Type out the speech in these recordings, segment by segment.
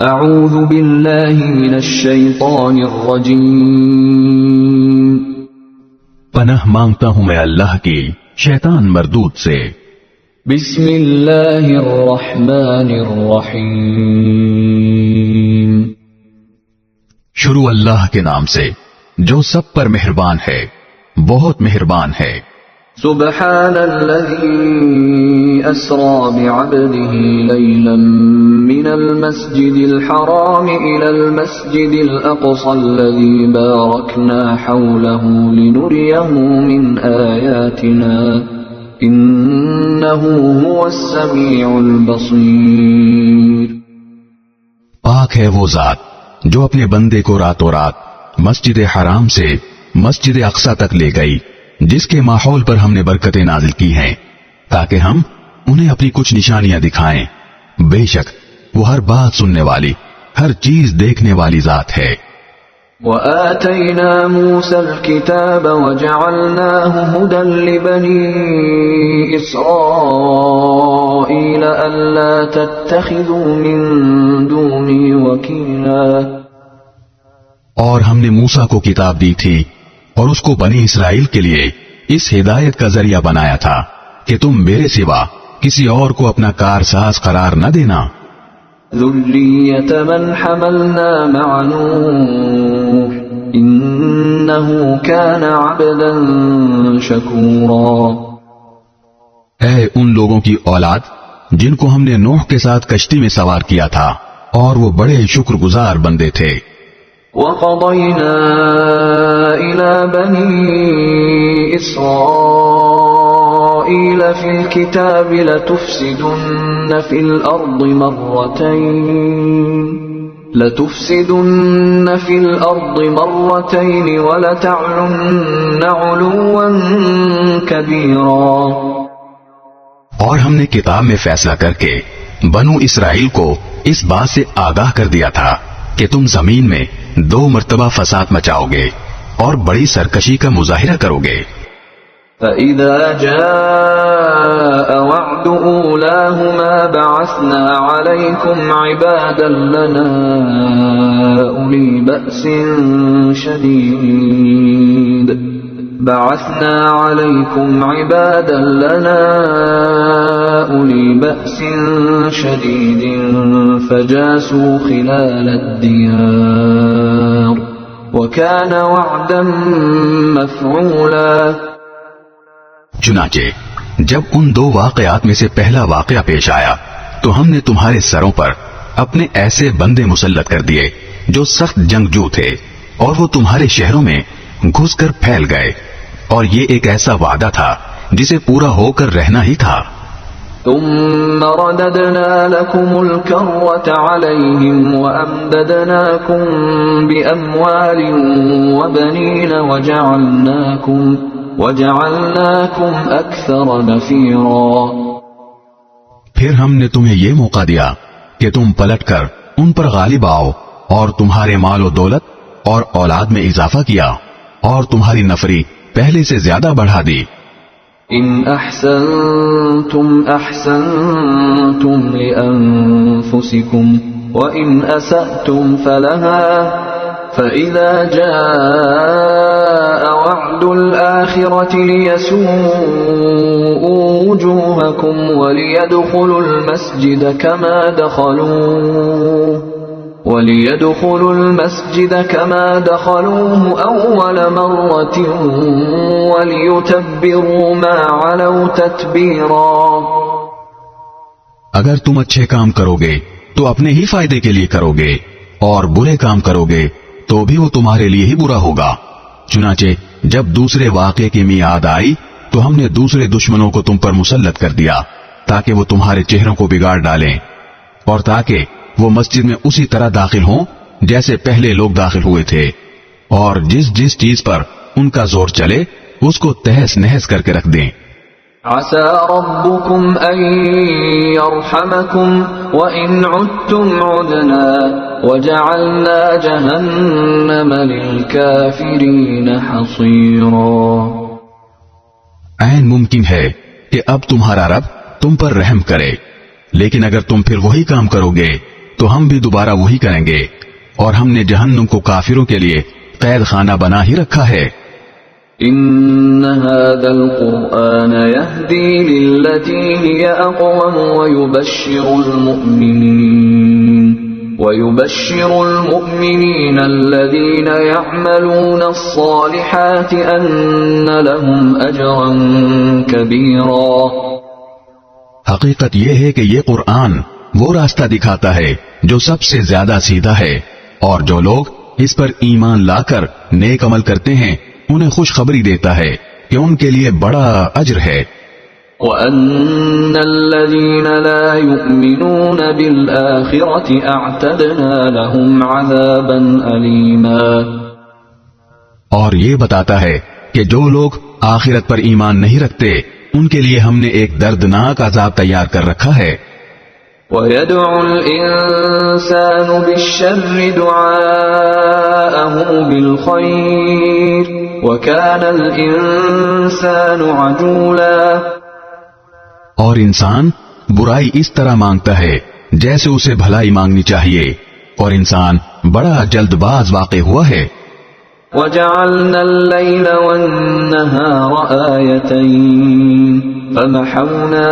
اعوذ باللہ من الشیطان الرجیم، پناہ مانگتا ہوں میں اللہ کی شیطان مردود سے۔ بسم اللہ الرحمن الرحیم، شروع اللہ کے نام سے جو سب پر مہربان ہے، بہت مہربان ہے۔ سبحان الذي أسرى بعبده ليلا من المسجد الحرام إلى المسجد الأقصى الذي باركنا حوله لنريه من آياتنا إنه هو السميع البصير۔ پاک ہے وہ ذات جو اپنے بندے کو راتوں رات مسجد حرام سے مسجد اقصی تک لے گئی، جس کے ماحول پر ہم نے برکتیں نازل کی ہیں تاکہ ہم انہیں اپنی کچھ نشانیاں دکھائیں۔ بے شک وہ ہر بات سننے والی، ہر چیز دیکھنے والی ذات ہے۔ وآتينا موسى الكتاب وجعلناه هدى لبني إسرائيل ألا تتخذوا من دوني وكيلا، اور ہم نے موسیٰ کو کتاب دی تھی اور اس کو بنی اسرائیل کے لیے اس ہدایت کا ذریعہ بنایا تھا کہ تم میرے سوا کسی اور کو اپنا کارساز قرار نہ دینا۔ ذُرِّيَّةَ مَنْ حَمَلْنَا مَعَ نُوحٍ إِنَّهُ كَانَ عَبْدًا شَكُورًا، اے ان لوگوں کی اولاد جن کو ہم نے نوح کے ساتھ کشتی میں سوار کیا تھا، اور وہ بڑے شکر گزار بندے تھے۔ وَقَضَيْنَا إِلَى بَنِي إِسْرَائِيلَ فِي الْكِتَابِ لَتُفْسِدُنَّ فِي الْأَرْضِ مَرَّتَيْنِ وَلَتَعْلُنَّ عُلُوًّا كَبِيرًا، اور ہم نے کتاب میں فیصلہ کر کے بنو اسرائیل کو اس بات سے آگاہ کر دیا تھا کہ تم زمین میں 2 مرتبہ فساد مچاؤ گے اور بڑی سرکشی کا مظاہرہ کرو گے۔ فَإِذَا جَاءَ وَعْدُ أُولَاهُمَا بَعَثْنَا عَلَيْكُمْ عِبَادًا لَنَا أُولِي بَأْسٍ شَدِيدٍ فَجَاسُوا خِلَالَ الدِّيَارِ وَكَانَ وَعْدًا مَفْعُولًا۔ چنانچہ جب ان 2 واقعات میں سے پہلا واقعہ پیش آیا تو ہم نے تمہارے سروں پر اپنے ایسے بندے مسلط کر دیے جو سخت جنگجو تھے، اور وہ تمہارے شہروں میں گھس کر پھیل گئے، اور یہ ایک ایسا وعدہ تھا جسے پورا ہو کر رہنا ہی تھا۔ ثم رددنا لكم الكرة عليهم وأمددناكم بأموال وبنين وجعلناكم أكثر نفيرا، پھر ہم نے تمہیں یہ موقع دیا کہ تم پلٹ کر ان پر غالب آؤ، اور تمہارے مال و دولت اور اولاد میں اضافہ کیا، اور تمہاری نفری پہلے سے زیادہ بڑھا دی۔ ان احسنتم احسنتم لانفسکم وان اسأتم فلها فاذا جاء وعد الاخرة ليسوءوا وجوهكم وليدخلوا المسجد كما دخلوه أول مرة وليتبروا ما علوا تتبيرا۔ اگر تم اچھے کام کرو گے تو اپنے ہی فائدے کے لیے کرو گے، اور برے کام کرو گے تو بھی وہ تمہارے لیے ہی برا ہوگا۔ چنانچہ جب دوسرے واقعے کی میعاد آئی تو ہم نے دوسرے دشمنوں کو تم پر مسلط کر دیا تاکہ وہ تمہارے چہروں کو بگاڑ ڈالیں، اور تاکہ وہ مسجد میں اسی طرح داخل ہوں جیسے پہلے لوگ داخل ہوئے تھے، اور جس چیز پر ان کا زور چلے اس کو تہس نہس کر کے رکھ دیں۔ عسى ربكم أن يرحمكم وإن عدتم عدنا وجعلنا جهنم للكافرين حصيرا۔ عین ممکن ہے کہ اب تمہارا رب تم پر رحم کرے، لیکن اگر تم پھر وہی کام کرو گے تو ہم بھی دوبارہ وہی کریں گے، اور ہم نے جہنم کو کافروں کے لیے قید خانہ بنا ہی رکھا ہے۔ إن هذا القرآن يهدي للتي هي أقوم ويبشر المؤمنين الذين يعملون الصالحات أن لهم أجرا كبيرا۔ حقیقت یہ ہے کہ یہ قرآن وہ راستہ دکھاتا ہے جو سب سے زیادہ سیدھا ہے، اور جو لوگ اس پر ایمان لا کر نیک عمل کرتے ہیں انہیں خوشخبری دیتا ہے کہ ان کے لیے بڑا اجر ہے۔ وَأَنَّ الَّذِينَ لَا يُؤْمِنُونَ بِالْآخِرَةِ أَعْتَدْنَا لَهُمْ عَذَابًا أَلِيمًا۔ اور یہ بتاتا ہے کہ جو لوگ آخرت پر ایمان نہیں رکھتے ان کے لیے ہم نے ایک دردناک عذاب تیار کر رکھا ہے۔ وَيَدْعُ الْإِنسَانُ بِالشَّرِّ دُعَاءَهُ بِالْخَيْرِ وَكَانَ الْإِنسَانُ عَجُولًا۔ اور انسان برائی اس طرح مانگتا ہے جیسے اسے بھلائی مانگنی چاہیے، اور انسان بڑا جلد باز واقع ہوا ہے۔ وَجَعَلْنَا اللَّيْلَ وَالنَّهَارَ آيَتَيْنِ فَمَحَوْنَا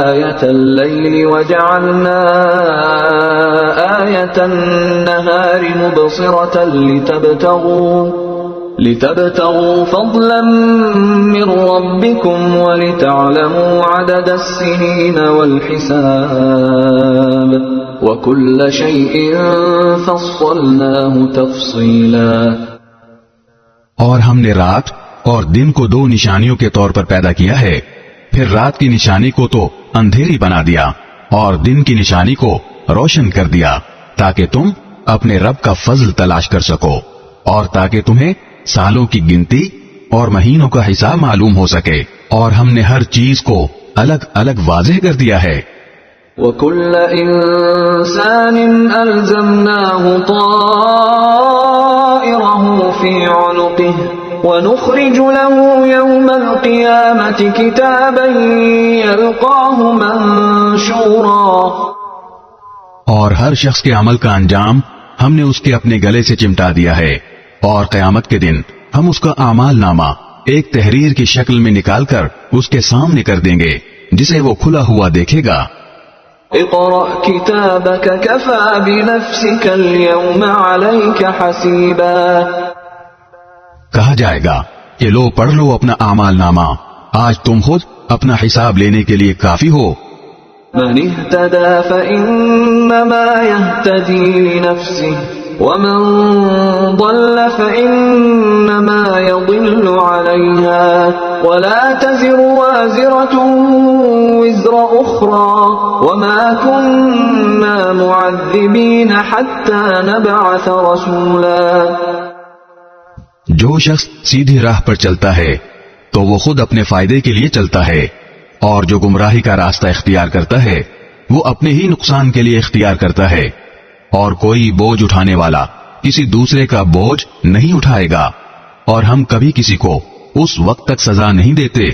آيَةَ اللَّيْلِ وَجَعَلْنَا آيَةَ النَّهَارِ مُبْصِرَةً لِتَبْتَغُوا فَضْلًا مِّن رَّبِّكُمْ وَلِتَعْلَمُوا عَدَدَ السِّنِينَ وَالْحِسَابَ وَكُلَّ شَيْءٍ فَصَّلْنَاهُ تَفْصِيلًا۔ اور ہم نے رات اور دن کو دو نشانیوں کے طور پر پیدا کیا ہے، پھر رات کی نشانی کو تو اندھیری بنا دیا اور دن کی نشانی کو روشن کر دیا، تاکہ تم اپنے رب کا فضل تلاش کر سکو، اور تاکہ تمہیں سالوں کی گنتی اور مہینوں کا حساب معلوم ہو سکے، اور ہم نے ہر چیز کو الگ الگ واضح کر دیا ہے۔ وَكُلَّ إِنسَانٍ أَلْزَمْنَاهُ طَائِرَهُ فِي عُنُقِهِ وَنُخْرِجُ لَهُ يَوْمَ الْقِيَامَةِ كِتَابًا يَلْقَاهُ مَنشُورًا۔ اور ہر شخص کے عمل کا انجام ہم نے اس کے اپنے گلے سے چمٹا دیا ہے، اور قیامت کے دن ہم اس کا اعمال نامہ ایک تحریر کی شکل میں نکال کر اس کے سامنے کر دیں گے، جسے وہ کھلا ہوا دیکھے گا۔ اقرأ كتابك كفى بنفسك اليوم عليك حسيبا۔ کہا جائے گا کہ لو پڑھ لو اپنا اعمال نامہ، آج تم خود اپنا حساب لینے کے لیے کافی ہو۔ من اهتدى فإنما يهتدي لنفسه ومن ضل فإنما يضل عليها ولا تزر وازرة وزر أخرى وما كنا معذبين حتى نبعث رسولا۔ جو شخص سیدھی راہ پر چلتا ہے تو وہ خود اپنے فائدے کے لیے چلتا ہے، اور جو گمراہی کا راستہ اختیار کرتا ہے وہ اپنے ہی نقصان کے لیے اختیار کرتا ہے، اور کوئی بوجھ اٹھانے والا کسی دوسرے کا بوجھ نہیں اٹھائے گا، اور ہم کبھی کسی کو اس وقت تک سزا نہیں دیتے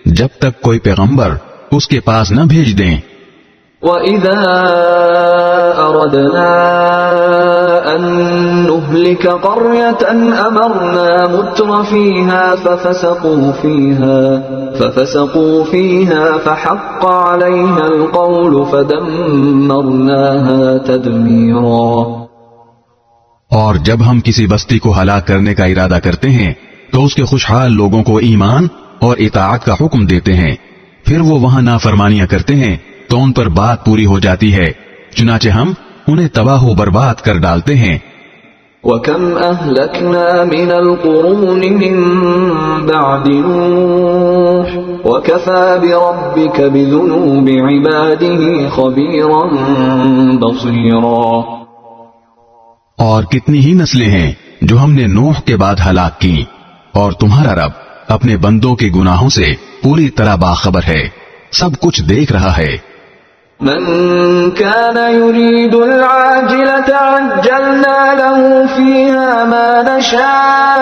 جب تک کوئی پیغمبر اس کے پاس نہ بھیج دیں۔ وَإِذَا أَرَدْنَا أَن نُهْلِكَ قَرْيَةً أَمَرْنَا مُتْرَ فِيهَا فَفَسَقُوا فِيهَا فَحَقَّ عَلَيْهَا الْقَوْلُ فَدَمَّرْنَاهَا تَدْمِيرًا۔ اور جب ہم کسی بستی کو ہلاک کرنے کا ارادہ کرتے ہیں تو اس کے خوشحال لوگوں کو ایمان اور اطاعت کا حکم دیتے ہیں، پھر وہ وہاں نافرمانیاں کرتے ہیں تو ان پر بات پوری ہو جاتی ہے، چنانچہ ہم انہیں تباہ و برباد کر ڈالتے ہیں۔ وَكَمْ أَهْلَكْنَا مِنَ الْقُرُونِ مِن بَعْدِ نُوحٍ وَكَفَى بِرَبِّكَ بِذُنُوبِ عِبَادِهِ خَبِيرًا بَصِيرًا۔ اور کتنی ہی نسلیں ہیں جو ہم نے نوح کے بعد ہلاک کی، اور تمہارا رب اپنے بندوں کے گناہوں سے پوری طرح باخبر ہے، سب کچھ دیکھ رہا ہے۔ من كان يريد العاجلة عجلنا له فيها ما نشاء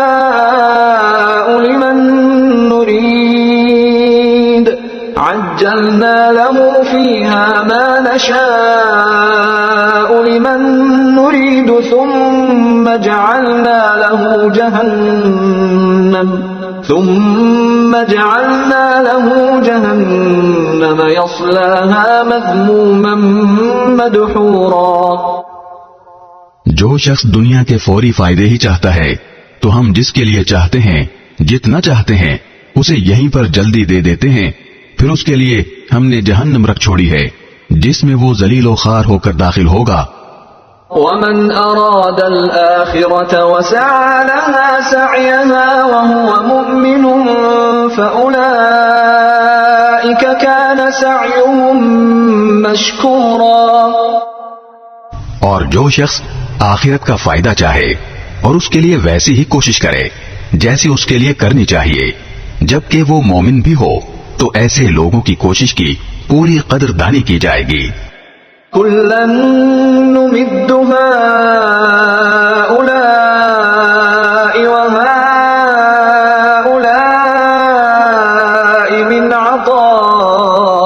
لمن نريد عجلنا له فيها ما نشاء نريد ثم جعلنا له جهنم يصلاها مذموما مدحورا. جو شخص دنیا کے فوری فائدے ہی چاہتا ہے تو ہم جس کے لیے چاہتے ہیں جتنا چاہتے ہیں اسے یہیں پر جلدی دے دیتے ہیں، پھر اس کے لیے ہم نے جہنم رکھ چھوڑی ہے جس میں وہ ذلیل و خوار ہو کر داخل ہوگا. ومن أراد الآخرة وسعى لها سعيها وهو مؤمن فأولئك كان سعيهم مشكورا. اور جو شخص آخرت کا فائدہ چاہے اور اس کے لیے ویسی ہی کوشش کرے جیسی اس کے لیے کرنی چاہیے جبکہ وہ مومن بھی ہو تو ایسے لوگوں کی کوشش کی پوری قدردانی کی جائے گی. كلا نمد هؤلاء وهؤلاء من عطاء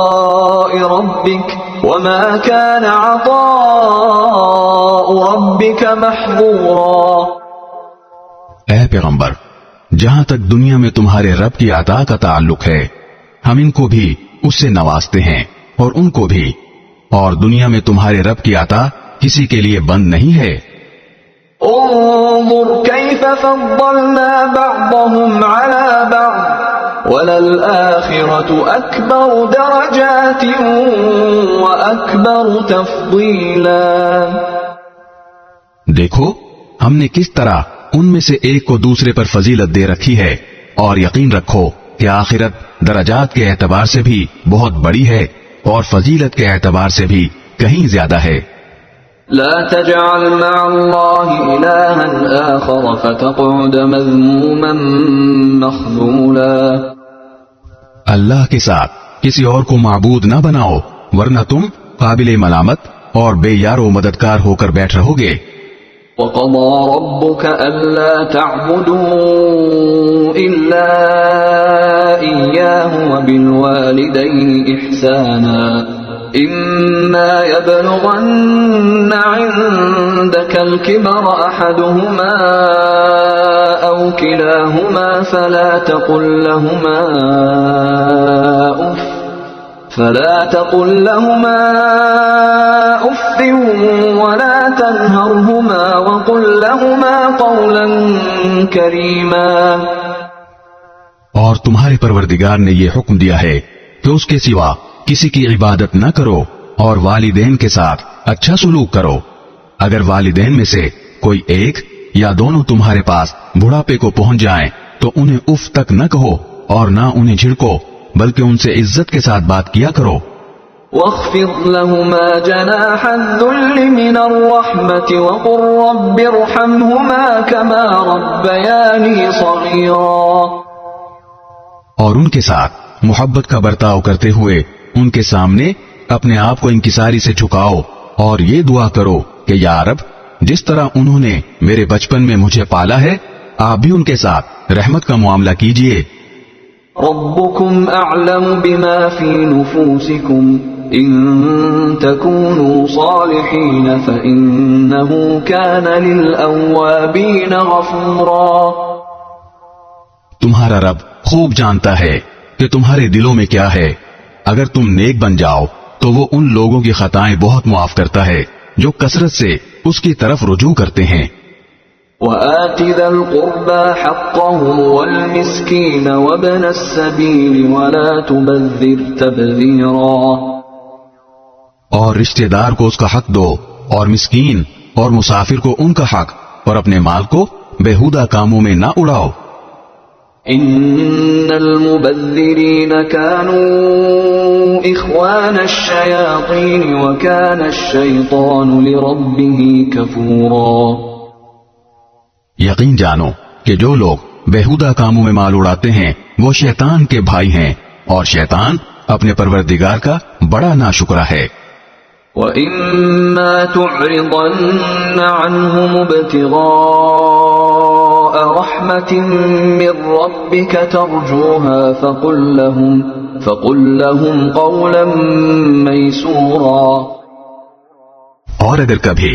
ربك وما كان عطاء ربك محظورا. اے پیغمبر، جہاں تک دنیا میں تمہارے رب کی عطا کا تعلق ہے ہم ان کو بھی اس سے نوازتے ہیں اور ان کو بھی، اور دنیا میں تمہارے رب کی عطا کسی کے لیے بند نہیں ہے. انظر كيف فضلنا بعضهم على بعض وللآخرة أكبر درجات وأكبر تفضيلا. دیکھو ہم نے کس طرح ان میں سے ایک کو دوسرے پر فضیلت دے رکھی ہے، اور یقین رکھو کہ آخرت درجات کے اعتبار سے بھی بہت بڑی ہے اور فضیلت کے اعتبار سے بھی کہیں زیادہ ہے. لا تجعل مع الله إلها آخر فتقعد مذموما مخذولا. اللہ کے ساتھ کسی اور کو معبود نہ بناؤ ورنہ تم قابل ملامت اور بے یار و مددگار ہو کر بیٹھ رہو گے. وقضى ربك ألا تعبدوا إلا إياه وبالوالدين إحسانا إما يبلغن عندك الكبر أحدهما أو كلاهما فلا تقل لهما أف ولا تنهرهما وقل لهما قولا كريما. اور تمہارے پروردگار نے یہ حکم دیا ہے کہ اس کے سوا کسی کی عبادت نہ کرو اور والدین کے ساتھ اچھا سلوک کرو. اگر والدین میں سے کوئی ایک یا دونوں تمہارے پاس بڑھاپے کو پہنچ جائیں تو انہیں اف تک نہ کہو اور نہ انہیں جھڑکو بلکہ ان سے عزت کے ساتھ بات کیا کرو. واخفض لهما جناح الذل من الرحمة وقل رب ارحمهما كما ربياني صغيرا. اور ان کے ساتھ محبت کا برتاؤ کرتے ہوئے ان کے سامنے اپنے آپ کو انکساری سے جھکاؤ اور یہ دعا کرو کہ یا رب جس طرح انہوں نے میرے بچپن میں مجھے پالا ہے آپ بھی ان کے ساتھ رحمت کا معاملہ کیجئے. ربكم اعلم بما في نفوسكم ان تكونوا صالحين فانه كان للاوابين غفورا. تمہارا رب خوب جانتا ہے کہ تمہارے دلوں میں کیا ہے. اگر تم نیک بن جاؤ تو وہ ان لوگوں کی خطائیں بہت معاف کرتا ہے جو کثرت سے اس کی طرف رجوع کرتے ہیں. وآت ذا القربى حقه والمسكين وابن السبيل ولا تبذر تبذيرا. اور رشتہ دار کو اس کا حق دو اور مسکین اور مسافر کو ان کا حق اور اپنے مال کو بیہودہ کاموں میں نہ اڑاؤ. ان المبذرین كانوا اخوان الشیاطین وكان الشیطان لربه کفورا. یقین جانو کہ جو لوگ بیہودہ کاموں میں مال اڑاتے ہیں وہ شیطان کے بھائی ہیں اور شیطان اپنے پروردگار کا بڑا ناشکرا ہے. وَإِمَّا تُعْرِضَنَّ عَنْهُمُ ابْتِغَاءَ رَحْمَةٍ مِّن رَّبِّكَ تَرْجُوهَا فَقُل لَّهُمْ قَوْلًا مَّيْسُورًا. اور اگر کبھی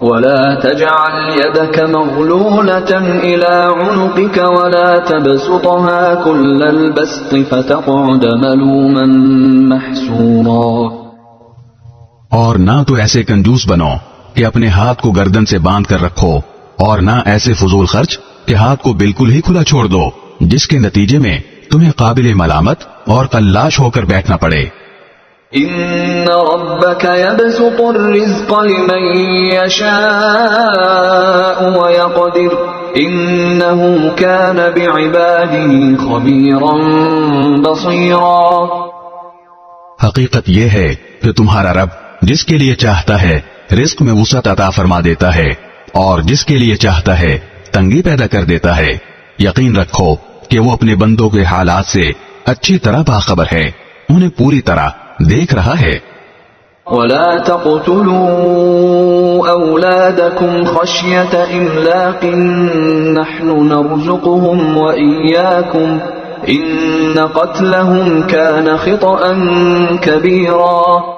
ولا تجعل يدك مغلولة إلى عنقك ولا تبسطها كل البسط فتقعد ملوما محسورا، اور نہ تو ایسے کنجوس بنو کہ اپنے ہاتھ کو گردن سے باندھ کر رکھو، اور نہ ایسے فضول خرچ کہ ہاتھ کو بالکل ہی کھلا چھوڑ دو، جس کے نتیجے میں تمہیں قابل ملامت اور قلاش ہو کر بیٹھنا پڑے۔ إن ربك يبسط الرزق لمن يشاء ويقدر إنه كان بعباده خبيرا بصيرا۔ حقیقت یہ ہے کہ تمہارا رب جس کے لیے چاہتا ہے رزق میں وسعت عطا فرما دیتا ہے، اور جس کے لیے چاہتا ہے تنگی پیدا کر دیتا ہے۔ یقین رکھو کہ وہ اپنے بندوں کے حالات سے اچھی طرح باخبر ہے، انہیں پوری طرح دیکھ رہا ہے۔ ولا تقتلوا أولادكم خشية إملاق نحن نرزقهم وإياكم إن قتلهم كان خطأ كبيرا۔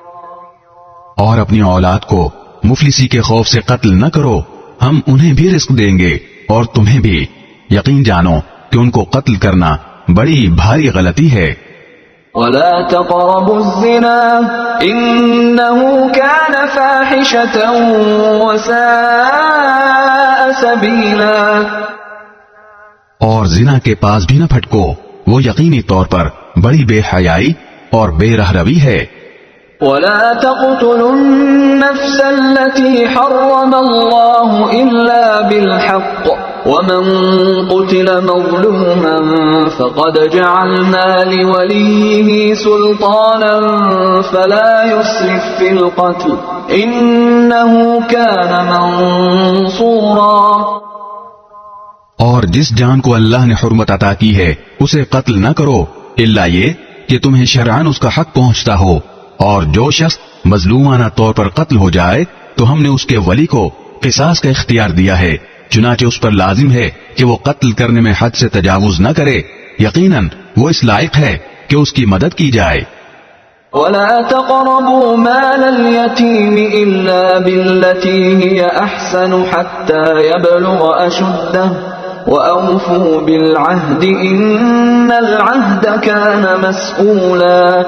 اور اپنی اولاد کو مفلسی کے خوف سے قتل نہ کرو، ہم انہیں بھی رزق دیں گے اور تمہیں بھی۔ یقین جانو کہ ان کو قتل کرنا بڑی بھاری غلطی ہے۔ ولا تقربوا الزنا إنه كان فاحشة وساء سبيلا۔ اور زنا کے پاس بھی نہ پھٹکو، وہ یقینی طور پر بڑی بے حیائی اور بے رہروی ہے۔ ولا تقتلوا النفس التي حرم الله إلا بالحق ومن قتل مظلوما فقد جعلنا لوليه سلطانا فلا يسرف في القتل إنه كان منصورا۔ اور جس جان کو اللہ نے حرمت عطا کی ہے اسے قتل نہ کرو الا یہ کہ تمہیں شرعاً اس کا حق پہنچتا ہو، اور جو شخص مظلومانہ طور پر قتل ہو جائے تو ہم نے اس کے ولی کو قصاص کا اختیار دیا ہے، چنانچہ اس پر لازم ہے کہ وہ قتل کرنے میں حد سے تجاوز نہ کرے، یقیناً وہ اس لائق ہے کہ اس کی مدد کی جائے۔ ولا تقربوا مال اليتيم إلا بالتي هي أحسن حتى يبلغ أشده وأوفوا بالعهد إن العهد كان مسؤولا۔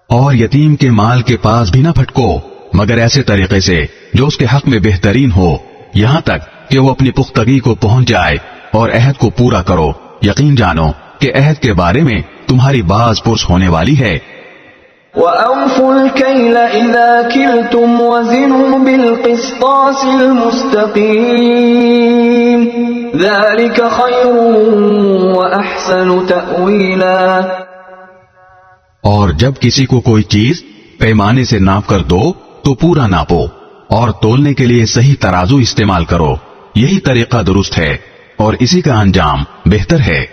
اور یتیم کے مال کے پاس بھی نہ پھٹکو مگر ایسے طریقے سے جو اس کے حق میں بہترین ہو، یہاں تک کہ وہ اپنی پختگی کو پہنچ جائے، اور عہد کو پورا کرو، یقین جانو کہ عہد کے بارے میں تمہاری باز پرس ہونے والی ہے۔ وَأَوْفُوا الْكَيْلَ إِذَا كِلْتُمْ وَزِنُوا بِالْقِسْطَاسِ الْمُسْتَقِيمِ ذَلِكَ خَيْرٌ وَأَحْسَنُ تَأْوِيلًا۔ اور جب کسی کو کوئی چیز پیمانے سے ناپ کر دو تو پورا ناپو، اور تولنے کے لیے صحیح ترازو استعمال کرو، یہی طریقہ درست ہے اور اسی کا انجام بہتر ہے۔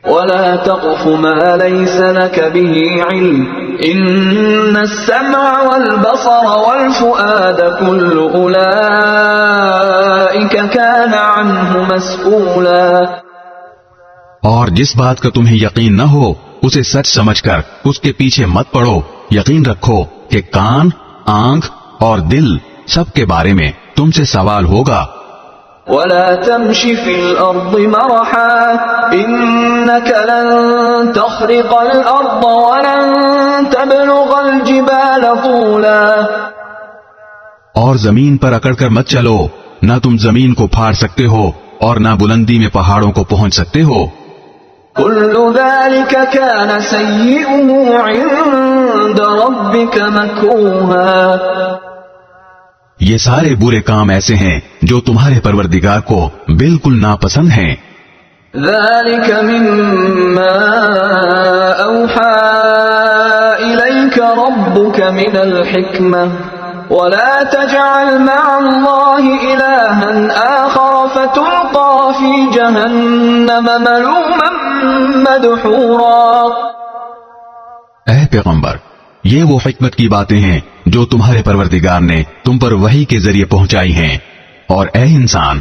وَلَا تَقْفُ مَا لَيْسَ لَكَ بِهِ عِلْمٌ إِنَّ السَّمْعَ وَالْبَصَرَ وَالْفُؤَادَ كُلُّ أُولَئِكَ كَانَ عَنْهُ مَسْئُولًا۔ اور جس بات کا تمہیں یقین نہ ہو اسے سچ سمجھ کر اس کے پیچھے مت پڑو، یقین رکھو کہ کان، آنکھ اور دل سب کے بارے میں تم سے سوال ہوگا۔ وَلَا تَمْشِ فِي الْأَرْضِ مَرَحًا إِنَّكَ لَن تَخْرِقَ الْأَرْضَ وَلَن تَبْلُغَ الْجِبَالَ طُولًا۔ اور زمین پر اکڑ کر مت چلو، نہ تم زمین کو پھاڑ سکتے ہو اور نہ بلندی میں پہاڑوں کو پہنچ سکتے ہو۔ كُلُّ ذَلِكَ كَانَ سَيِّئُهُ عِندَ رَبِّكَ مَكْرُوهًا۔ یہ سارے برے کام ایسے ہیں جو تمہارے پروردگار کو بالکل ناپسند ہیں۔ ذَلِكَ مِمَّا أَوْحَى إِلَيْكَ رَبُّكَ مِنَ الْحِكْمَةِ وَلَا تَجْعَلْ مَعَ اللَّهِ إِلَٰهًا آخَرَ فَتُلْقَىٰ فِي جَهَنَّمَ مَلُومًا مَدْحُورًا۔ اے پیغمبر، یہ وہ حکمت کی باتیں ہیں جو تمہارے پروردگار نے تم پر وحی کے ذریعے پہنچائی ہیں، اور اے انسان،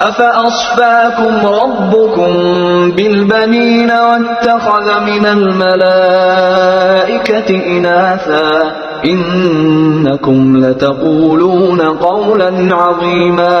أفأصفاكم ربكم بالبنين واتخذ من الملائكة إناثا إنكم لتقولون قولا عظيما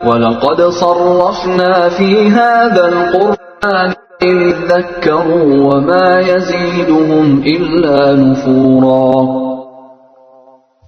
وَلَقَدْ صَرَّفْنَا فِي هَذَا الْقُرْآنِ لِيَذَّكَّرُوا وَمَا يَزِيدُهُمْ إِلَّا نُفُورًا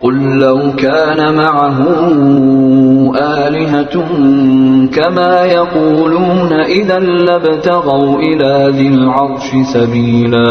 قُلْ لَوْ كَانَ مَعَهُ آلِهَةٌ كَمَا يَقُولُونَ إِذًا لَابْتَغَوْا إِلَى ذِي الْعَرْشِ سَبِيلًا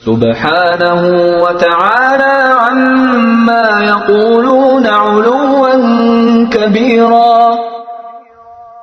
سبحانه وتعالى عما يقولون علوا كبيرا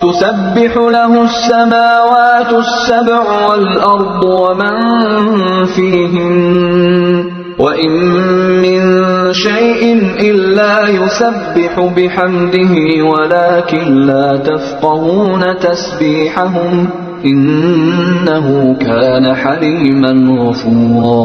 تسبح له السماوات السبع والأرض ومن فيهن وَإِن مِّن شَيْءٍ إِلَّا يُسَبِّحُ بِحَمْدِهِ وَلَكِن لَّا تَفْقَهُونَ تَسْبِيحَهُمْ إِنَّهُ كَانَ حَلِيمًا غَفُورًا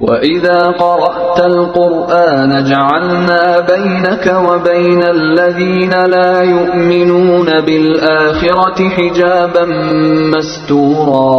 وَإِذَا قَرَأْتَ الْقُرْآنَ جَعَلْنَا بَيْنَكَ وَبَيْنَ الَّذِينَ لَا يُؤْمِنُونَ بِالْآخِرَةِ حِجَابًا مَسْتُورًا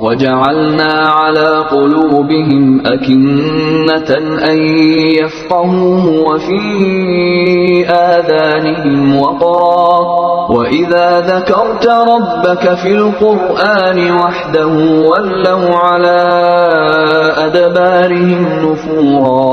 وَجَعَلْنَا عَلَى قُلُوبِهِمْ أَكِنَّةً أَن يَفْقَهُوهُ وَفِي آذَانِهِمْ وَقْرًا وَإِذَا ذَكَرْتَ رَبَّكَ فِي الْقُرْآنِ وَحْدَهُ وَلَّوْا عَلَى أَدْبَارِهِمْ نُفُورًا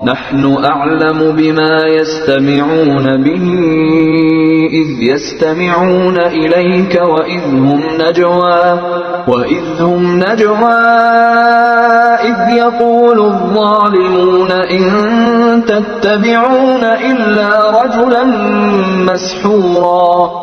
نحن أعلم بما يستمعون به إذ يستمعون إليك وإذ هم نجوى إذ يقول الظالمون إن تتبعون إلا رجلا مسحورا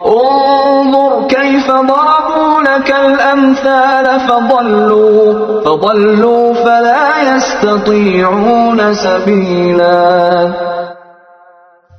انظر كيف ضربوا لك الأمثال فضلوا فلا يستطيعون سبيلا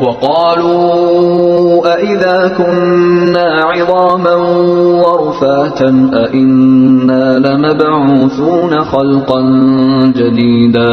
وقالوا أئذا كنا عظاما ورفاتا أئنا لمبعوثون خلقا جديدا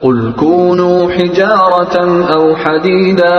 قل كونوا حجارة أو حديدا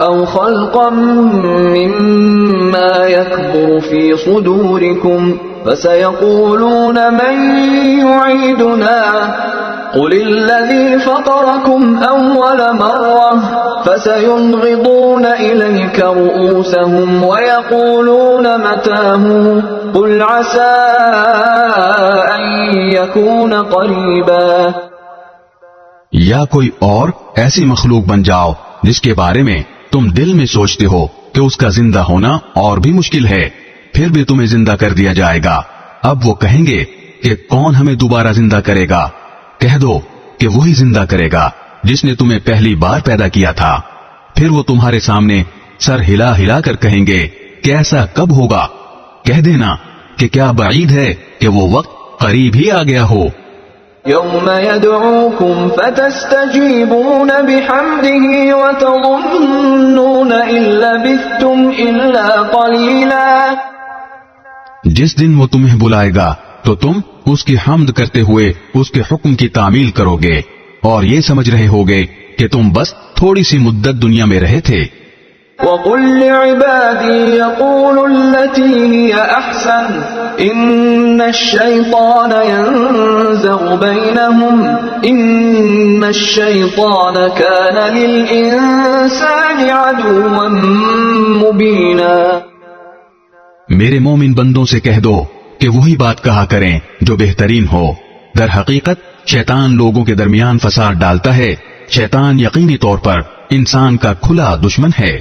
أو خلقا مما يكبر في صدوركم فسيقولون من يعيدنا قل الذي فطركم أول مرة فسينغضون إليك رؤوسهم ويقولون متاه قل عسى أن يكون قريبا. یا کوئی اور ایسی مخلوق بن جاؤ جس کے بارے میں تم دل میں سوچتے ہو کہ اس کا زندہ ہونا اور بھی مشکل ہے، پھر بھی تمہیں زندہ کر دیا جائے گا. اب وہ کہیں گے کہ کون ہمیں دوبارہ زندہ کرے گا؟ کہہ دو کہ وہی زندہ کرے گا جس نے تمہیں پہلی بار پیدا کیا تھا. پھر وہ تمہارے سامنے سر ہلا ہلا کر کہیں گے کہ ایسا کب ہوگا؟ کہہ دینا کہ کیا بعید ہے کہ وہ وقت قریب ہی آ گیا ہو. يوم يدعوكم فتستجيبون بحمده وتظنون إن لبثتم إلا قليلا. جس دن وہ تمہیں بلائے گا تو تم اس کی حمد کرتے ہوئے اس کے حکم کی تعمیل کرو گے اور یہ سمجھ رہے ہوگے کہ تم بس تھوڑی سی مدت دنیا میں رہے تھے. وَقُلْ لِعِبَادِي يَقُولُوا الَّتِي هِيَ أَحْسَنُ إِنَّ الشَّيْطَانَ يَنزَغُ بَيْنَهُمْ إِنَّ الشَّيْطَانَ كَانَ لِلْإِنسَانِ عَدُوًّا مُبِينًا. میرے مومن بندوں سے کہہ دو کہ وہی بات کہا کریں جو بہترین ہو. در حقیقت شیطان لوگوں کے درمیان فساد ڈالتا ہے. شیطان یقینی طور پر انسان کا کھلا دشمن ہے.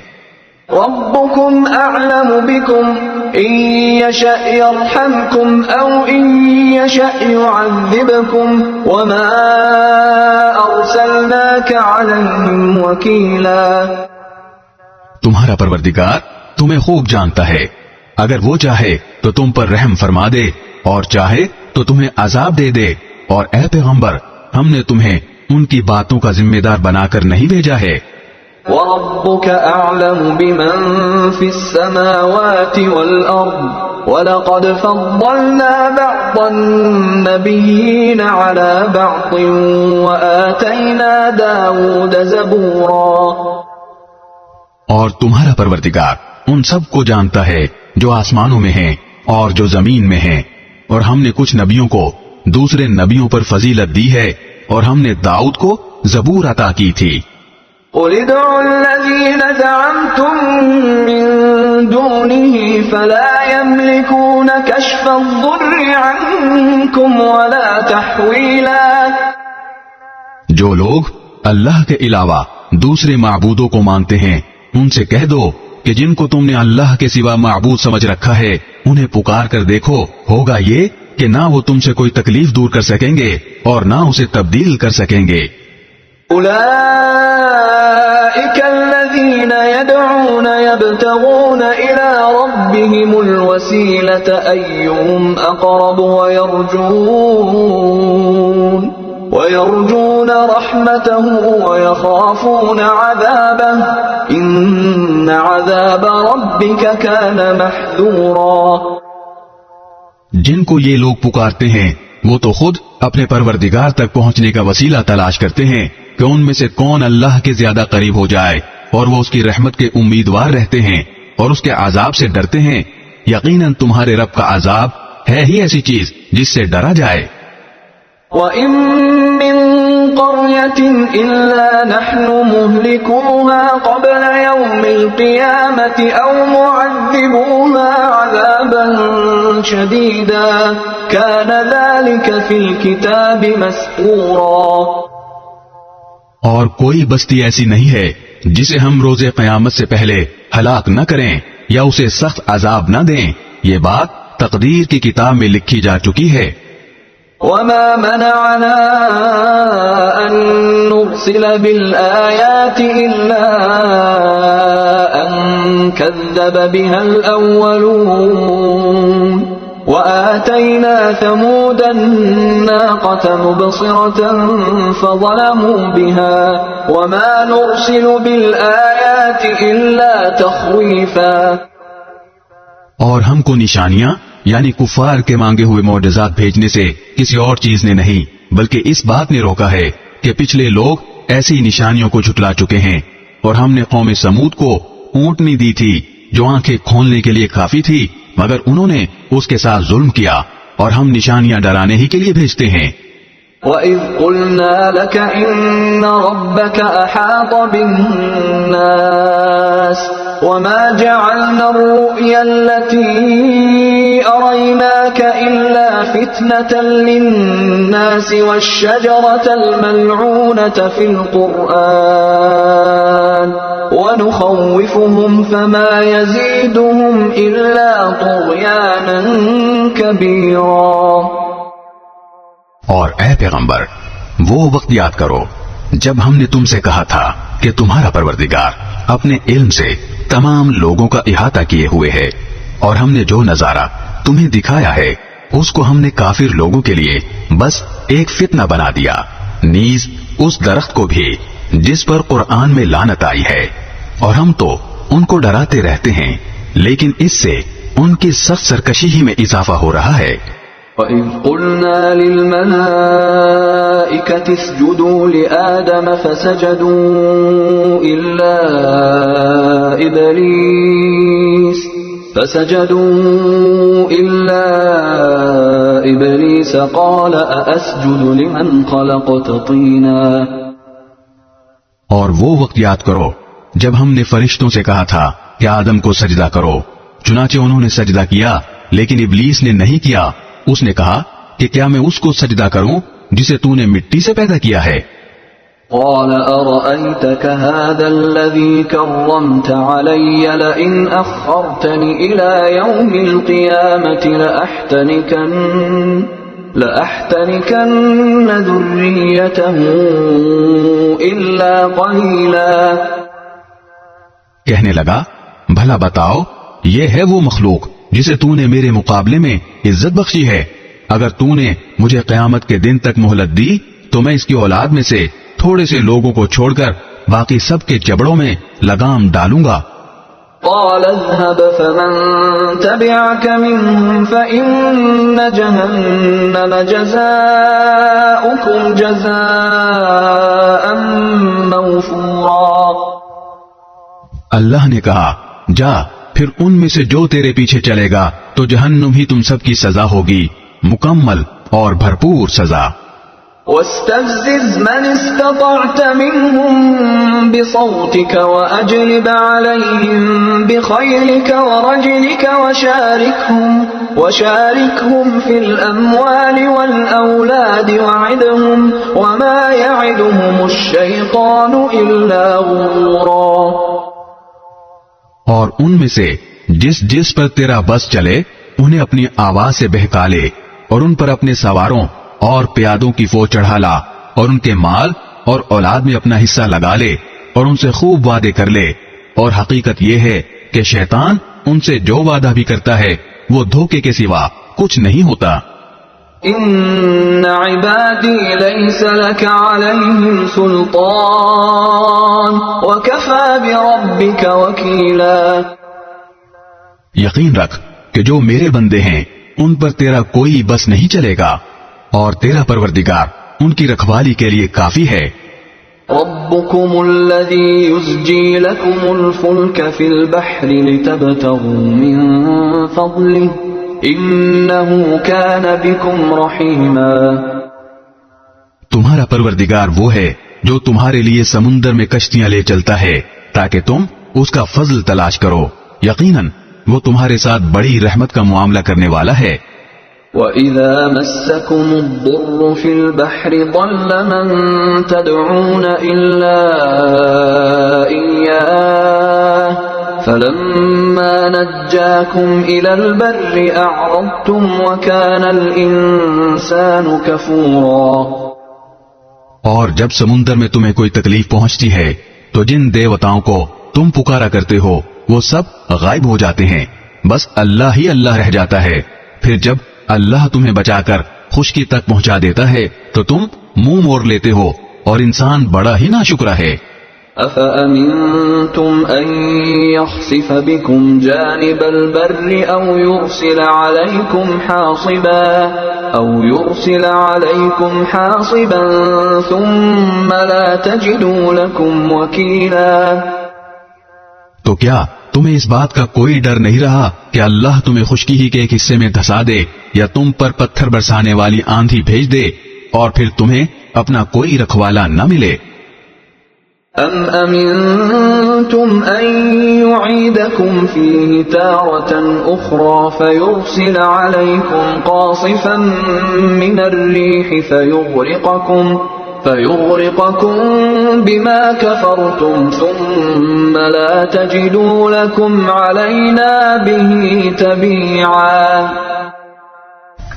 ربكم أعلم بكم إن يشأ يرحمكم أو إن يشأ يعذبكم وما أرسلناك عليهم وكيلا. تمہارا پروردگار تمہیں خوب جانتا ہے. اگر وہ چاہے تو تم پر رحم فرما دے اور چاہے تو تمہیں عذاب دے دے. اور اے پیغمبر ہم نے تمہیں ان کی باتوں کا ذمہ دار بنا کر نہیں بھیجا ہے. وَرَبُّكَ أَعْلَمُ بِمَن فِي السَّمَاوَاتِ وَالْأَرْضِ وَلَقَدْ فَضَّلْنَا بَعْضَ النَّبِيِّينَ عَلَى بَعْضٍ وَآتَيْنَا دَاوُودَ زَبُورًا. اور تمہارا پروردگار ان سب کو جانتا ہے جو آسمانوں میں ہیں اور جو زمین میں ہیں، اور ہم نے کچھ نبیوں کو دوسرے نبیوں پر فضیلت دی ہے اور ہم نے داؤد کو زبور عطا کی تھی. قُلِ ادْعُوا الَّذِينَ زَعَمْتُم مِّن دُونِهِ فَلَا يَمْلِكُونَ كَشْفَ الضُّرِّ عَنكُمْ وَلَا تَحْوِيلًا. جو لوگ اللہ کے علاوہ دوسرے معبودوں کو مانتے ہیں ان سے کہہ دو کہ جن کو تم نے اللہ کے سوا معبود سمجھ رکھا ہے انہیں پکار کر دیکھو، ہوگا یہ کہ نہ وہ تم سے کوئی تکلیف دور کر سکیں گے اور نہ اسے تبدیل کر سکیں گے. أولئك الذين يدعون يبتغون إلى ربهم الوسيلة أيهم أقرب ويرجون رحمته ويخافون عذابه إن عذاب ربك كان محذورا. جن کو یہ لوگ پکارتے ہیں وہ تو خود اپنے پروردگار تک پہنچنے کا وسیلہ تلاش کرتے ہیں کہ ان میں سے کون اللہ کے زیادہ قریب ہو جائے، اور وہ اس کی رحمت کے امیدوار رہتے ہیں اور اس کے عذاب سے ڈرتے ہیں. یقیناً تمہارے رب کا عذاب ہے ہی ایسی چیز جس سے ڈرا جائے. وَإِن مِّن قَرْيَةٍ إِلَّا نَحْنُ مُهْلِكُوهَا قَبْلَ يَوْمِ الْقِيَامَةِ أَوْ مُعَذِّبُوهَا عَذَابًا شَدِيدًا كَانَ ذَلِكَ فِي الْكِتَابِ مَسْطُورًا. اور کوئی بستی ایسی نہیں ہے جسے ہم روز قیامت سے پہلے ہلاک نہ کریں یا اسے سخت عذاب نہ دیں. یہ بات تقدیر کی کتاب میں لکھی جا چکی ہے. وَمَا مَنَعَنَا أَن نُرْسِلَ بِالْآيَاتِ إِلَّا أَن كَذَّبَ بِهَا الْأَوَّلُونَ وَآتَيْنَا ثَمُودَ النَّاقَةَ مُبْصِرَةً فَظَلَمُوا بِهَا وَمَا نُرْسِلُ بِالْآيَاتِ إِلَّا تَخْوِيفًا. اور ہم کو نشانیاں یعنی کفار کے مانگے ہوئے معجزات بھیجنے سے کسی اور چیز نے نہیں بلکہ اس بات نے روکا ہے کہ پچھلے لوگ ایسی نشانیوں کو جھٹلا چکے ہیں، اور ہم نے قوم سمود کو اونٹنی دی تھی جو آنکھیں کھولنے کے لیے کافی تھی، مگر انہوں نے اس کے ساتھ ظلم کیا، اور ہم نشانیاں ڈرانے ہی کے لیے بھیجتے ہیں۔ وَإِذْ قُلْنَا لَكَ إِنَّ رَبَّكَ أَحَاطَ بِالنَّاسِ وَمَا جَعَلْنَا الرُّؤْيَا الَّتِي أَرَيْنَاكَ إِلَّا فِتْنَةً لِلنَّاسِ وَالشَّجَرَةَ الْمَلْعُونَةَ فِي الْقُرْآنِ وَنُخَوِّفُهُمْ فَمَا يَزِيدُهُمْ إِلَّا طُغْيَانًا كَبِيرًا۔ اور اے پیغمبر، وہ وقت یاد کرو جب ہم نے تم سے کہا تھا کہ تمہارا پروردگار اپنے علم سے تمام لوگوں کا احاطہ کیے ہوئے ہے، اور ہم نے جو نظارہ تمہیں دکھایا ہے اس کو ہم نے کافر لوگوں کے لیے بس ایک فتنہ بنا دیا، نیز اس درخت کو بھی جس پر قرآن میں لعنت آئی ہے، اور ہم تو ان کو ڈراتے رہتے ہیں، لیکن اس سے ان کی سخت سرکشی ہی میں اضافہ ہو رہا ہے۔ وَإِذْ قُلْنَا لِلْمَلَائِكَةِ اسْجُدُوا لِآدَمَ فَسَجَدُوا إِلَّا إِبْلِيسَ قَالَ أَأَسْجُدُ لِمَنْ خَلَقْتَ طِينًا۔ اور وہ وقت یاد کرو جب ہم نے فرشتوں سے کہا تھا کہ آدم کو سجدہ کرو، چنانچہ انہوں نے سجدہ کیا، لیکن ابلیس نے نہیں کیا۔ اس نے کہا کہ کیا میں اس کو سجدہ کروں جسے تو نے مٹی سے پیدا کیا ہے؟ قال أرأيتك هذا الذي كرمت علي لئن أخرتني إلى يوم القيامة لأحتنكن ذريته إلا قليلا۔ کہنے لگا بھلا بتاؤ، یہ ہے وہ مخلوق جسے تو نے میرے مقابلے میں عزت بخشی ہے، اگر تو نے مجھے قیامت کے دن تک مہلت دی تو میں اس کی اولاد میں سے تھوڑے سے لوگوں کو چھوڑ کر باقی سب کے جبڑوں میں لگام ڈالوں گا۔ قال اذهب فمن تبعك منهم فإن جهنم جزاؤكم جزاء موفورا۔ اللہ نے کہا جا، پھر ان میں سے جو تیرے پیچھے چلے گا تو جہنم ہی تم سب کی سزا ہوگی، مکمل اور بھرپور سزا۔ واستفزز من استطعت منهم بصوتك وأجلب عليهم بخيلك ورجلك وشاركهم في الأموال والأولاد وعدهم وما يعدهم الشيطان إلا غرورا۔ اور ان میں سے جس پر تیرا بس چلے انہیں اپنی آواز سے بہکا لے، اور ان پر اپنے سواروں اور پیادوں کی فوج چڑھا لا، اور ان کے مال اور اولاد میں اپنا حصہ لگا لے، اور ان سے خوب وعدے کر لے، اور حقیقت یہ ہے کہ شیطان ان سے جو وعدہ بھی کرتا ہے وہ دھوکے کے سوا کچھ نہیں ہوتا۔ ان عبادی لیس لک علیہم سلطان وکفی بربک وکیلا۔ یقین رکھ کہ جو میرے بندے ہیں ان پر تیرا کوئی بس نہیں چلے گا، اور تیرا پروردگار ان کی رکھوالی کے لیے کافی ہے۔ ربکم الذی یزجی لکم الفلک فی البحر لتبتغوا من فضلہ انہ کان بکم رحیما۔ تمہارا پروردگار وہ ہے جو تمہارے لیے سمندر میں کشتیاں لے چلتا ہے تاکہ تم اس کا فضل تلاش کرو، یقیناً وہ تمہارے ساتھ بڑی رحمت کا معاملہ کرنے والا ہے۔ وَإِذَا مَسَّكُمُ الضُّرُّ فِي الْبَحْرِ ضَلَّ مَن تَدْعُونَ إِلَّا إِيَّاهُ فَلَمَّا نَجَّاكُمْ إِلَى الْبَرِّ أَعْرَضْتُمْ وَكَانَ الْإِنسَانُ كَفُورًا۔ اور جب سمندر میں تمہیں کوئی تکلیف پہنچتی ہے تو جن دیوتاؤں کو تم پکارا کرتے ہو وہ سب غائب ہو جاتے ہیں، بس اللہ ہی اللہ رہ جاتا ہے۔ پھر جب اللہ تمہیں بچا کر خشکی تک پہنچا دیتا ہے تو تم منہ موڑ لیتے ہو، اور انسان بڑا ہی ناشکرا ہے۔ أَفَأَمِنْتُمْ أَنْ يَخْسِفَ بِكُمْ جَانِبَ الْبَرِّ أَوْ يُرْسِلَ عَلَيْكُمْ حَاصِبًا ثُمَّ لَا تَجِدُوا لَكُمْ وَكِيلًا۔ تو کیا تمہیں اس بات کا کوئی ڈر نہیں رہا کہ اللہ تمہیں خشکی ہی کے ایک حصے میں دھسا دے یا تم پر پتھر برسانے والی آندھی بھیج دے اور پھر تمہیں اپنا کوئی رکھوالا نہ ملے؟ ام امنتم ان يعيدكم فيه تارة اخرى فيرسل عليكم قاصفا من الريح فيغرقكم بما كفرتم ثم لا تجدوا لكم علينا به تبيعا؟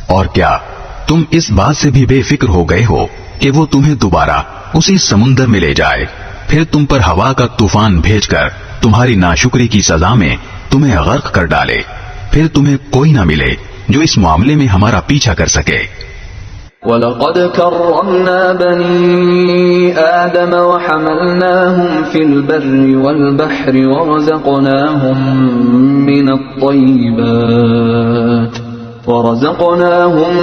اور کیا تم اس بات سے بھی بے فکر ہو گئے ہو کہ وہ تمہیں دوبارہ اسی سمندر میں لے جائے، پھر تم پر ہوا کا طوفان بھیج کر تمہاری ناشکری کی سزا میں تمہیں غرق کر ڈالے، پھر تمہیں کوئی نہ ملے جو اس معاملے میں ہمارا پیچھا کر سکے؟ وَلَقَدْ كَرَّمْنَا بَنِي آدَمَ وَحَمَلْنَاهُمْ فِي الْبَرِّ وَالْبَحْرِ ورزقناهم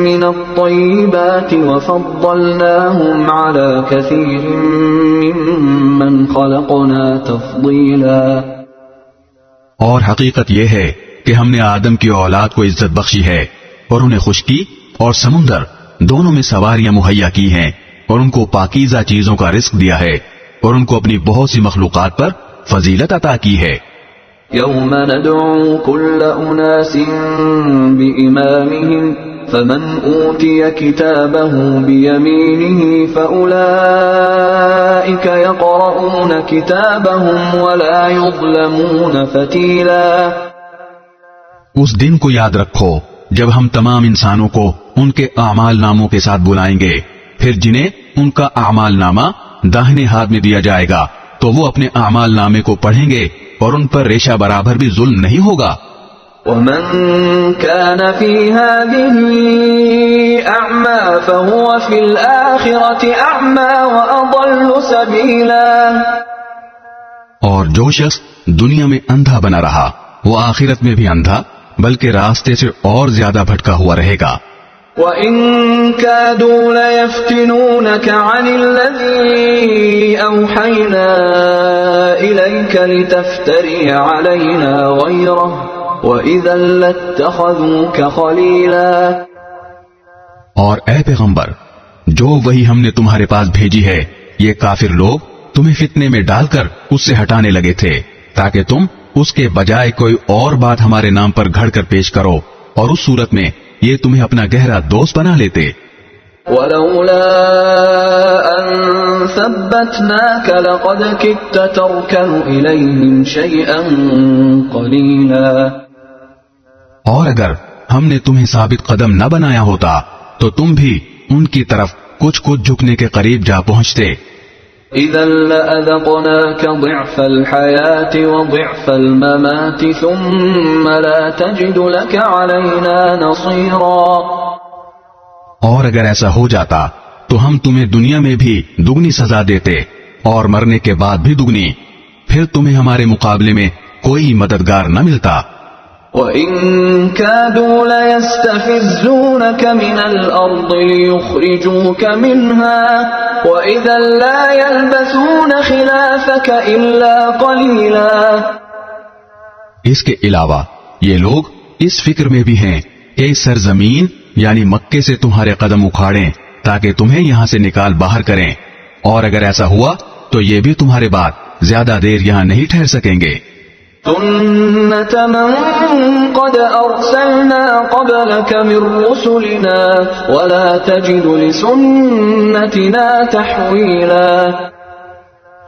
من الطيبات وفضلناهم على كثير ممن خلقنا تفضيلا۔ اور حقیقت یہ ہے کہ ہم نے آدم کی اولاد کو عزت بخشی ہے اور انہیں خشکی اور سمندر دونوں میں سواریاں مہیا کی ہیں اور ان کو پاکیزہ چیزوں کا رزق دیا ہے اور ان کو اپنی بہت سی مخلوقات پر فضیلت عطا کی ہے۔ يوم ندعو كل أناس بإمامهم فمن أوتي كتابه بيمينه فأولئك يقرؤون كتابهم ولا يظلمون فتيلا۔ اس دن کو یاد رکھو جب ہم تمام انسانوں کو ان کے اعمال ناموں کے ساتھ بلائیں گے، پھر جنہیں ان کا اعمال نامہ داہنے ہاتھ میں دیا جائے گا تو وہ اپنے اعمال نامے کو پڑھیں گے اور ان پر ریشہ برابر بھی ظلم نہیں ہوگا۔ ومن كان في هذه أعمى فهو في الآخرة أعمى وأضل سبيلا۔ اور جو شخص دنیا میں اندھا بنا رہا وہ آخرت میں بھی اندھا بلکہ راستے سے اور زیادہ بھٹکا ہوا رہے گا۔ وَإِن كَادُوا لَيَفْتِنُونَكَ عَنِ الَّذِي أَوْحَيْنَا إِلَيْكَ لِتَفْتَرِيَ عَلَيْنَا غَيْرَهُ وَإِذًا لَاتَّخَذُوكَ خَلِيلًا۔ اور اے پیغمبر، جو وہی ہم نے تمہارے پاس بھیجی ہے یہ کافر لوگ تمہیں فتنے میں ڈال کر اس سے ہٹانے لگے تھے تاکہ تم اس کے بجائے کوئی اور بات ہمارے نام پر گھڑ کر پیش کرو، اور اس صورت میں یہ تمہیں اپنا گہرا دوست بنا لیتے۔ وَلَوْلَا أَن ثَبَّتْنَاكَ لَقَدْ كِدتَّ تَرْكَنُ إِلَيْهِمْ شَيْئًا قَلِيلًا۔ اور اگر ہم نے تمہیں ثابت قدم نہ بنایا ہوتا تو تم بھی ان کی طرف کچھ جھکنے کے قریب جا پہنچتے۔ إِذًا لَأَذَقْنَاكَ ضِعْفَ الْحَيَاةِ وَضِعْفَ الْمَمَاتِ ثُمَّ لَا تَجِدُ لَكَ عَلَيْنَا نَصِيرًا۔ اور اگر ایسا ہو جاتا تو ہم تمہیں دنیا میں بھی دگنی سزا دیتے اور مرنے کے بعد بھی دگنی، پھر تمہیں ہمارے مقابلے میں کوئی مددگار نہ ملتا۔ وَإِن كَادُوا لَيَسْتَفِزُّونَكَ مِنَ الْأَرْضِ لِيُخْرِجُوكَ مِنْهَا وَإِذًا لَا يَلْبَثُونَ خِلَافَكَ إِلَّا قَلِيلًا۔ اس کے علاوہ یہ لوگ اس فکر میں بھی ہیں کہ اس سرزمین یعنی مکے سے تمہارے قدم اکھاڑیں تاکہ تمہیں یہاں سے نکال باہر کریں، اور اگر ایسا ہوا تو یہ بھی تمہارے بعد زیادہ دیر یہاں نہیں ٹھہر سکیں گے۔ سُنَّةَ مَن قَدْ أَرْسَلْنَا قَبْلَكَ مِن رُّسُلِنَا وَلَا تَجِدُ لِسُنَّتِنَا تَحْوِيلًا۔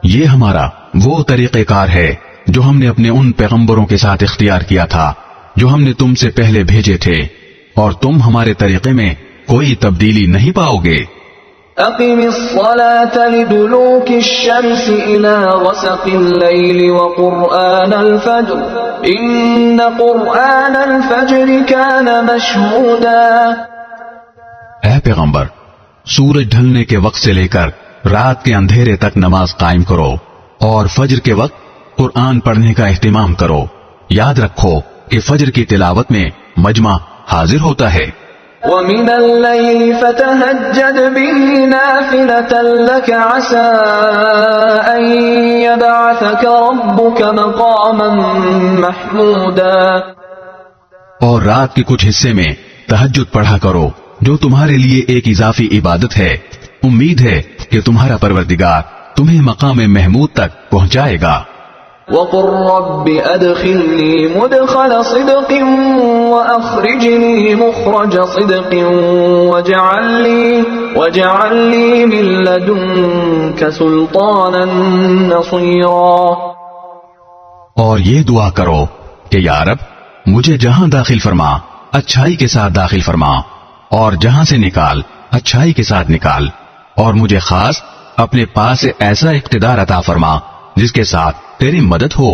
یہ ہمارا وہ طریقہ کار ہے جو ہم نے اپنے ان پیغمبروں کے ساتھ اختیار کیا تھا جو ہم نے تم سے پہلے بھیجے تھے، اور تم ہمارے طریقے میں کوئی تبدیلی نہیں پاؤ گے۔ أقم الصلاة لدلوك الشمس إلى غسق الليل وقرآن الفجر إن قرآن الفجر كان مشهودا۔ اے پیغمبر، سورج ڈھلنے کے وقت سے لے کر رات کے اندھیرے تک نماز قائم کرو، اور فجر کے وقت قرآن پڑھنے کا اہتمام کرو۔ یاد رکھو کہ فجر کی تلاوت میں مجمع حاضر ہوتا ہے۔ ومن الليل فتهجد به نافلة لك عسى أن يبعثك ربك مقاما محمودا. اور رات کے کچھ حصے میں تہجد پڑھا کرو جو تمہارے لیے ایک اضافی عبادت ہے. امید ہے کہ تمہارا پروردگار تمہیں مقام محمود تک پہنچائے گا. وقل رب ادخلني مدخل صدق واخرجني مخرج صدق واجعل لي من لدنك سلطانا نصيرا. اور یہ دعا کرو کہ یا رب مجھے جہاں داخل فرما اچھائی کے ساتھ داخل فرما، اور جہاں سے نکال اچھائی کے ساتھ نکال، اور مجھے خاص اپنے پاس ایسا اقتدار عطا فرما جس کے ساتھ تیری مدد ہو.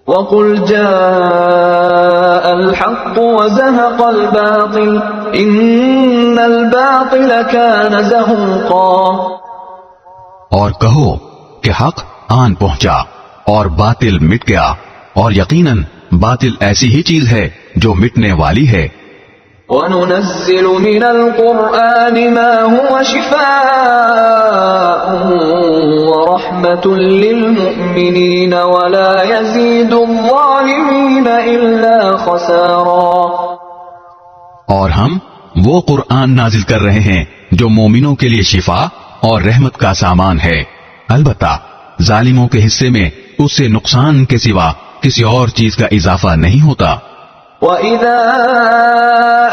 وقل جاء الحق وزهق الباطل ان الباطل كان زهوقا. اور کہو کہ حق آن پہنچا اور باطل مٹ گیا، اور یقیناً باطل ایسی ہی چیز ہے جو مٹنے والی ہے. وَنُنَزِّلُ مِنَ الْقُرْآنِ مَا هُوَ شِفَاءٌ وَرَحْمَةٌ لِّلْمُؤْمِنِينَ وَلَا يَزِيدُ الظَّالِمِينَ إِلَّا خَسَارًا. اور ہم وہ قرآن نازل کر رہے ہیں جو مومنوں کے لیے شفا اور رحمت کا سامان ہے، البتہ ظالموں کے حصے میں اس سے نقصان کے سوا کسی اور چیز کا اضافہ نہیں ہوتا. وَإِذَا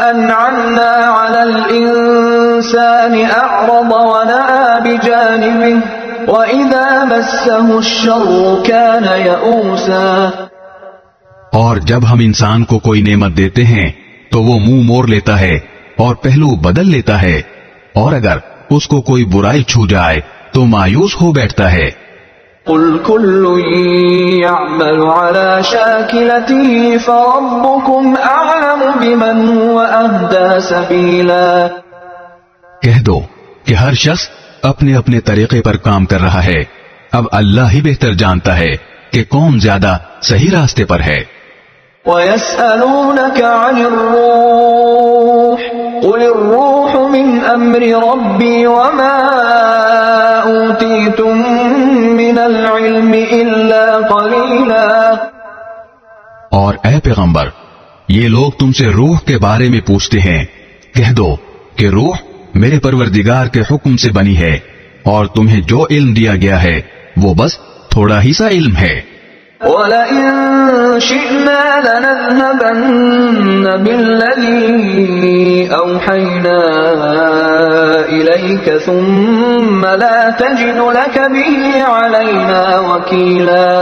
أَنْعَمْنَا عَلَى الْإِنسَانِ أَعْرَضَ وَنَأَىٰ بِجَانِبِهِ وَإِذَا مَسَّهُ الشَّرُّ كَانَ يَئُوسًا. اور جب ہم انسان کو کوئی نعمت دیتے ہیں تو وہ منہ موڑ لیتا ہے اور پہلو بدل لیتا ہے، اور اگر اس کو کوئی برائی چھو جائے تو مایوس ہو بیٹھتا ہے. قل كل يعمل على شاكلته فربكم أعلم بمن هو أهدى سبيلا. کہہ دو کہ ہر شخص اپنے اپنے طریقے پر کام کر رہا ہے، اب اللہ ہی بہتر جانتا ہے کہ کون زیادہ صحیح راستے پر ہے. وَيَسْأَلُونَكَ عَنِ الرُّوحِ قُلِ الرُّوحُ مِنْ أَمْرِ رَبِّي وَمَا أُوتِيتُم مِّنَ الْعِلْمِ إِلَّا قَلِيلًا. اور اے پیغمبر، یہ لوگ تم سے روح کے بارے میں پوچھتے ہیں، کہہ دو کہ روح میرے پروردگار کے حکم سے بنی ہے، اور تمہیں جو علم دیا گیا ہے وہ بس تھوڑا ہی سا علم ہے. وَلَئِن شِئْنَا لَنَذْهَبَنَّ بِالَّذِي أَوْحَيْنَا إِلَيْكَ ثُمَّ لَا تَجِدُ لَكَ بِهِ عَلَيْنَا وَكِيلًا.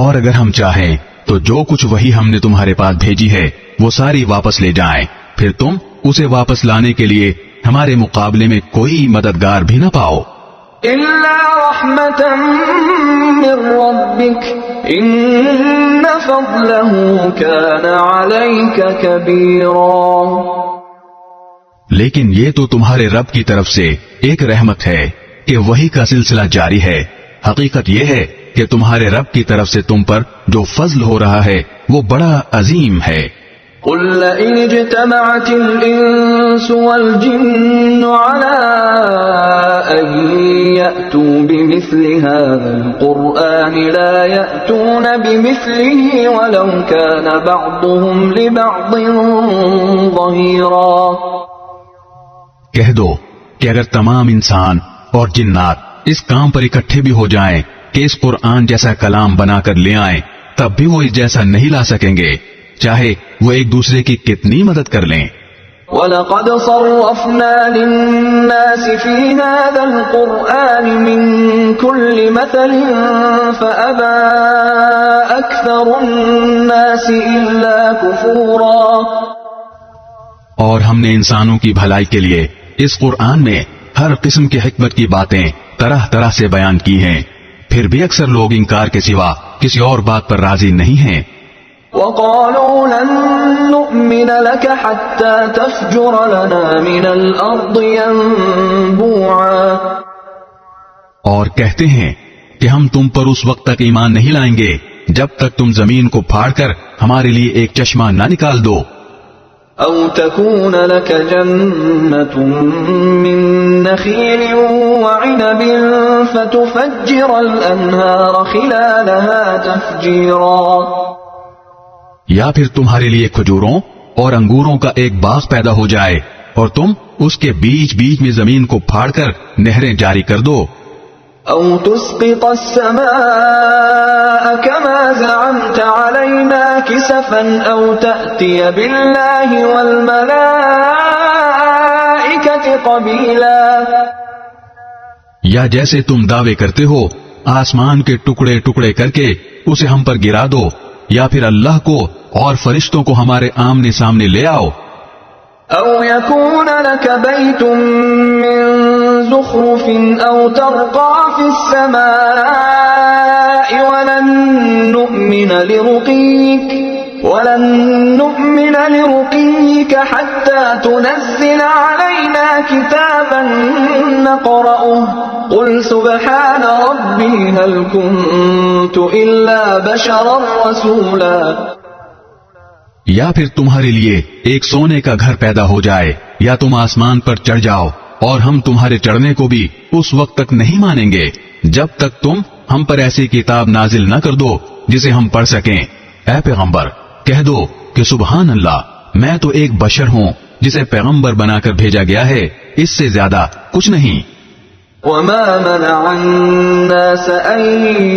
اور اگر ہم چاہیں تو جو کچھ وہی ہم نے تمہارے پاس بھیجی ہے وہ ساری واپس لے جائیں، پھر تم اسے واپس لانے کے لیے ہمارے مقابلے میں کوئی مددگار بھی نہ پاؤ. إِلَّا رَحْمَةً مِّن رَّبِّكَ إِنَّ فَضْلَهُ كَانَ عَلَيْكَ كَبِيرًا. لیکن یہ تو تمہارے رب کی طرف سے ایک رحمت ہے کہ وہی کا سلسلہ جاری ہے. حقیقت یہ ہے کہ تمہارے رب کی طرف سے تم پر جو فضل ہو رہا ہے وہ بڑا عظیم ہے. قُل لَّئِنِ اجْتَمَعَتِ الْإِنسُ وَالْجِنُّ عَلَىٰ أَن يَأْتُوا بِمِثْلِ هَٰذَا الْقُرْآنِ لَا يَأْتُونَ بِمِثْلِهِ وَلَوْ كَانَ بَعْضُهُمْ لِبَعْضٍ ظَهِيرًا. کہہ دو کہ اگر تمام انسان اور جنات اس کام پر اکٹھے بھی ہو جائیں کہ اس قرآن جیسا کلام بنا کر لے آئیں، تب بھی وہ اس جیسا نہیں لا سکیں گے، چاہے وہ ایک دوسرے کی کتنی مدد کر لیں. وَلَقَدْ صَرَّفْنَا لِلنَّاسِ فِي هَٰذَا الْقُرْآنِ مِن كُلِّ مَثَلٍ فَأَبَىٰ أَكْثَرُ النَّاسِ إِلَّا كُفُورًا. اور ہم نے انسانوں کی بھلائی کے لیے اس قرآن میں ہر قسم کی حکمت کی باتیں طرح طرح سے بیان کی ہیں، پھر بھی اکثر لوگ انکار کے سوا کسی اور بات پر راضی نہیں ہیں. وَقَالُوا لَن نُّؤْمِنَ لَكَ حَتَّىٰ تَفْجُرَ لَنَا مِنَ الْأَرْضِ يَنبُوعًا. اور کہتے ہیں کہ ہم تم پر اس وقت تک ایمان نہیں لائیں گے جب تک تم زمین کو پھاڑ کر ہمارے لیے ایک چشمہ نہ نکال دو. أو تكون لك جنة من نخيل وعنب فتفجر الأنهار خلالها تفجيرا، یا پھر تمہارے لیے کھجوروں اور انگوروں کا ایک باغ پیدا ہو جائے اور تم اس کے بیچ بیچ میں زمین کو پھاڑ کر نہریں جاری کر دو، أو تسقط السماء كما زعمت علينا كسفا أو تأتي بالله والملائكة قبيلا، یا جیسے تم دعوے کرتے ہو آسمان کے ٹکڑے ٹکڑے کر کے اسے ہم پر گرا دو، یا پھر اللہ کو اور فرشتوں کو ہمارے آمنے سامنے لے آؤ، أو يكون لك بيت من زخرف أو ترقى في السماء ولن نؤمن لرقيك حتى تنزل علينا كتابا نقرأه قل سبحان ربي هل كنت إلا بشرا رسولا، یا پھر تمہارے لیے ایک سونے کا گھر پیدا ہو جائے، یا تم آسمان پر چڑھ جاؤ اور ہم تمہارے چڑھنے کو بھی اس وقت تک نہیں مانیں گے جب تک تم ہم پر ایسی کتاب نازل نہ کر دو جسے ہم پڑھ سکیں۔ اے پیغمبر کہہ دو کہ سبحان اللہ، میں تو ایک بشر ہوں جسے پیغمبر بنا کر بھیجا گیا ہے، اس سے زیادہ کچھ نہیں۔ وما منع الناس أن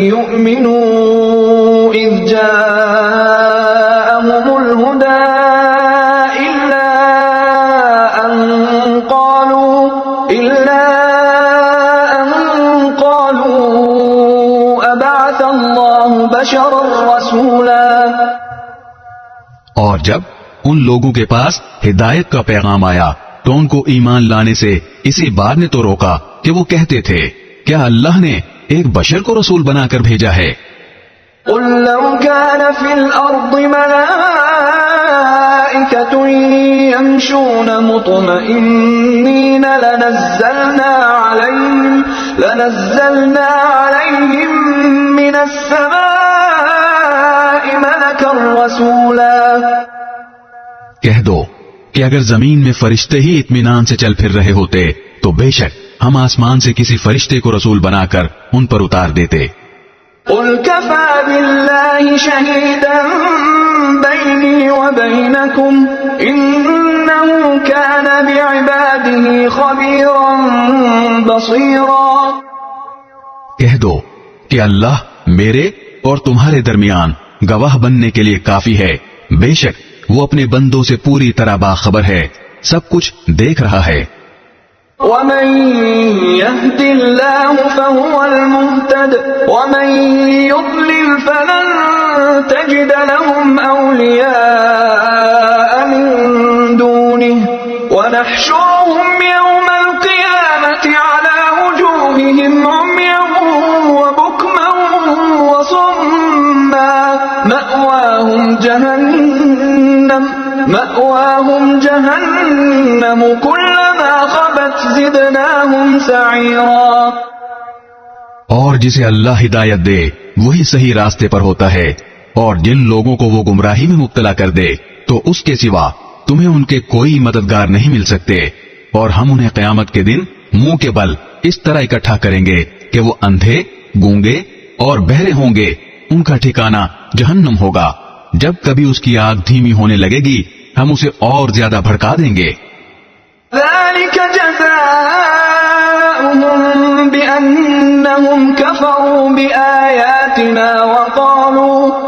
يؤمنوا إذ جاءهم الهدى إلا أن قالوا أبعث الله بشرا رسولا، اور جب ان لوگوں کے پاس ہدایت کا پیغام آیا تو ان کو ایمان لانے سے اسی بات نے تو روکا کہ وہ کہتے تھے کیا اللہ نے ایک بشر کو رسول بنا کر بھیجا ہے؟ قل لو كان في الأرض ملائكة يمشون مطمئنين لنزلنا عليهم من السماء ملكا رسولا، کہہ دو کہ اگر زمین میں فرشتے ہی اطمینان سے چل پھر رہے ہوتے تو بے شک ہم آسمان سے کسی فرشتے کو رسول بنا کر ان پر اتار دیتے۔ قل كفى بالله شهيدا بيني وبينكم إنه كان بعباده خبيرا بصيرا، کہہ دو کہ اللہ میرے اور تمہارے درمیان گواہ بننے کے لیے کافی ہے، بے شک وہ اپنے بندوں سے پوری طرح باخبر ہے، سب کچھ دیکھ رہا ہے۔ ومن يهد الله فهو المهتد ومن يضلل فلن تجد لهم أولياء من دونه ونحشرهم يوم القيامة على وجوههم عميا وبكما وصما مأواهم جهنم كلما خبت زدناهم سعيرا، اور جسے اللہ ہدایت دے وہی صحیح راستے پر ہوتا ہے، اور جن لوگوں کو وہ گمراہی میں مبتلا کر دے تو اس کے سوا تمہیں ان کے کوئی مددگار نہیں مل سکتے، اور ہم انہیں قیامت کے دن منہ کے بل اس طرح اکٹھا کریں گے کہ وہ اندھے، گونگے اور بہرے ہوں گے، ان کا ٹھکانہ جہنم ہوگا، جب کبھی اس کی آگ دھیمی ہونے لگے گی ہم اسے اور زیادہ بھڑکا دیں گے۔ ذلك جزاؤهم بأنهم كفروا بآياتنا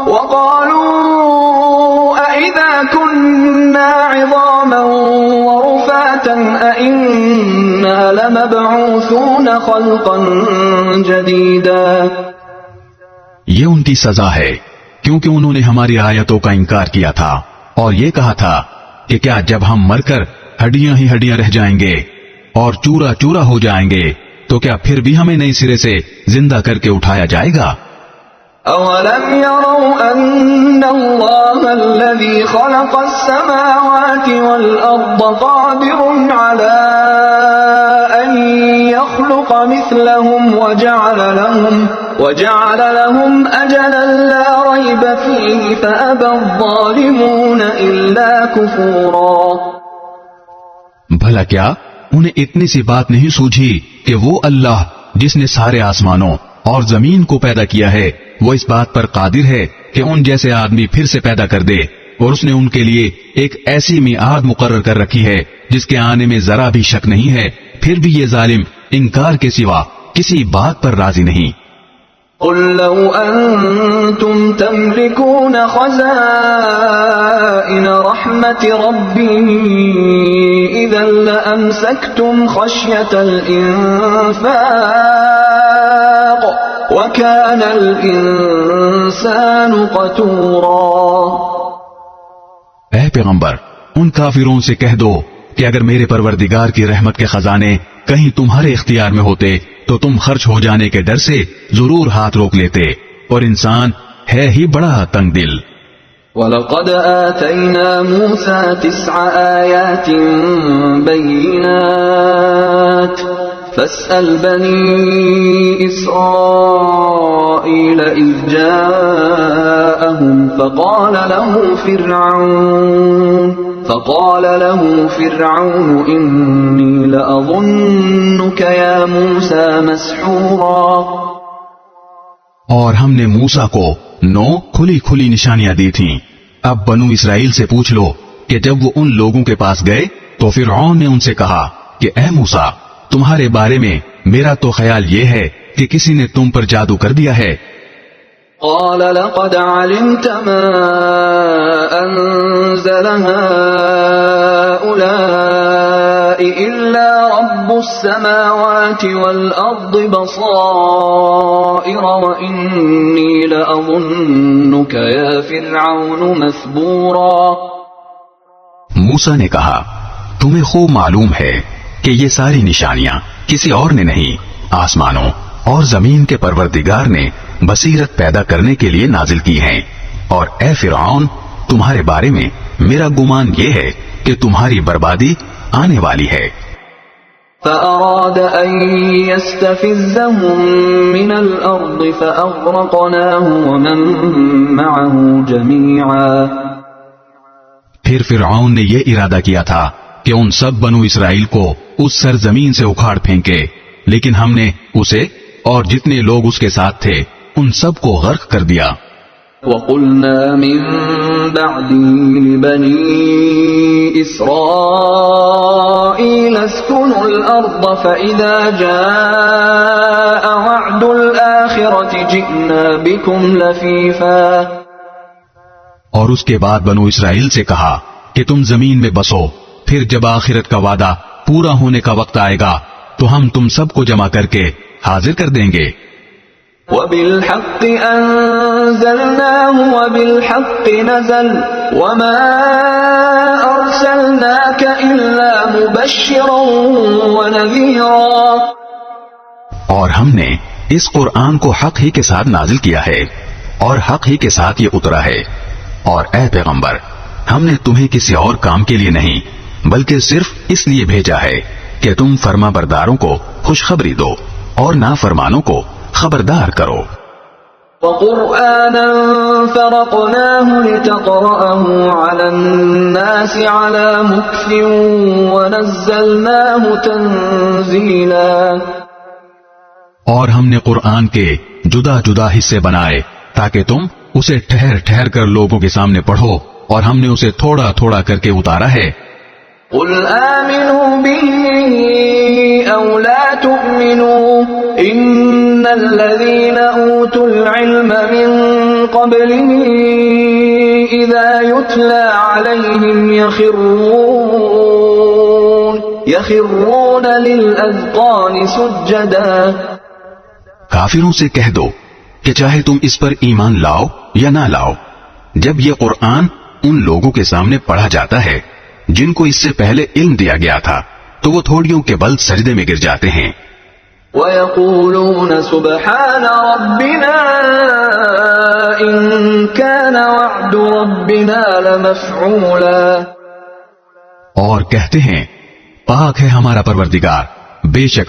وقالوا أئذا كنا عظاما ورفاتا أئنا لمبعوثون خلقا جديدا، یہ ان کی سزا ہے کیونکہ انہوں نے ہماری آیتوں کا انکار کیا تھا اور یہ کہا تھا کہ کیا جب ہم مر کر ہڈیاں ہی ہڈیاں رہ جائیں گے اور چورا چورا ہو جائیں گے تو کیا پھر بھی ہمیں نئی سرے سے زندہ کر کے اٹھایا جائے گا؟ أَوَلَمْ يَرَوْا أَنَّ اللَّهَ الَّذِي خَلَقَ السَّمَاوَاتِ وَالْأَرْضَ قَادِرٌ عَلَىٰ أَن يَخْلُقَ مثلهم وجعل لهم أجلا لا ريب فيه فأبى الظالمون إلا كفورا. بھلا کیا انہیں اتنی سی بات نہیں سوجھی کہ وہ اللہ جس نے سارے آسمانوں اور زمین کو پیدا کیا ہے وہ اس بات پر قادر ہے کہ ان جیسے آدمی پھر سے پیدا کر دے، اور اس نے ان کے لیے ایک ایسی میعاد مقرر کر رکھی ہے جس کے آنے میں ذرا بھی شک نہیں ہے، پھر بھی یہ ظالم انکار کے سوا کسی بات پر راضی نہیں. قل لو أنتم تملكون خزائن رحمة ربي إذا لأمسكتم خشية الإنفاق وكان الإنسان قتورا. اے پیغمبر ان کافروں سے کہہ دو کہ اگر میرے پروردگار کی رحمت کے خزانے کہیں تمہارے اختیار میں ہوتے تو تم خرچ ہو جانے کے ڈر سے ضرور ہاتھ روک لیتے، اور انسان ہے ہی بڑا تنگ دل. وَلَقَدْ آتَيْنَا مُوسَى 9 آيَاتٍ بَيِّنَاتٍ فَاسْأَلْ بَنِي إِسْرَائِيلَ إِذْ جَاءَهُمْ فقال له فرعون إني لأظنك يا موسى مسحورا. اور ہم نے موسیٰ کو 9 کھلی کھلی نشانیاں دی تھیں. اب بنو اسرائیل سے پوچھ لو کہ جب وہ ان لوگوں کے پاس گئے تو فرعون نے ان سے کہا کہ اے موسیٰ تمہارے بارے میں میرا تو خیال یہ ہے کہ کسی نے تم پر جادو کر دیا ہے. قال لقد علمت ما أنزل هؤلاء إلا رب السماوات والأرض بصائر وإني لأظنك يا فرعون مثبورا. موسیٰ نے کہا تمہیں خوب معلوم ہے کہ یہ ساری نشانیاں کسی اور نے نہیں، آسمانوں اور زمین کے پروردگار نے بصیرت پیدا کرنے کے لیے نازل کی ہیں، اور اے فرعون تمہارے بارے میں میرا گمان یہ ہے کہ تمہاری بربادی آنے والی ہے. فأراد أن يستفزهم من الأرض فأغرقناه ومن معه جميعا. پھر فرعون نے یہ ارادہ کیا تھا کہ ان سب بنو اسرائیل کو اس سرزمین سے اکھاڑ پھینکے، لیکن ہم نے اسے اور جتنے لوگ اس کے ساتھ تھے ان سب کو غرق کر دیا. وَقُلْنَا مِن بَعْدِهِ لِبَنِي إِسْرَائِيلَ اسْكُنُوا الْأَرْضَ فَإِذَا جَاءَ وَعْدُ الْآخِرَةِ جِئْنَا بِكُمْ لَفِيفًا. اور اس کے بعد بنو اسرائیل سے کہا کہ تم زمین میں بسو، پھر جب آخرت کا وعدہ پورا ہونے کا وقت آئے گا تو ہم تم سب کو جمع کر کے حاضر کر دیں گے. وَبِالْحَقِّ أَنزَلْنَاهُ وَبِالْحَقِّ نَزَلَ وَمَا أَرْسَلْنَاكَ إِلَّا مُبَشِّرًا وَنَذِيرًا. اور ہم نے اس قرآن کو حق ہی کے ساتھ نازل کیا ہے اور حق ہی کے ساتھ یہ اترا ہے، اور اے پیغمبر ہم نے تمہیں کسی اور کام کے لیے نہیں بلکہ صرف اس لیے بھیجا ہے کہ تم فرما برداروں کو خوشخبری دو اور نافرمانوں کو خبردار کرو. وَقُرْآنًا فَرَقْنَاهُ لِتَقْرَأَهُ عَلَى النَّاسِ عَلَى مُكْثٍ وَنَزَّلْنَاهُ تَنزِيلًا. اور ہم نے قرآن کے جدا جدا حصے بنائے تاکہ تم اسے ٹھہر ٹھہر کر لوگوں کے سامنے پڑھو، اور ہم نے اسے تھوڑا تھوڑا کر کے اتارا ہے. قُلْ آمِنُوا بِهِ أَوْ لَا تُؤْمِنُوا إِنَّ الَّذِينَ أُوتُوا الْعِلْمَ مِنْ قَبْلِهِ إِذَا يُتْلَى عَلَيْهِمْ يَخِرُّونَ لِلْأَذْقَانِ سُجَّدًا. کافروں سے کہہ دو کہ چاہے تم اس پر ایمان لاؤ یا نہ لاؤ، جب یہ قرآن ان لوگوں کے سامنے پڑھا جاتا ہے جن کو اس سے پہلے علم دیا گیا تھا تو وہ تھوڑیوں کے بل سجدے میں گر جاتے ہیں. وَيَقُولُونَ سُبْحَانَ رَبِّنَا إِن كَانَ وَعْدُ رَبِّنَا لَمَفْعُولًا. اور کہتے ہیں پاک ہے ہمارا پروردگار، بے شک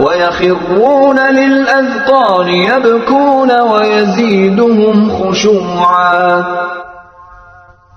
وَيَخِرُّونَ لِلْأَذْقَانِ يَبْكُونَ وَيَزِيدُهُمْ خُشُوعًا،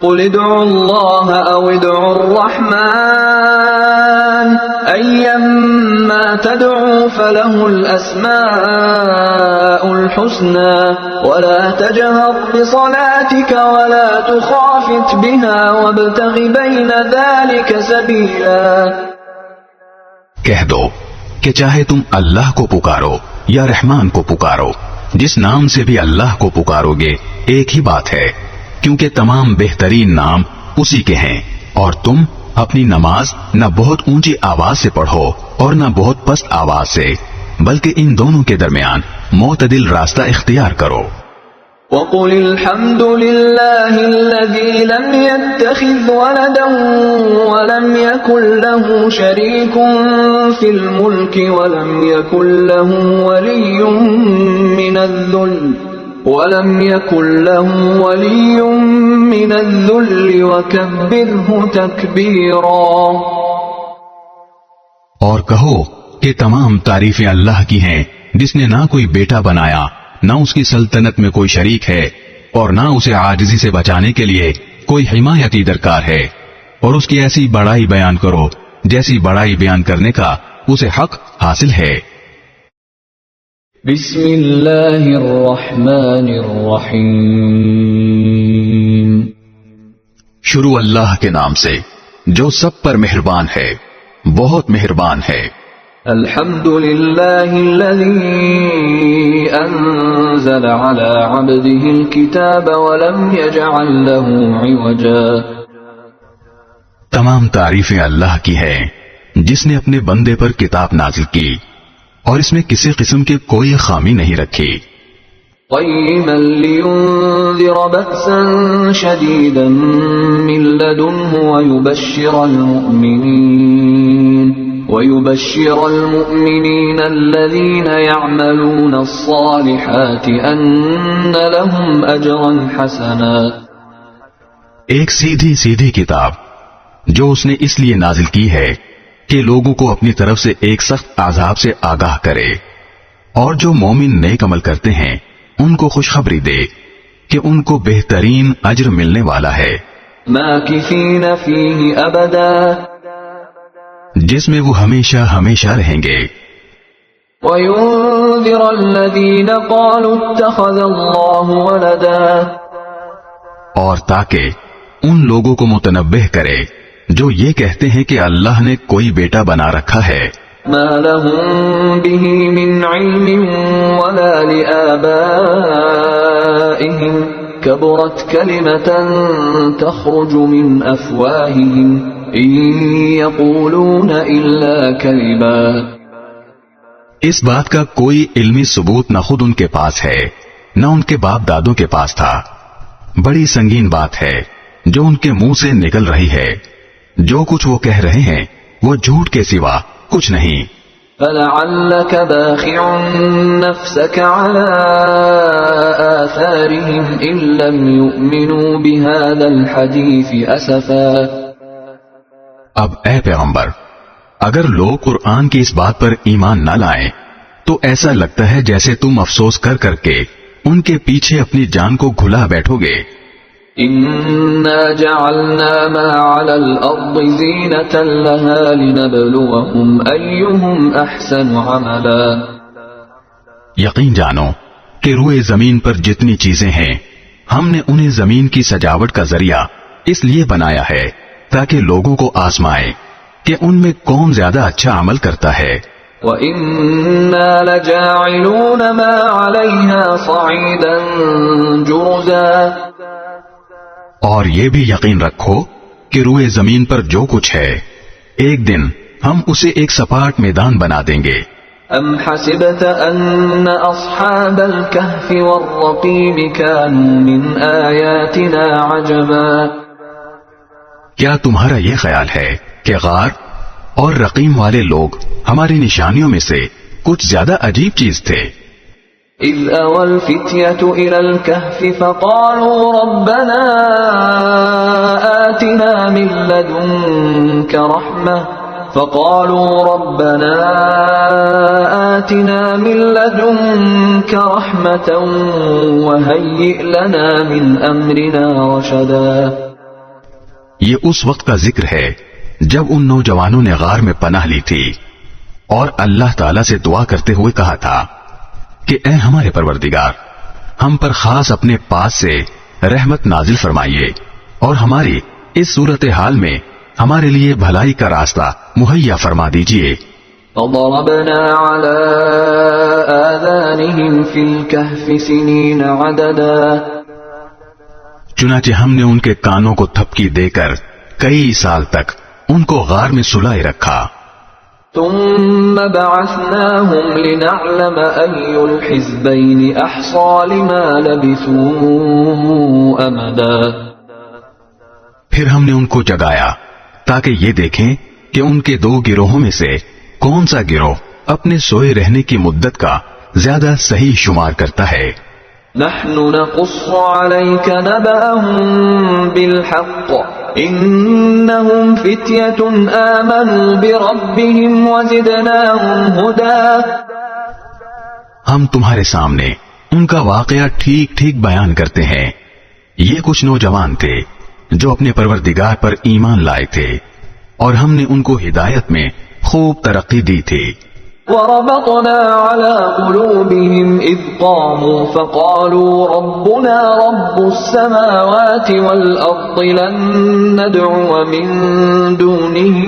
قُلِ ادْعُوا اللَّهَ أَوِ ادْعُوا الرَّحْمَنَ أَيَّمَّا تَدْعُوا فَلَهُ الْأَسْمَاءُ الْحُسْنَى وَلَا تَجْهَرْ بِصَلَاتِكَ وَلَا تُخَافِتْ بِهَا وَابْتَغِ بَيْنَ ذَلِكَ سَبِيلًا۔ کہہ دو کہ چاہے تم اللہ کو پکارو یا رحمان کو پکارو، جس نام سے بھی اللہ کو پکارو گے ایک ہی بات ہے، کیونکہ تمام بہترین نام اسی کے ہیں، اور تم اپنی نماز نہ بہت اونچی آواز سے پڑھو اور نہ بہت پست آواز سے، بلکہ ان دونوں کے درمیان معتدل راستہ اختیار کرو۔ وَقُلِ الْحَمْدُ لِلَّهِ الَّذِي لَمْ يَتَّخِذْ وَلَدًا وَلَمْ يَكُنْ لَهُ شَرِيكٌ فِي الْمُلْكِ وَلَمْ يَكُنْ لَهُ وَلِيٌّ مِّنَ الذُّلِّ وَكَبِّرْهُ تَكْبِيرًا۔ اور کہو کہ تمام تعریفیں اللہ کی ہیں، جس نے نہ کوئی بیٹا بنایا، نہ اس کی سلطنت میں کوئی شریک ہے، اور نہ اسے عاجزی سے بچانے کے لیے کوئی حمایتی درکار ہے، اور اس کی ایسی بڑائی بیان کرو جیسی بڑائی بیان کرنے کا اسے حق حاصل ہے۔ بسم اللہ الرحمن الرحیم، شروع اللہ کے نام سے جو سب پر مہربان ہے، بہت مہربان ہے۔ الحمد للہ الذی انزل على عبده الكتاب ولم يجعل له عوجا۔ تمام تعریفیں اللہ کی ہیں جس نے اپنے بندے پر کتاب نازل کی اور اس میں کسی قسم کی کوئی خامی نہیں رکھی۔ قیما لینذر بأسا شدیدا من لدنہ ويبشر المؤمنين الذين يعملون الصالحات أن لهم أجرا حسنا۔ ایک سیدھی سیدھی کتاب جو اس نے اس لیے نازل کی ہے کہ لوگوں کو اپنی طرف سے ایک سخت عذاب سے آگاہ کرے، اور جو مومن نیک عمل کرتے ہیں ان کو خوشخبری دے کہ ان کو بہترین اجر ملنے والا ہے، ماکثین فیہ ابدا، جس میں وہ ہمیشہ ہمیشہ رہیں گے۔ وَيُنذِرَ الَّذِينَ قَالُوا اتَّخَذَ اللَّهُ وَلَدًا، اور تاکہ ان لوگوں کو متنبہ کرے جو یہ کہتے ہیں کہ اللہ نے کوئی بیٹا بنا رکھا ہے۔ مَا لَهُم بِهِ مِنْ عِلْمٍ وَلَا لِآبَائِهِمْ كَبُرَتْ كَلِمَةً تَخْرُجُ مِنْ أَفْوَاهِهِمْ إِن يَقُولُونَ إِلَّا كَذِبًا۔ اس بات کا کوئی علمی ثبوت نہ خود ان کے پاس ہے نہ ان کے باپ دادوں کے پاس تھا۔ بڑی سنگین بات ہے جو ان کے منہ سے نکل رہی ہے، جو کچھ وہ کہہ رہے ہیں وہ جھوٹ کے سوا کچھ نہیں۔ فَلَعَلَّكَ بَاخِعٌ نَفْسَكَ عَلَىٰ آثَارِهِمْ إِن لَّمْ يُؤْمِنُوا بِهَٰذَا الْحَدِيثِ أَسَفًا۔ اب اے پیغمبر، اگر لوگ قرآن کی اس بات پر ایمان نہ لائیں تو ایسا لگتا ہے جیسے تم افسوس کر کر کے ان کے پیچھے اپنی جان کو گھلا بیٹھو گے۔ إِنَّا جَعَلْنَا مَا عَلَى الْأَرْضِ زِينَةً لَهَا لِنَبْلُوَهُمْ أَيُّهُمْ أَحْسَنُ عَمَلًا۔ یقین جانو کہ روئے زمین پر جتنی چیزیں ہیں ہم نے انہیں زمین کی سجاوٹ کا ذریعہ اس لیے بنایا ہے تاکہ لوگوں کو آزمائے کہ ان میں کون زیادہ اچھا عمل کرتا ہے۔ وَإِنَّا لَجَاعِلُونَ مَا عَلَيْهَا صَعِيدًا جُرُزًا۔ اور یہ بھی یقین رکھو کہ روئے زمین پر جو کچھ ہے ایک دن ہم اسے ایک سپاٹ میدان بنا دیں گے۔ أَمْ حَسِبْتَ أَنَّ أَصْحَابَ الْكَهْفِ وَالرَّقِيمِ كَانُوا مِنْ آيَاتِنَا عَجَبًا۔ کیا تمہارا یہ خیال ہے کہ غار اور رقیم والے لوگ ہماری نشانیوں میں سے کچھ زیادہ عجیب چیز تھے؟ إذ أوى الفتية إلى الكهف فقالوا ربنا آتنا من لدنك رحمة وهيئ لنا من أمرنا رشدا. یہ اس وقت کا ذکر ہے جب ان نوجوانوں نے غار میں پناہ لی تھی اور اللہ تعالیٰ سے دعا کرتے ہوئے کہا تھا کہ اے ہمارے پروردگار، ہم پر خاص اپنے پاس سے رحمت نازل فرمائیے اور ہماری اس صورتحال میں ہمارے لیے بھلائی کا راستہ مہیا فرما دیجیے. فضربنا على آذانهم في الكهف سنين عددا. چنانچہ ہم نے ان کے کانوں کو تھپکی دے کر کئی سال تک ان کو غار میں سلائے رکھا. ثم بعثناهم لنعلم أي الحزبين أحصى لما لبثوا أمدا. پھر ہم نے ان کو جگایا تاکہ یہ دیکھیں کہ ان کے دو گروہوں میں سے کون سا گروہ اپنے سوئے رہنے کی مدت کا زیادہ صحیح شمار کرتا ہے. نحن نقص عليك نبأهم بالحق إنهم فتية آمنوا بربهم وزدناهم هدى. ہم تمہارے سامنے ان کا واقعہ ٹھیک ٹھیک بیان کرتے ہیں. یہ کچھ نوجوان تھے جو اپنے پروردگار پر ایمان لائے تھے اور ہم نے ان کو ہدایت میں خوب ترقی دی تھی. وربطنا على قلوبهم إذ قاموا فقالوا ربنا رب السماوات والأرض لن ندعو من دونه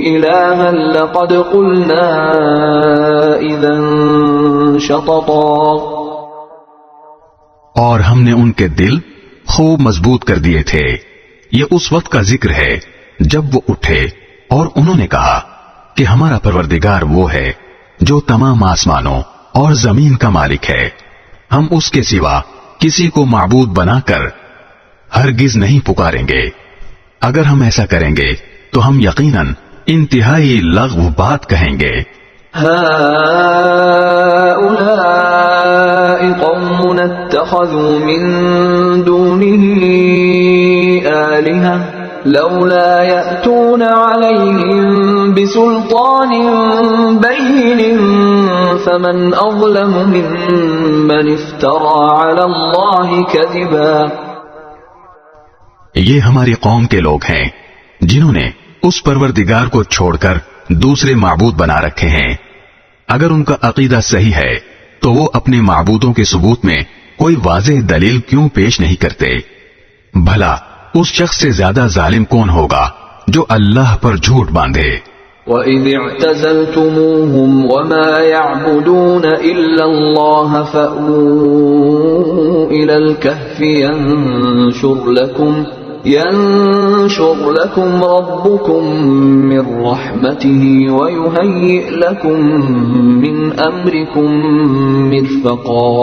إلها لقد قلنا إذا شططا. اور ہم نے ان کے دل خوب مضبوط کر دیے تھے. یہ اس وقت کا ذکر ہے جب وہ اٹھے اور انہوں نے کہا کہ ہمارا پروردگار وہ ہے جو تمام آسمانوں اور زمین کا مالک ہے. ہم اس کے سوا کسی کو معبود بنا کر ہرگز نہیں پکاریں گے. اگر ہم ایسا کریں گے تو ہم یقیناً انتہائی لغو بات کہیں گے. هؤلاء قوم اتخذوا من دونه آلهة لولا يأتون عليهم بسلطان بين فمن أظلم ممن افترى على الله كذبا. یہ ہماری قوم کے لوگ ہیں جنہوں نے اس پروردگار کو چھوڑ کر دوسرے معبود بنا رکھے ہیں. اگر ان کا عقیدہ صحیح ہے تو وہ اپنے معبودوں کے ثبوت میں کوئی واضح دلیل کیوں پیش نہیں کرتے؟ بھلا اس شخص سے زیادہ ظالم کون ہوگا جو اللہ پر جھوٹ باندھے. وَإِذِ اعْتَزَلْتُمُوهُمْ وَمَا يَعْبُدُونَ إِلَّا اللَّهَ فَأْوُوا إِلَى الْكَهْفِ ينشر لكم ربكم من رحمته ويهيئ لكم من أمركم مرفقا.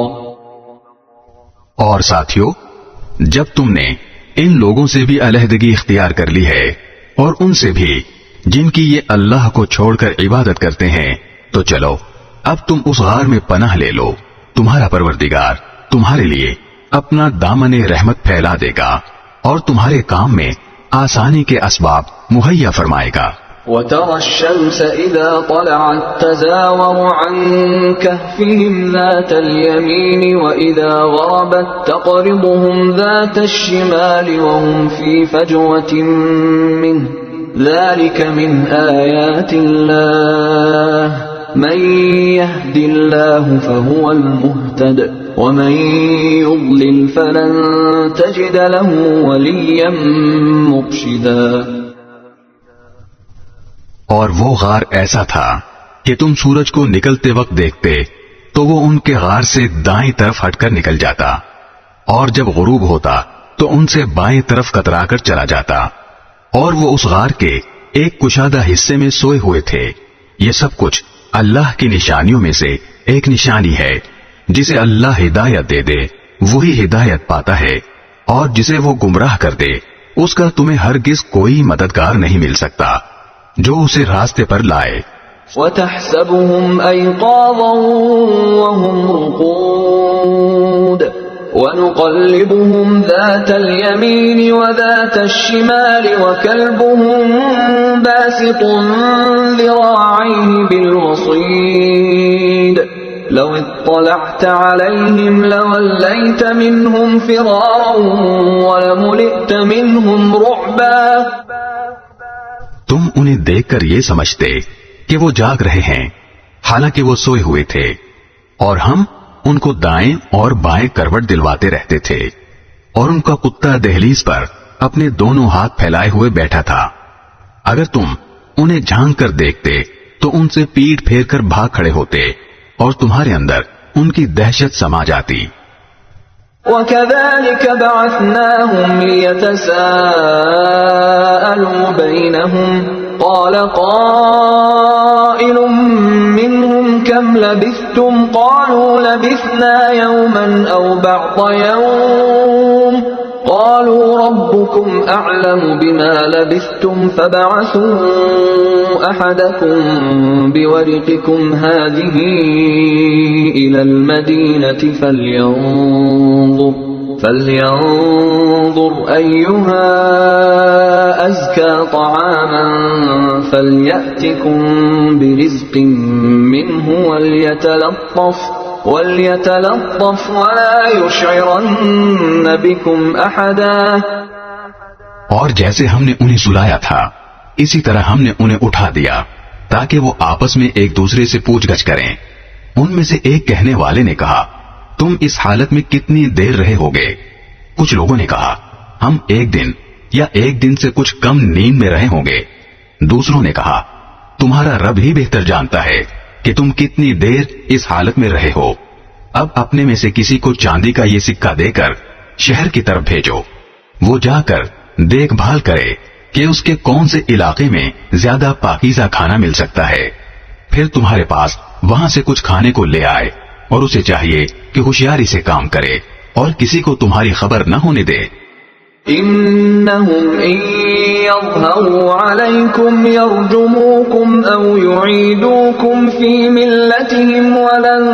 اور ساتھیو، جب تم نے ان لوگوں سے بھی علیحدگی اختیار کر لی ہے اور ان سے بھی جن کی یہ اللہ کو چھوڑ کر عبادت کرتے ہیں، تو چلو اب تم اس غار میں پناہ لے لو. تمہارا پروردگار تمہارے لیے اپنا دامن رحمت پھیلا دے گا اور تمہارے کام میں آسانی کے اسباب مہیا فرمائے گا. وَتَرَى الشَّمْسَ إِذَا طَلَعَتْ تَزَاوَرُ عَنْ كَهْفِهِمْ ذَاتَ الْيَمِينِ وَإِذَا غَرَبَتْ تَقْرِضُهُمْ ذَاتَ الشِّمَالِ وَهُمْ فِي فَجْوَةٍ مِّنْهُ ذَلِكَ مِنْ آيَاتِ اللَّهِ مَنْ يَهْدِ اللَّهُ فَهُوَ الْمُهْتَدِ وَمَنْ يُضْلِلْ فَلَنْ تَجِدَ لَهُ وَلِيًّا مُرْشِدًا. اور وہ غار ایسا تھا کہ تم سورج کو نکلتے وقت دیکھتے تو وہ ان کے غار سے دائیں طرف ہٹ کر نکل جاتا اور جب غروب ہوتا تو ان سے بائیں طرف کترا کر چلا جاتا. اور وہ اس غار کے ایک کشادہ حصے میں سوئے ہوئے تھے. یہ سب کچھ اللہ کی نشانیوں میں سے ایک نشانی ہے. جسے اللہ ہدایت دے دے وہی ہدایت پاتا ہے اور جسے وہ گمراہ کر دے اس کا تمہیں ہرگز کوئی مددگار نہیں مل سکتا. جو اسے راستے پر لائے. وتحسبهم أيقاظا وهم رقود ونقلبهم ذات اليمين وذات الشمال وكلبهم باسط ذراعيه بالوصيد لو اطلعت عليهم لوليت منهم فرارا ولملئت منهم رعبا. تم انہیں دیکھ کر یہ سمجھتے کہ وہ جاگ رہے ہیں، حالانکہ وہ سوئے ہوئے تھے، اور ہم ان کو دائیں اور بائیں کروٹ دلواتے رہتے تھے، اور ان کا کتا دہلیز پر اپنے دونوں ہاتھ پھیلائے ہوئے بیٹھا تھا. اگر تم انہیں جھانک کر دیکھتے تو ان سے پیٹ پھیر کر بھاگ کھڑے ہوتے اور تمہارے اندر ان کی دہشت سما جاتی. وَكَذَلِكَ بَعَثْنَاهُمْ لِيَتَسَاءَلُوا بَيْنَهُمْ قَالَ قَائِلٌ مِّنْهُمْ كَمْ لَبِثْتُمْ قَالُوا لَبِثْنَا يَوْمًا أَوْ بَعْضَ يَوْمٍ قَالُوا رَبُّكُمْ أَعْلَمُ بِمَا لَبِثْتُمْ فَابْعَثُوا أَحَدَكُمْ بِوَرِقِكُمْ هَٰذِهِ إِلَى الْمَدِينَةِ فَلْيَنظُرْ أَيُّهَا أَزْكَىٰ طَعَامًا فَلْيَأْتِكُم بِرِزْقٍ مِّنْهُ وَلْيَتَلَطَّفْ وَلَا يُشْعِرَنَّ بِكُمْ أَحَدًا. اور جیسے ہم نے انہیں سلایا تھا اسی طرح ہم نے انہیں اٹھا دیا تاکہ وہ آپس میں ایک دوسرے سے پوچھ گچھ کریں. ان میں سے ایک کہنے والے نے کہا تم اس حالت میں کتنی دیر رہے ہوگے؟ کچھ لوگوں نے کہا ہم ایک دن یا ایک دن سے کچھ کم نیند میں رہے ہوں گے. دوسروں نے کہا تمہارا رب ہی بہتر جانتا ہے کہ تم کتنی دیر اس حالت میں رہے ہو. اب اپنے میں سے کسی کو چاندی کا یہ سکہ دے کر شہر کی طرف بھیجو، وہ جا کر دیکھ بھال کرے کہ اس کے کون سے علاقے میں زیادہ پاکیزہ کھانا مل سکتا ہے، پھر تمہارے پاس وہاں سے کچھ کھانے کو لے آئے، اور اسے چاہیے کہ ہوشیاری سے کام کرے اور کسی کو تمہاری خبر نہ ہونے دے. انہم ان یظہروا علیکم یرجموکم او یعیدوکم فی ملتہم ولن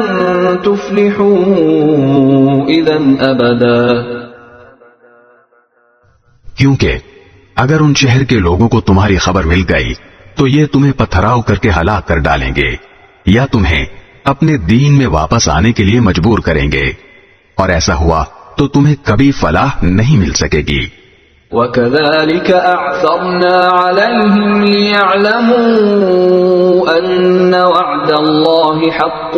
تفلحوا اذن ابدا. کیونکہ اگر ان شہر کے لوگوں کو تمہاری خبر مل گئی تو یہ تمہیں پتھراؤ کر کے ہلاک کر ڈالیں گے یا تمہیں اپنے دین میں واپس آنے کے لیے مجبور کریں گے، اور ایسا ہوا تو تمہیں کبھی فلاح نہیں مل سکے گی. وَكَذَلِكَ أَعْثَرْنَا عَلَيْهِمْ لِيَعْلَمُوا أَنَّ وَعْدَ اللَّهِ حَقٌّ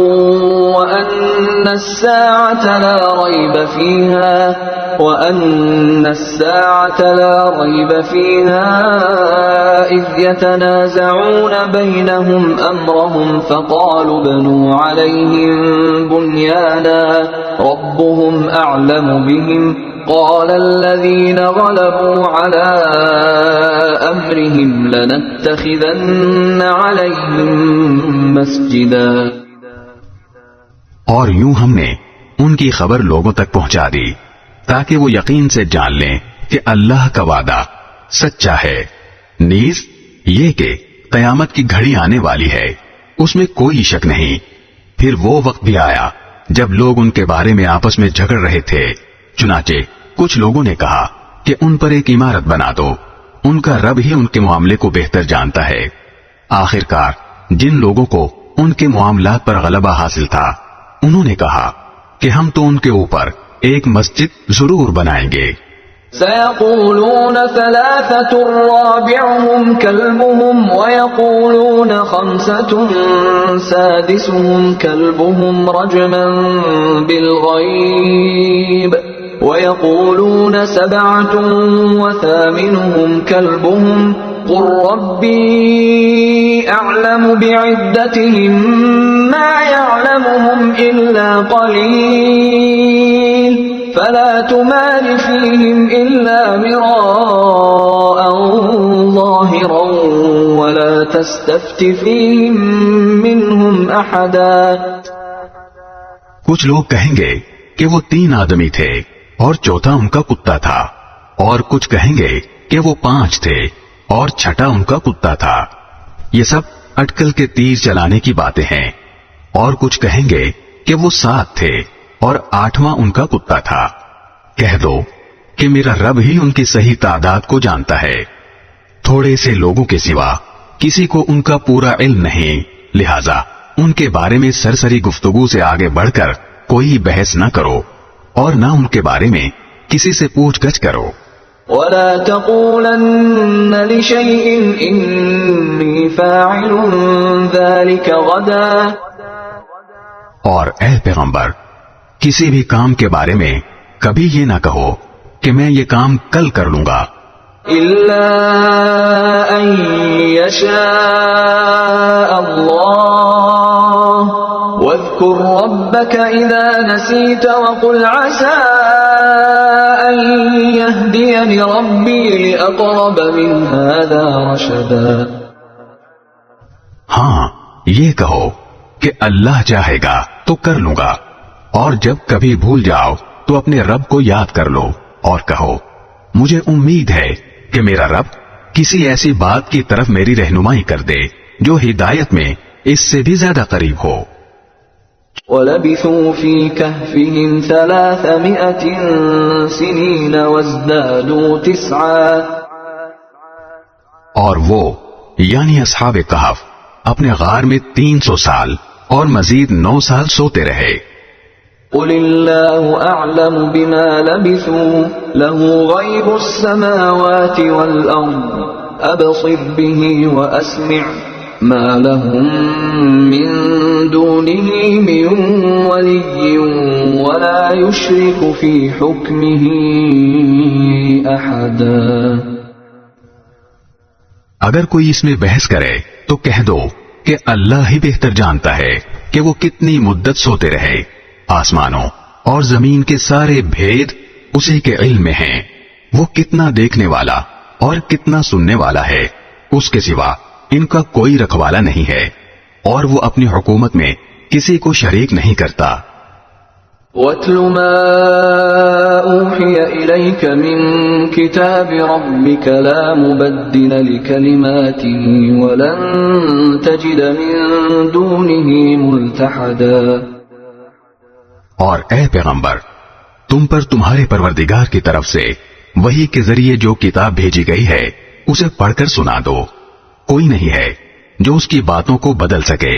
وَأَنَّ السَّاعَةَ لَا رَيْبَ فِيهَا إِذْ يَتَنَازَعُونَ بَيْنَهُمْ أَمْرَهُمْ فَقَالُوا ابْنُوا عَلَيْهِمْ بُنْيَانًا رَبُّهُمْ أَعْلَمُ بِهِمْ قال الذين غلبوا على أمرهم لنتخذن عليهم مسجدا. اور یوں ہم نے ان کی خبر لوگوں تک پہنچا دی تاکہ وہ یقین سے جان لیں کہ اللہ کا وعدہ سچا ہے، نیز یہ کہ قیامت کی گھڑی آنے والی ہے، اس میں کوئی شک نہیں. پھر وہ وقت بھی آیا جب لوگ ان کے بارے میں آپس میں جھگڑ رہے تھے، چنانچہ کچھ لوگوں نے کہا کہ ان پر ایک عمارت بنا دو، ان کا رب ہی ان کے معاملے کو بہتر جانتا ہے. آخرکار جن لوگوں کو ان کے معاملات پر غلبہ حاصل تھا انہوں نے کہا کہ ہم تو ان کے اوپر ایک مسجد ضرور بنائیں گے. سيقولون ثلاثة رابعهم كلبهم ويقولون خمسة سادسهم كلبهم رجما بالغيب ويقولون سبعة وثامنهم كلبهم قل ربي أعلم بعدتهم ما يعلمهم إلا قليل فلا تمار فيهم إلا مراء ظاهرا ولا تستفت فيهم منهم أحدا. کچھ لوگ کہیں گے کہ وہ 3 آدمی تھے اور چوتھا ان کا کتا تھا، اور کچھ کہیں گے کہ وہ 5 تھے اور چھٹا ان کا کتا تھا. یہ سب اٹکل کے تیر چلانے کی باتیں ہیں. اور کچھ کہیں گے کہ وہ 7 تھے اور 8واں ان کا کتا تھا. کہہ دو کہ میرا رب ہی ان کی صحیح تعداد کو جانتا ہے. تھوڑے سے لوگوں کے سوا کسی کو ان کا پورا علم نہیں، لہذا ان کے بارے میں سرسری گفتگو سے آگے بڑھ کر کوئی بحث نہ کرو اور نہ ان کے بارے میں کسی سے پوچھ گچھ کرو. ولا تقولن لشيء إني فاعل ذلك غدا. اور اے پیغمبر، کسی بھی کام کے بارے میں کبھی یہ نہ کہو کہ میں یہ کام کل کر لوں گا، إلا أن يشاء الله. واذكر ربك إذا نسيت وقل عسى أن يهديني ربي لأقرب من هذا رشدا. ہاں یہ کہو کہ اللہ چاہے گا تو کر لوں گا، اور جب کبھی بھول جاؤ تو اپنے رب کو یاد کر لو اور کہو مجھے امید ہے کہ میرا رب کسی ایسی بات کی طرف میری رہنمائی کر دے جو ہدایت میں اس سے بھی زیادہ قریب ہو. وَلَبِثُوا فِي كَهْفِهِمْ 300 سِنِينَ وَازْدَادُوا 9. اور وہ یعنی اصحاب کہف اپنے غار میں 300 سال اور مزید 9 سال سوتے رہے. قُلِ اللَّهُ أَعْلَمُ بِمَا لَبِثُوا لَهُ غَيْبُ السَّمَاوَاتِ وَالْأَرْضِ أَبْصِرْ بِهِ وَأَسْمِعْ مَا لَهُم مِّن دُونِهِ مِن وَلِيٍّ وَلَا يُشْرِكُ فِي حُكْمِهِ أَحَدًا. اگر کوئی اس میں بحث کرے تو کہہ دو کہ اللہ ہی بہتر جانتا ہے کہ وہ کتنی مدت سوتے رہے. آسمانوں اور زمین کے سارے بھید اسی کے علم میں ہیں. وہ کتنا دیکھنے والا اور کتنا سننے والا ہے. اس کے سوا ان کا کوئی رکھوالا نہیں ہے اور وہ اپنی حکومت میں کسی کو شریک نہیں کرتا. وَاتْلُ مَا أُوحِيَ إِلَيْكَ مِن كِتَابِ رَبِّكَ لَا مُبَدِّلَ لِكَلِمَاتِهِ وَلَن تَجِدَ مِن دُونِهِ مُلْتَحَدًا. اور اے پیغمبر، تم پر تمہارے پروردگار کی طرف سے وحی کے ذریعے جو کتاب بھیجی گئی ہے اسے پڑھ کر سنا دو. کوئی نہیں ہے جو اس کی باتوں کو بدل سکے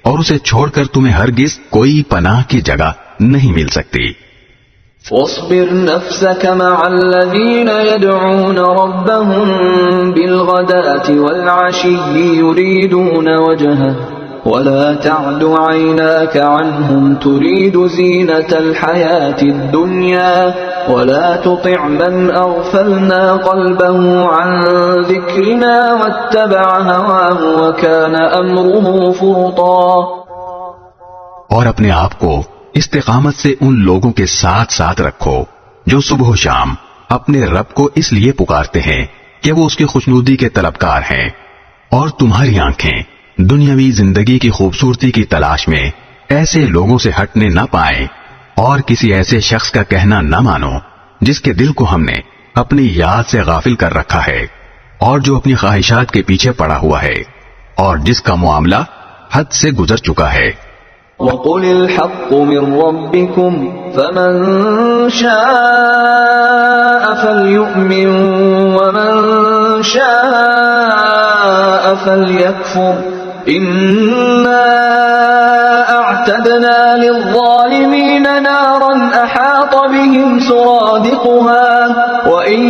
اور اسے چھوڑ کر تمہیں ہرگز کوئی پناہ کی جگہ نہیں مل سکتی. واصبر نفسك مع الذين يدعون ربهم بالغداة والعشي يريدون وجهه ولا تعد عيناك عنهم تريد زينة الحياة الدنيا ولا تطع من أغفلنا قلبه عن ذكرنا واتبع هواه وكان أمره فرطا. اور اپنے آپ کو استقامت سے ان لوگوں کے ساتھ ساتھ رکھو جو صبح و شام اپنے رب کو اس لیے پکارتے ہیں کہ وہ اس کی خوشنودی کے طلبکار ہیں، اور تمہاری آنکھیں دنیاوی زندگی کی خوبصورتی کی تلاش میں ایسے لوگوں سے ہٹنے نہ پائیں، اور کسی ایسے شخص کا کہنا نہ مانو جس کے دل کو ہم نے اپنی یاد سے غافل کر رکھا ہے اور جو اپنی خواہشات کے پیچھے پڑا ہوا ہے اور جس کا معاملہ حد سے گزر چکا ہے. وَقُلِ الْحَقُّ مِنْ رَبِّكُمْ فَمَنْ شَاءَ فَلْيُؤْمِنْ وَمَنْ شَاءَ فَلْيَكْفُرْ إِنَّا أَعْتَدْنَا لِلظَّالِمِينَ نَارًا أَحَاطَ بِهِمْ سُرَادِقُهَا وَإِنْ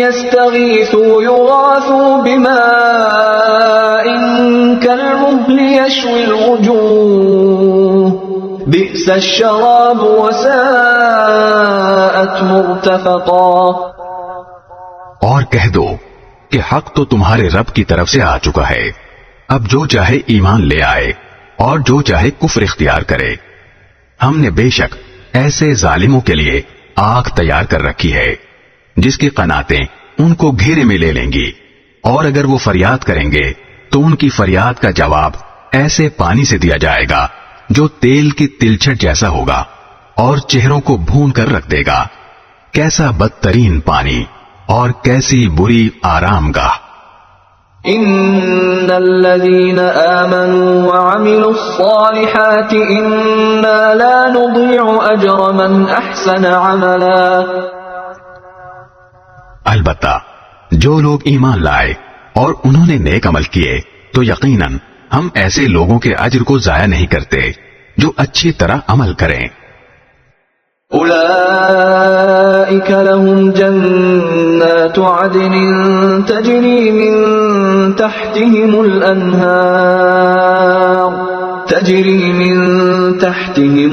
يَسْتَغِيثُوا يُغَاثُوا بِمَاءٍ كَالْمُهْلِ يَشْوِي الْوُجُوهَ بِئْسَ الشَّرَابُ وَسَاءَتْ مُرْتَفَقًا. اور کہہ دو کہ حق تو تمہارے رب کی طرف سے آ چکا ہے. اب جو چاہے ایمان لے آئے اور جو چاہے کفر اختیار کرے. ہم نے بے شک ایسے ظالموں کے لیے آگ تیار کر رکھی ہے جس کی قناتیں ان کو گھیرے میں لے لیں گی، اور اگر وہ فریاد کریں گے تو ان کی فریاد کا جواب ایسے پانی سے دیا جائے گا جو تیل کی تلچھٹ جیسا ہوگا اور چہروں کو بھون کر رکھ دے گا. کیسا بدترین پانی اور کیسی بری آرام گاہ. إِنَّ الذين آمنوا وعملوا الصالحات إنا لا نضيع أجر من أحسن عملا. البتہ جو لوگ ایمان لائے اور انہوں نے نیک عمل کیے تو یقیناً ہم ایسے لوگوں کے اجر کو ضائع نہیں کرتے جو اچھی طرح عمل کریں. أولئك لهم جنات عدن تجري من تحتهم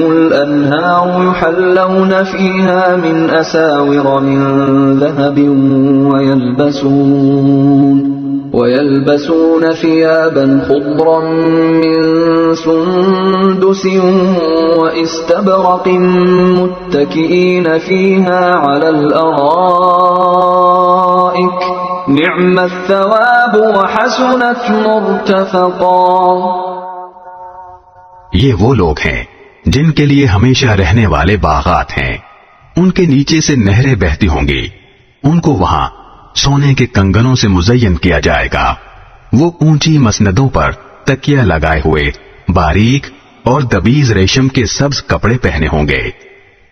الأنهار يحلون فيها من أساور من ذهب ويلبسون ثيابا خضرا من سندس واستبرق متكئين فيها على الأرائك نعم الثواب وحسنت مرتفقا. یہ وہ لوگ ہیں جن کے لیے ہمیشہ رہنے والے باغات ہیں، ان کے نیچے سے نہریں بہتی ہوں گی، ان کو وہاں سونے کے کنگنوں سے مزین کیا جائے گا، وہ اونچی مسندوں پر تکیہ لگائے ہوئے باریک اور دبیز ریشم کے سبز کپڑے پہنے ہوں گے.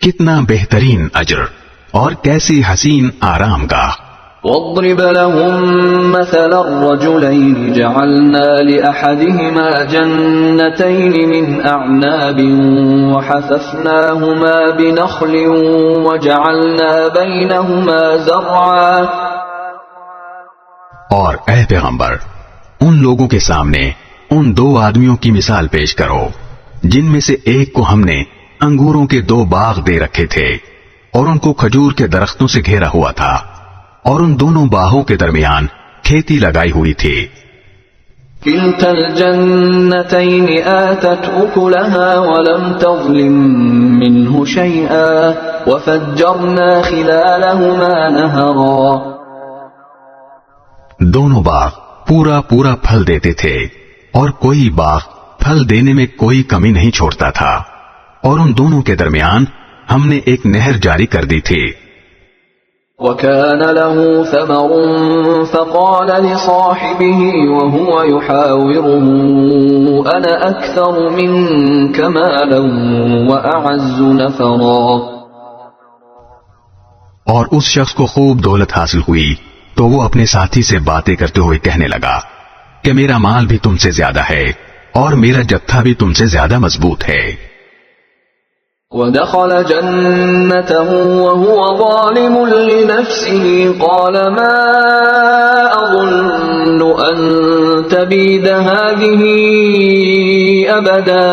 کتنا بہترین اجر اور کیسی حسین آرام گاہ. واضرب لهم مثل الرجلين جعلنا لأحدهما جنتين من أعناب وحففناهما بنخل وجعلنا بينهما زرعا. اور اے پیغمبر ان لوگوں کے سامنے ان دو آدمیوں کی مثال پیش کرو جن میں سے ایک کو ہم نے انگوروں کے 2 باغ دے رکھے تھے اور ان کو کھجور کے درختوں سے گھیرا ہوا تھا اور ان دونوں باغوں کے درمیان کھیتی لگائی ہوئی تھی. كلتا الجنتين آتت أكلها ولم تظلم منه شيئا وفجرنا خلالهما نهرا. دونوں باغ پورا پھل دیتے تھے اور کوئی باغ پھل دینے میں کوئی کمی نہیں چھوڑتا تھا اور ان دونوں کے درمیان ہم نے ایک نہر جاری کر دی تھی. وكان له ثمر فقال لصاحبه وهو يحاوره أنا أكثر منك مالا وأعز نفرا. اور اس شخص کو خوب دولت حاصل ہوئی تو وہ اپنے ساتھی سے باتیں کرتے ہوئے کہنے لگا کہ میرا مال بھی تم سے زیادہ ہے اور میرا جتھا بھی تم سے زیادہ مضبوط ہے. ودخل جنته وهو ظالم لنفسه قال ما أظن أن تبيد هذه أبدا.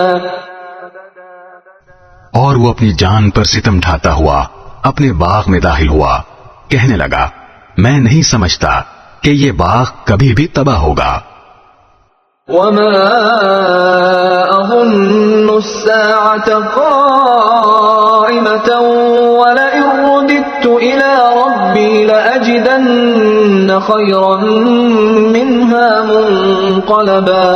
اور وہ اپنی جان پر ستم ڈھاتا ہوا اپنے باغ میں داخل ہوا، کہنے لگا میں نہیں سمجھتا کہ یہ باغ کبھی بھی تباہ ہوگا. وما أظن الساعة قائمة ولئن رددت إلى ربي لأجدن خيرا منها منقلبا.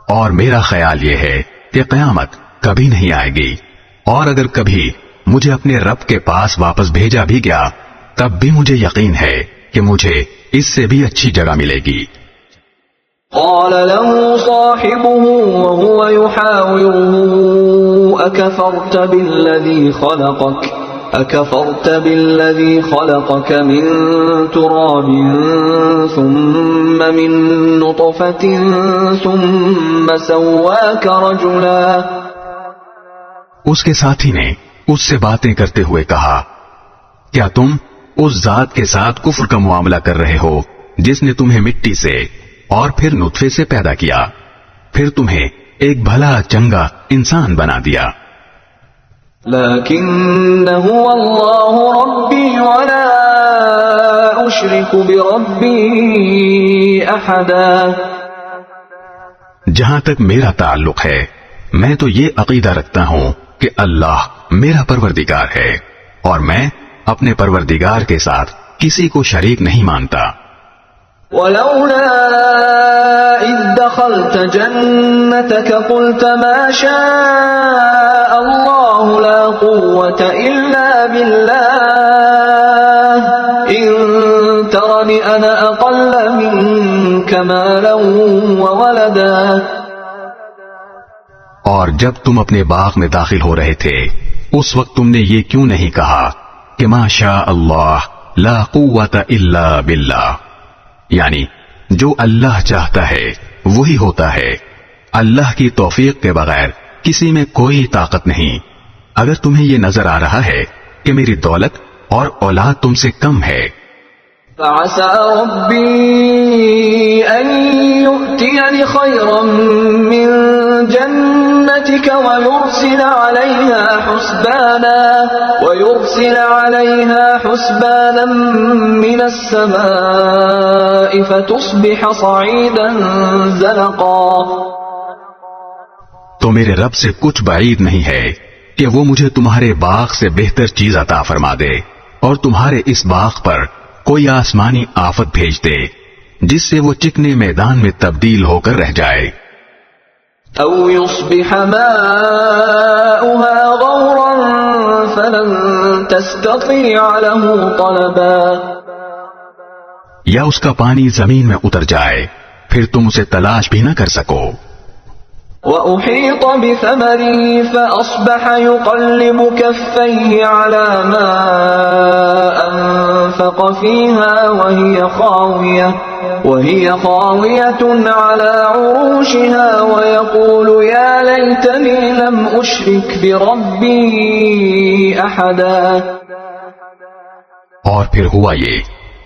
اور میرا خیال یہ ہے کہ قیامت کبھی نہیں آئے گی، اور اگر کبھی مجھے اپنے رب کے پاس واپس بھیجا بھی گیا تب بھی مجھے یقین ہے کہ مجھے اس سے بھی اچھی جگہ ملے گی. قال له صاحبه وهو يحاوره أكفرت بالذي خلقك من تراب ثم من نطفة ثم سواك رجلا. اس کے ساتھی نے اس سے باتیں کرتے ہوئے کہا کیا تم اس ذات کے ساتھ کفر کا معاملہ کر رہے ہو جس نے تمہیں مٹی سے اور پھر نطفے سے پیدا کیا، پھر تمہیں ایک بھلا چنگا انسان بنا دیا. لكن هو الله ربي ولا أشرك بربي أحدا. جہاں تک میرا تعلق ہے میں تو یہ عقیدہ رکھتا ہوں کہ اللہ میرا پروردگار ہے اور میں اپنے پروردگار کے ساتھ کسی کو شریک نہیں مانتا. ولولا إذ دخلت جنتك قلت ما شاء الله لا قوة إلا بالله إن ترني أنا أقل منك منك مالا وولدا. اور جب تم اپنے باغ میں داخل ہو رہے تھے اس وقت تم نے یہ کیوں نہیں کہا کہ ما شاء اللہ لا قوت الا باللہ، یعنی جو اللہ چاہتا ہے وہی ہوتا ہے، اللہ کی توفیق کے بغیر کسی میں کوئی طاقت نہیں. اگر تمہیں یہ نظر آ رہا ہے کہ میری دولت اور اولاد تم سے کم ہے، فعسى ربي أن يؤتيني خيرا من جنتك ويرسل عليها حسبانا من السماء فتصبح صعيدا زلقا. تو میرے رب سے کچھ بعید نہیں ہے کہ وہ مجھے تمہارے باغ سے بہتر چیز عطا فرما دے اور تمہارے اس باغ پر کوئی آسمانی آفت بھیج دے جس سے وہ چکنے میدان میں تبدیل ہو کر رہ جائے. او يصبح ماؤها غورا فلن تستطيع له طلبا، یا اس کا پانی زمین میں اتر جائے پھر تم اسے تلاش بھی نہ کر سکو. وأحيط بثمره فأصبح يقلب كفيه على ما أنفق فيها وهي خاوية على عروشها ويقول يا ليتني لم أشرك بربي أحدا. اور پھر ہوا یہ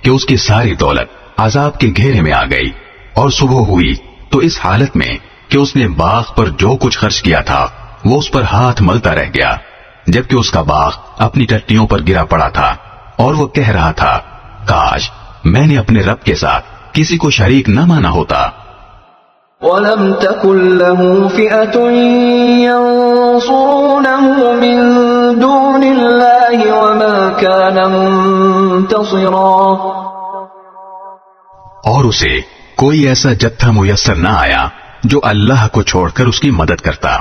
کہ اس کی ساری دولت عذاب کے گھیرے میں آ گئی اور صبح ہوئی تو اس حالت میں کہ اس نے باغ پر جو کچھ خرچ کیا تھا وہ اس پر ہاتھ ملتا رہ گیا، جبکہ اس کا باغ اپنی ٹٹیوں پر گرا پڑا تھا اور وہ کہہ رہا تھا کاش میں نے اپنے رب کے ساتھ کسی کو شریک نہ مانا ہوتا. وَلَمْ تَكُنْ لَهُ فِئَةٌ يَنصُرُونَهُ مِن دُونِ اللَّهِ وَمَا كَانَ مُنتَصِرًا. اور اسے کوئی ایسا جتھا میسر نہ آیا جو اللہ کو چھوڑ کر اس کی مدد کرتا،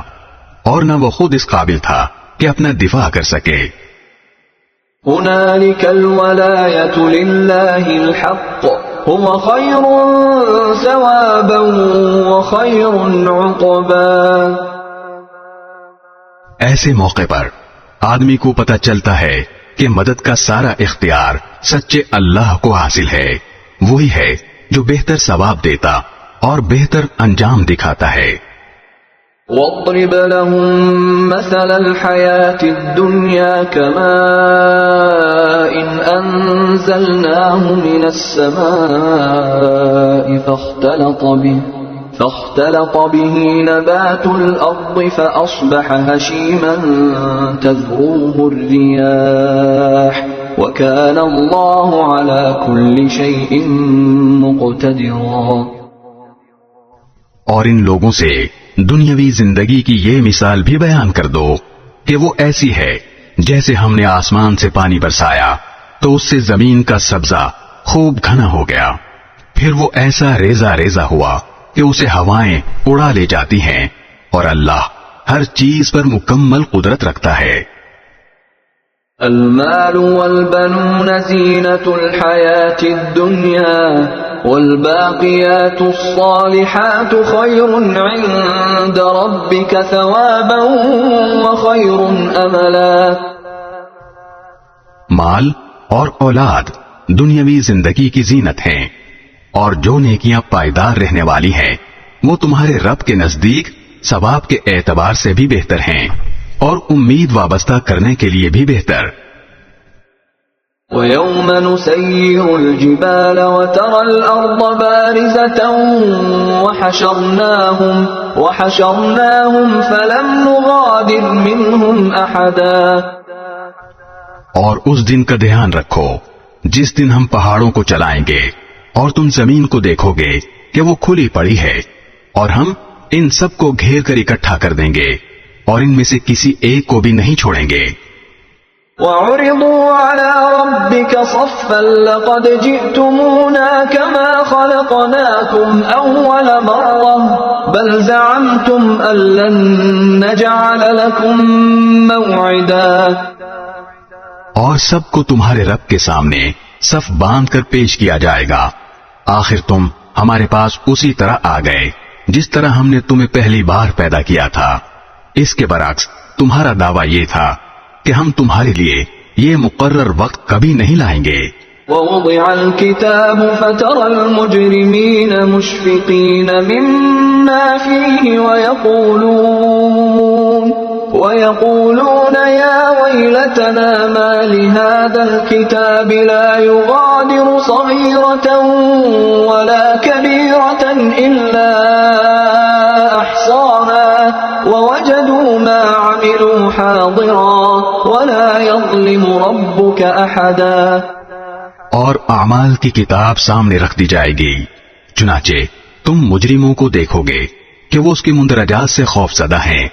اور نہ وہ خود اس قابل تھا کہ اپنا دفاع کر سکے. هُنَالِكَ الْوَلَایَةُ لِلَّهِ الْحَقِّ هُوَ خَيْرٌ ثَوَابًا وَخَيْرٌ عُقْبًا. ایسے موقع پر آدمی کو پتہ چلتا ہے کہ مدد کا سارا اختیار سچے اللہ کو حاصل ہے، وہی ہے جو بہتر ثواب دیتا اور بہتر انجام دکھاتا ہے. وَاضْرِبْ لَهُم مَّثَلَ الْحَيَاةِ الدُّنْيَا كَمَاءٍ أَنزَلْنَاهُ مِنَ السَّمَاءِ فاختلط به نبات الأرض فأصبح هشيما تذروه الرياح وكان الله على كل شيء مقتدرا. اور ان لوگوں سے دنیاوی زندگی کی یہ مثال بھی بیان کر دو کہ وہ ایسی ہے جیسے ہم نے آسمان سے پانی برسایا تو اس سے زمین کا سبزہ خوب گھنا ہو گیا، پھر وہ ایسا ریزہ ریزہ ہوا کہ اسے ہوائیں اڑا لے جاتی ہیں، اور اللہ ہر چیز پر مکمل قدرت رکھتا ہے. المال والبنون زینة الحیاة الدنیا والباقیات الصالحات خیر عند ربک ثوابا وخیر املا. مال اور اولاد دنیاوی زندگی کی زینت ہیں، اور جو نیکیاں پائیدار رہنے والی ہیں وہ تمہارے رب کے نزدیک ثواب کے اعتبار سے بھی بہتر ہیں اور امید وابستہ کرنے کے لیے بھی بہتر. وَيَوْمَ نُسَيِّرُ الْجِبَالَ وَتَرَى الْأَرْضَ بَارِزَةً وَحَشَرْنَاهُمْ فَلَمْ نُغَادِرْ مِنْهُمْ أَحَدًا. اور اس دن کا دھیان رکھو جس دن ہم پہاڑوں کو چلائیں گے اور تم زمین کو دیکھو گے کہ وہ کھلی پڑی ہے، اور ہم ان سب کو گھیر کر اکٹھا کر دیں گے اور ان میں سے کسی ایک کو بھی نہیں چھوڑیں گے. وَعُرِضُوا عَلَى رَبِّكَ صَفًّا لَقَدْ جِئْتُمُونَا كَمَا خَلَقْنَاكُمْ أَوَّلَ مَرَّةٍ بَلْ زَعَمْتُمْ أَن لَّن نَّجْعَلَ لَكُم مَّوْعِدًا. اور سب کو تمہارے رب کے سامنے صف باندھ کر پیش کیا جائے گا. آخر تم ہمارے پاس اسی طرح آ گئے جس طرح ہم نے تمہیں پہلی بار پیدا کیا تھا. اس کے برعکس تمہارا دعویٰ یہ تھا کہ ہم تمہارے لیے یہ مقرر وقت کبھی نہیں لائیں گے. ووضع الكتاب فترى المجرمين مشفقين مما فيه ويقولون يا ويلتنا ما لهذا الكتاب لا يغادر صغيرة ولا كبيرة إلا أحصاها ووجدوا ما عملوا حاضرا ولا يظلم ربك أحدا. اور اعمال کی کتاب سامنے رکھ دی جائے گی، چنانچہ تم مجرموں کو دیکھو گے کہ وہ اس کے مندرجات سے خوف زدہ ہیں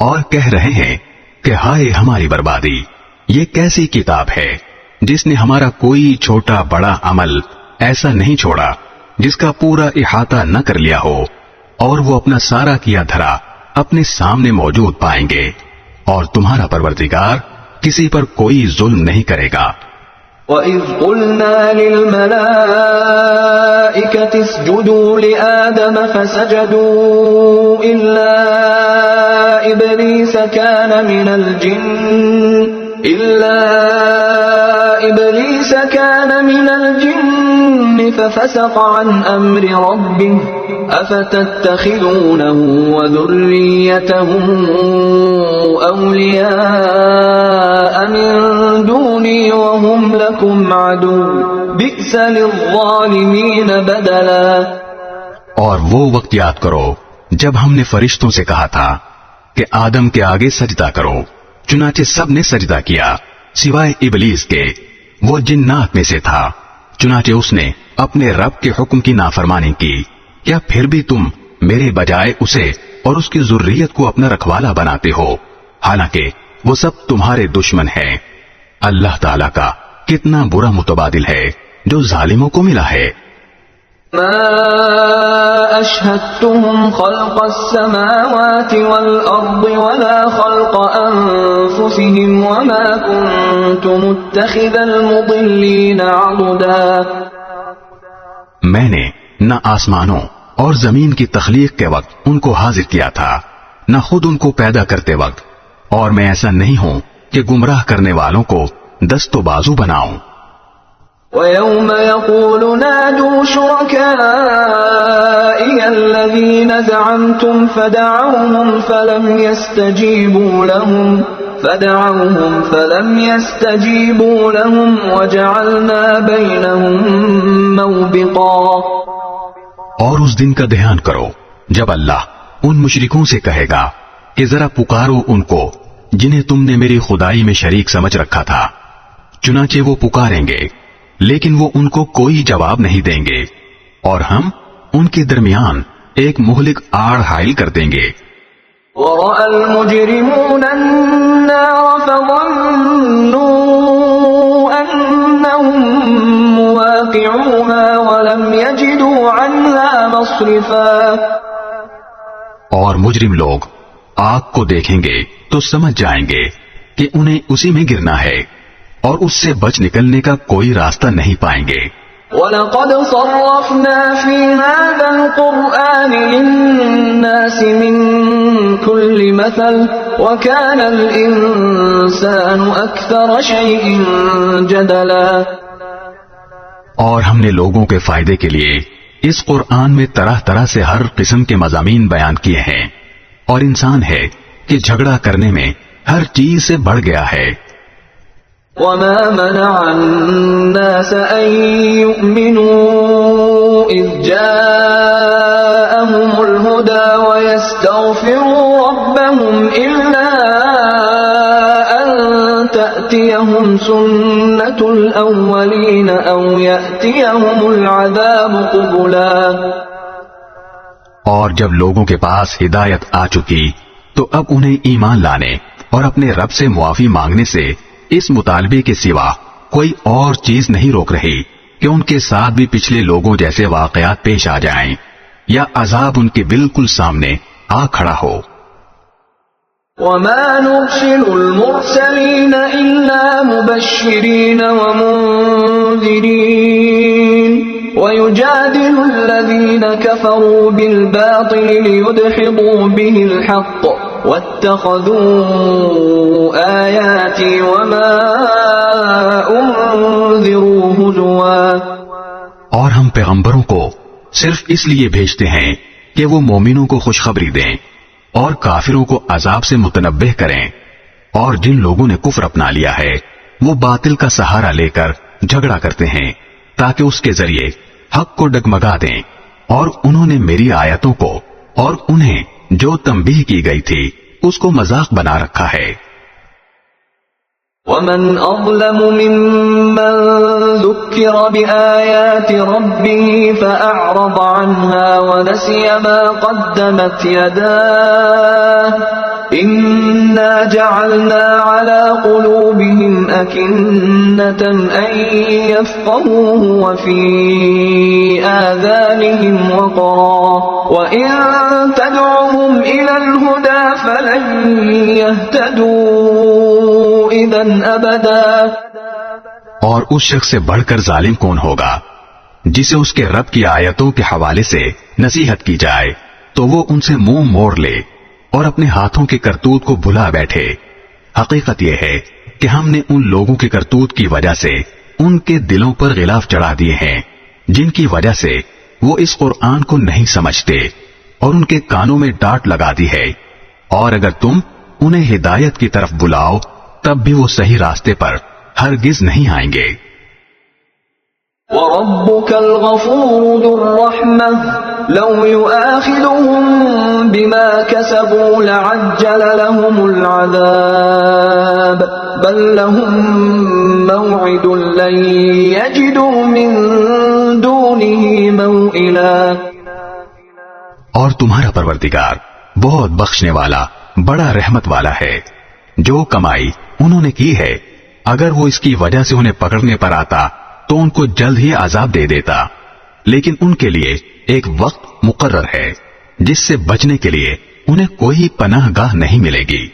اور کہہ رہے ہیں کہ ہائے ہماری بربادی، یہ کیسی کتاب ہے جس نے ہمارا کوئی چھوٹا بڑا عمل ایسا نہیں چھوڑا جس کا پورا احاطہ نہ کر لیا ہو، اور وہ اپنا سارا کیا دھرا اپنے سامنے موجود پائیں گے، اور تمہارا پروردگار کسی پر کوئی ظلم نہیں کرے گا. وَإِذْ قُلْنَا لِلْمَلَائِكَةِ اسْجُدُوا لِآدَمَ فَسَجَدُوا إِلَّا إِبْلِيسَ كَانَ مِنَ الْجِنِّ فَفَسَقَ عَنْ أَمْرِ رَبِّهِ أَفَتَتَّخِذُونَهُ وَذُرِّيَّتَهُ أَوْلِيَاءَ مِن دُونِي وَهُمْ لَكُمْ عَدُوٌّ بِئْسَ لِلظَّالِمِينَ بَدَلًا. اور وہ وقت یاد کرو جب ہم نے فرشتوں سے کہا تھا کہ آدم کے آگے سجدہ کرو، چنانچہ سب نے سجدہ کیا سوائے ابلیس کے، وہ جنات میں سے تھا، چنانچہ اس نے اپنے رب کے حکم کی نافرمانی کی. کیا پھر بھی تم میرے بجائے اسے اور اس کی ذریت کو اپنا رکھوالا بناتے ہو، حالانکہ وہ سب تمہارے دشمن ہیں. اللہ تعالیٰ کا کتنا برا متبادل ہے جو ظالموں کو ملا ہے. ما أشهدتهم خلق السماوات والأرض ولا خلق أنفسهم وما كنت متخذ المضلين عضدا. میں نے نہ آسمانوں اور زمین کی تخلیق کے وقت ان کو حاضر کیا تھا، نہ خود ان کو پیدا کرتے وقت، اور میں ایسا نہیں ہوں کہ گمراہ کرنے والوں کو دست و بازو بناؤں. وَيَوْمَ يَقُولُ نَادُوا شُرَكَائِيَ الَّذِينَ زَعَمْتُمْ فَدَعَوْهُمْ فَلَمْ يَسْتَجِيبُوا لَهُمْ وَجَعَلْنَا بَيْنَهُمْ مَوْبِقًا. اور اس دن کا دھیان کرو جب اللہ ان مشرکوں سے کہے گا کہ ذرا پکارو ان کو جنہیں تم نے میری خدائی میں شریک سمجھ رکھا تھا، چنانچہ وہ پکاریں گے لیکن وہ ان کو کوئی جواب نہیں دیں گے، اور ہم ان کے درمیان ایک مہلک آڑ حائل کر دیں گے. وَرَأَى الْمُجْرِمُونَ النَّارَ فَظَنُّوا أَنَّهُمْ مُوَاقِعُوهَا وَلَمْ يَجِدُوا عَنْهَا مَصْرِفًا. اور مجرم لوگ آگ کو دیکھیں گے تو سمجھ جائیں گے کہ انہیں اسی میں گرنا ہے، اور اس سے بچ نکلنے کا کوئی راستہ نہیں پائیں گے. وَلَقَدْ صَرَّفْنَا فِي هَذَا الْقُرْآنِ لِلنَّاسِ مِنْ كُلِّ مَثَلٍ وَكَانَ الْإِنسَانُ أَكْثَرَ شَيْءٍ جَدَلًا. اور ہم نے لوگوں کے فائدے کے لیے اس قرآن میں طرح طرح سے ہر قسم کے مضامین بیان کیے ہیں، اور انسان ہے کہ جھگڑا کرنے میں ہر چیز سے بڑھ گیا ہے. وَمَا مَنَعَ النَّاسَ أَن يُؤْمِنُوا إِذْ جَاءَهُمُ الْهُدَى وَيَسْتَغْفِرُوا رَبَّهُمْ إِلَّا أَن تَأْتِيَهُمْ سُنَّةُ الْأَوَّلِينَ أَوْ يَأْتِيَهُمُ الْعَذَابُ قُبُلًا. اور جب لوگوں کے پاس ہدایت آ چکی تو اب انہیں ایمان لانے اور اپنے رب سے معافی مانگنے سے اس مطالبے کے سوا کوئی اور چیز نہیں روک رہی کہ ان کے ساتھ بھی پچھلے لوگوں جیسے واقعات پیش آ جائیں یا عذاب ان کے بالکل سامنے آ کھڑا ہو. وَمَا نُرْسِلُ الْمُرْسَلِينَ إِلَّا مُبَشِّرِينَ وَمُنذِرِينَ ويجادل الذين كفروا بالباطل ليدحضوا به الحق واتخذوا آياتي وما أنذروا هزوا. اور ہم پیغمبروں کو صرف اس لیے بھیجتے ہیں کہ وہ مومنوں کو خوشخبری دیں اور کافروں کو عذاب سے متنبہ کریں. اور جن لوگوں نے کفر اپنا لیا ہے وہ باطل کا سہارا لے کر جھگڑا کرتے ہیں تاکہ اس کے ذریعے حق کو ڈگمگا دیں. اور انہوں نے میری آیتوں کو اور انہیں جو تنبیہ کی گئی تھی اس کو مذاق بنا رکھا ہے. ومن أظلم ممن ذكر بآيات ربه فأعرض عنها ونسي ما قدمت يداه إنا جعلنا على قلوبهم أكنة أن يفقهوه وفي آذانهم وقرا وإن تدعوهم إلى الهدى فلن يهتدوا إذن أبدا. اور اس شخص سے بڑھ کر ظالم کون ہوگا جسے اس کے رب کی آیتوں کے حوالے سے نصیحت کی جائے تو وہ ان سے منہ موڑ لے اور اپنے ہاتھوں کے کرتوت کو بھلا بیٹھے. حقیقت یہ ہے کہ ہم نے ان لوگوں کے کرتوت کی وجہ سے ان کے دلوں پر غلاف چڑھا دیے ہیں جن کی وجہ سے وہ اس قرآن کو نہیں سمجھتے اور ان کے کانوں میں ڈانٹ لگا دی ہے. اور اگر تم انہیں ہدایت کی طرف بلاؤ تب بھی وہ صحیح راستے پر ہرگز نہیں آئیں گے. وَرَبُّكَ الْغَفُورُ ذُو الرَّحْمَةِ لَوْ يُؤَاخِذُهُم بِمَا كَسَبُوا لَعَجَّلَ لَهُمُ الْعَذَابَ بَل لَّهُم مَّوْعِدٌ لَّن يَجِدُوا مِن دُونِهِ مَوْئِلًا. اور تمہارا پروردگار بہت بخشنے والا بڑا رحمت والا ہے. جو کمائی انہوں نے کی ہے اگر وہ اس کی وجہ سے انہیں پکڑنے پر آتا تو ان کو جلد ہی عذاب دے دیتا، لیکن ان کے لیے ایک وقت مقرر ہے جس سے بچنے کے لیے انہیں کوئی پناہ گاہ نہیں ملے گی.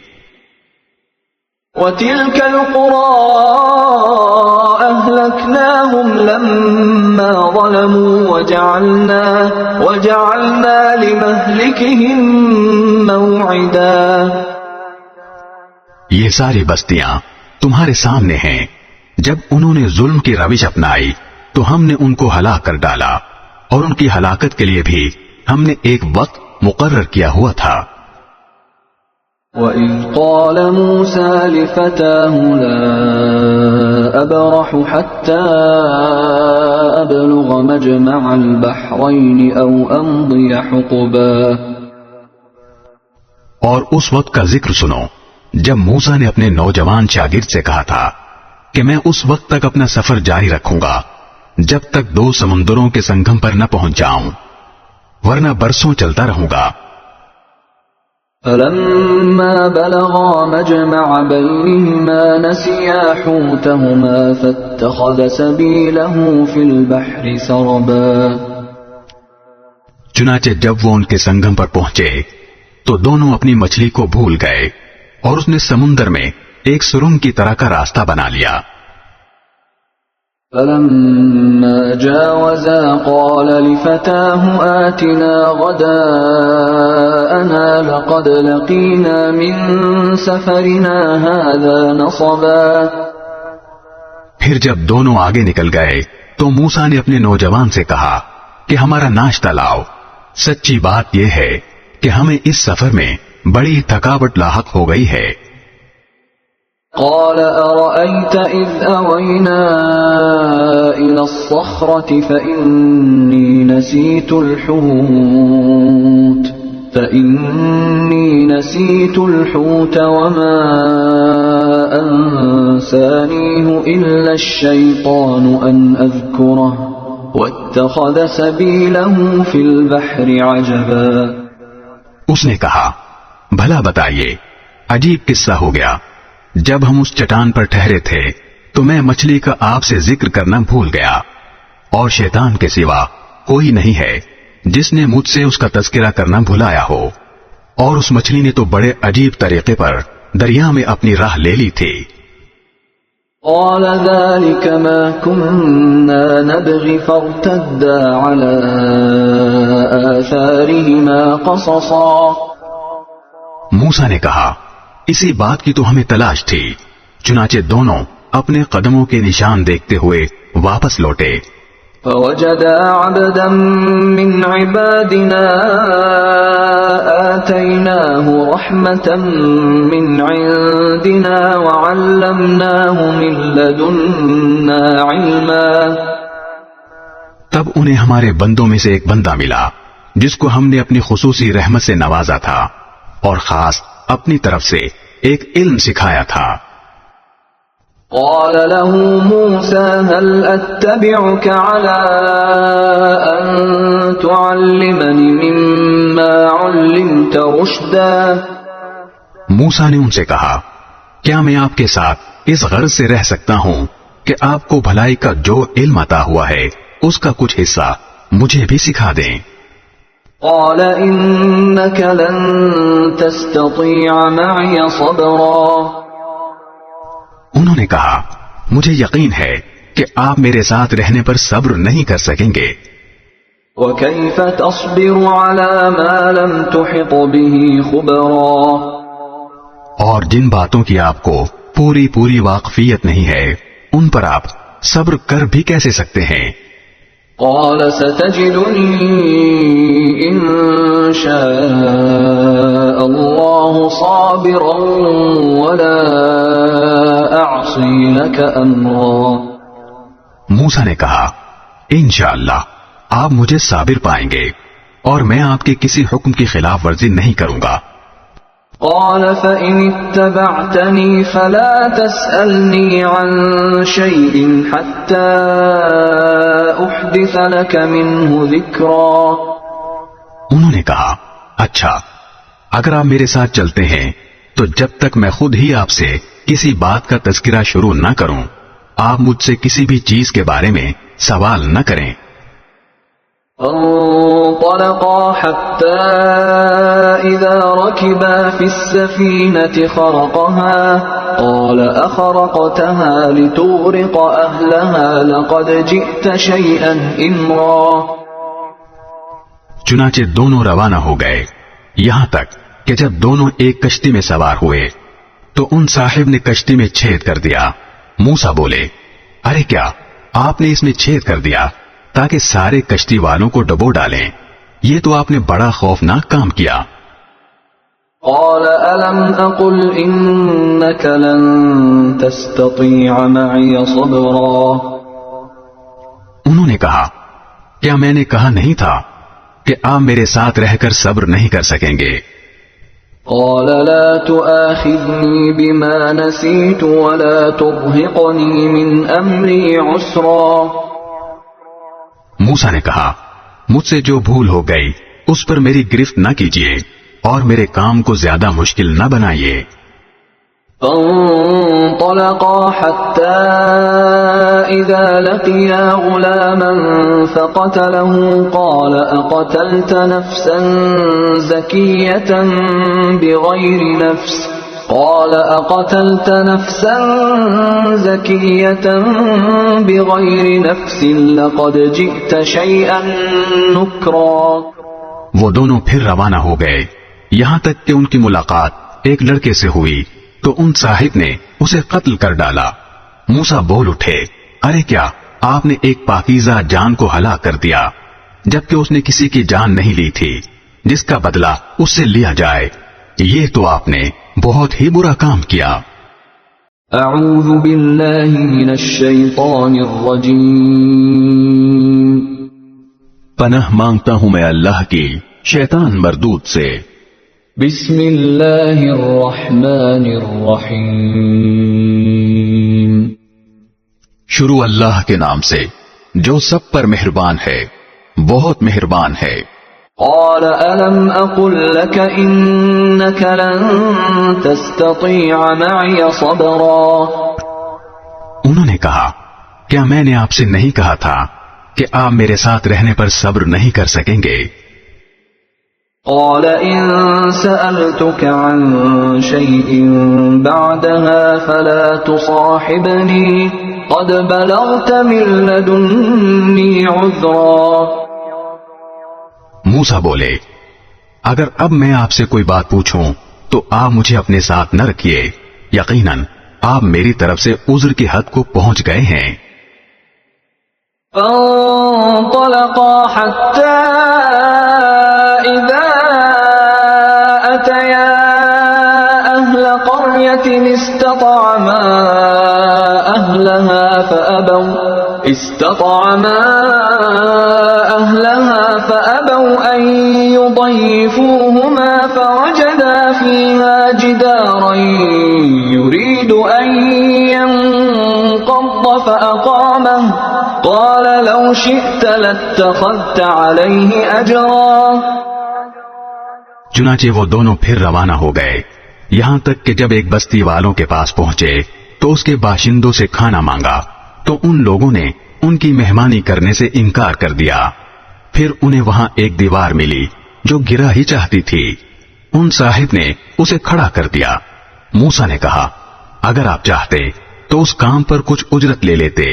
وَتِلْكَ الْقُرَىٰ أَهْلَكْنَاهُمْ لَمَّا ظَلَمُوا وَجَعَلْنَا لِمَهْلِكِهِم مَّوْعِدًا. یہ ساری بستیاں تمہارے سامنے ہیں. جب انہوں نے ظلم کی روش اپنائی تو ہم نے ان کو ہلاک کر ڈالا اور ان کی ہلاکت کے لیے بھی ہم نے ایک وقت مقرر کیا ہوا تھا. وَإِذْ قَالَ مُوسَى لِفَتَاهُ لَا أَبْرَحُ حَتَّى أَبْلُغَ مَجْمَعَ الْبَحْرَيْنِ أَوْ أَمْضِيَ حُقُبًا. اور اس وقت کا ذکر سنو جب موسیٰ نے اپنے نوجوان شاگرد سے کہا تھا کہ میں اس وقت تک اپنا سفر جاری رکھوں گا جب تک 2 سمندروں کے سنگم پر نہ پہنچ جاؤں، ورنہ برسوں چلتا رہوں گا. فَلَمَّا بَلَغَا مَجْمَعَ بَيْنِهِمَا نَسِيَا حُوتَهُمَا فَاتَّخَذَ سَبِيلَهُ فِي الْبَحْرِ سَرَبًا. چنانچہ جب وہ ان کے سنگم پر پہنچے تو دونوں اپنی مچھلی کو بھول گئے اور اس نے سمندر میں ایک سرنگ کی طرح کا راستہ بنا لیا. فَلَمَّا جَاوَزَا قَالَ لِفَتَاهُ آتِنَا غَدَاءَنَا لَقَدْ لَقِينَا مِن سَفَرِنَا هَذَا نَصَبًا. پھر جب دونوں آگے نکل گئے تو موسیٰ نے اپنے نوجوان سے کہا کہ ہمارا ناشتہ لاؤ. سچی بات یہ ہے کہ ہمیں اس سفر میں بڑی تھکاوٹ لاحق ہو گئی ہے. قال أرأيت إذ أوينا إلى الصخرة فإني نسيت الحوت وما أنسانيه إلا الشيطان أن أذكره واتخذ سبيله في البحر عجبا. اس نے کہا بھلا بتائیے عجیب قصہ ہو گیا. جب ہم اس چٹان پر ٹھہرے تھے تو میں مچھلی کا آپ سے ذکر کرنا بھول گیا اور شیطان کے سوا کوئی نہیں ہے جس نے مجھ سے اس کا تذکرہ کرنا بھلایا ہو. اور اس مچھلی نے تو بڑے عجیب طریقے پر دریا میں اپنی راہ لے لی تھی. قال ذلك ما كنا نبغي فارتدا على آثارهما قصصا. موسیٰ نے کہا اسی بات کی تو ہمیں تلاش تھی، چنانچہ دونوں اپنے قدموں کے نشان دیکھتے ہوئے واپس لوٹے. فوجدا عبدا من عبادنا آتيناه رحمة من عندنا وعلمناه من لدنا علما. تب انہیں ہمارے بندوں میں سے ایک بندہ ملا جس کو ہم نے اپنی خصوصی رحمت سے نوازا تھا اور خاص اپنی طرف سے ایک علم سکھایا تھا. قال له موسى هل أتبعك على أن تعلمني مما علمت رشدا. موسیٰ نے ان سے کہا کیا میں آپ کے ساتھ اس غرض سے رہ سکتا ہوں کہ آپ کو بھلائی کا جو علم عطا ہوا ہے اس کا کچھ حصہ مجھے بھی سکھا دیں. قال إنك لن تستطيع معي صبرا. انہوں نے کہا مجھے یقین ہے کہ آپ میرے ساتھ رہنے پر صبر نہیں کر سکیں گے. وكيف تصبر على ما لم تحط به خبرا. اور جن باتوں کی آپ کو پوری واقفیت نہیں ہے ان پر آپ صبر کر بھی کیسے سکتے ہیں. قال ستجدني إن شاء الله صابرا ولا أعصي لك أمرا. موسیٰ نے کہا انشاءاللہ آپ مجھے صابر پائیں گے اور میں آپ کے کسی حکم کی خلاف ورزی نہیں کروں گا. قال فإن اتبعتني فلا تسألني عن شيء حتى أحدث لك منه ذكرا. انہوں نے کہا اچھا اگر آپ میرے ساتھ چلتے ہیں تو جب تک میں خود ہی آپ سے کسی بات کا تذکرہ شروع نہ کروں آپ مجھ سے کسی بھی چیز کے بارے میں سوال نہ کریں. انطلقا حتى إذا ركبا في السفينة خرقها قال أخرقتها لتغرق أهلها لقد جئت شيئا إمرا. چنانچہ دونوں روانہ ہو گئے یہاں تک کہ جب دونوں ایک کشتی میں سوار ہوئے تو ان صاحب نے کشتی میں چھید کر دیا. موسیٰ بولے ارے کیا آپ نے اس میں چھید کر دیا تاکہ سارے کشتی والوں کو ڈبو ڈالیں. یہ تو آپ نے بڑا خوفناک کام کیا. قال ألم أقل إنك لن تستطيع معي صبرا. انہوں نے کہا کیا میں نے کہا نہیں تھا کہ آپ میرے ساتھ رہ کر صبر نہیں کر سکیں گے. قال لا تؤاخذني بما نسيت ولا ترهقني من أمري عسرا. موسیٰ نے کہا مجھ سے جو بھول ہو گئی اس پر میری گرفت نہ کیجیے اور میرے کام کو زیادہ مشکل نہ بنائیے. فانطلقا حتى إذا لقيا غلاما فقتله قال أقتلت نفسا زكية بغير نفس قال أقتلت نفسا زكية بغير نفس لقد جئت شيئا نكرا. وہ دونوں پھر روانہ ہو گئے یہاں تک کہ ان کی ملاقات ایک لڑکے سے ہوئی تو ان صاحب نے اسے قتل کر ڈالا. موسیٰ بول اٹھے ارے کیا آپ نے ایک پاکیزہ جان کو ہلاک کر دیا جبکہ اس نے کسی کی جان نہیں لی تھی جس کا بدلہ اس سے لیا جائے. یہ تو آپ نے بہت ہی برا کام کیا. اعوذ باللہ من الشیطان الرجیم. پناہ مانگتا ہوں میں اللہ کی شیطان مردود سے. بسم اللہ الرحمن الرحیم. شروع اللہ کے نام سے جو سب پر مہربان ہے بہت مہربان ہے. قال ألم أقل لك إنك لن تستطيع معي صبرا. انہوں نے کہا کیا میں نے آپ سے نہیں کہا تھا کہ آپ میرے ساتھ رہنے پر صبر نہیں کر سکیں گے. قال إن سألتك عن شيء بعدها فلا تصاحبني قد بلغت من لدني عذرا. موسیٰ بولے اگر اب میں آپ سے کوئی بات پوچھوں تو آپ مجھے اپنے ساتھ نہ رکھیے، یقیناً آپ میری طرف سے عذر کی حد کو پہنچ گئے ہیں. فانطلقا حتى إذا أتيا أهل قرية استطعما أهلها أن يضيفوهما فوجدا فيها جدارا يريد أن ينقض فأقامه قال لو شئت لاتخذت عليه أجرا. چنانچہ وہ دونوں پھر روانہ ہو گئے، یہاں تک کہ جب ایک بستی والوں کے پاس پہنچے تو اس کے باشندوں سے کھانا مانگا تو ان لوگوں نے ان کی مہمانی کرنے سے انکار کر دیا. پھر انہیں وہاں ایک دیوار ملی جو گرا ہی چاہتی تھی، ان صاحب نے اسے کھڑا کر دیا. موسیٰ نے کہا اگر آپ چاہتے تو اس کام پر کچھ اجرت لے لیتے.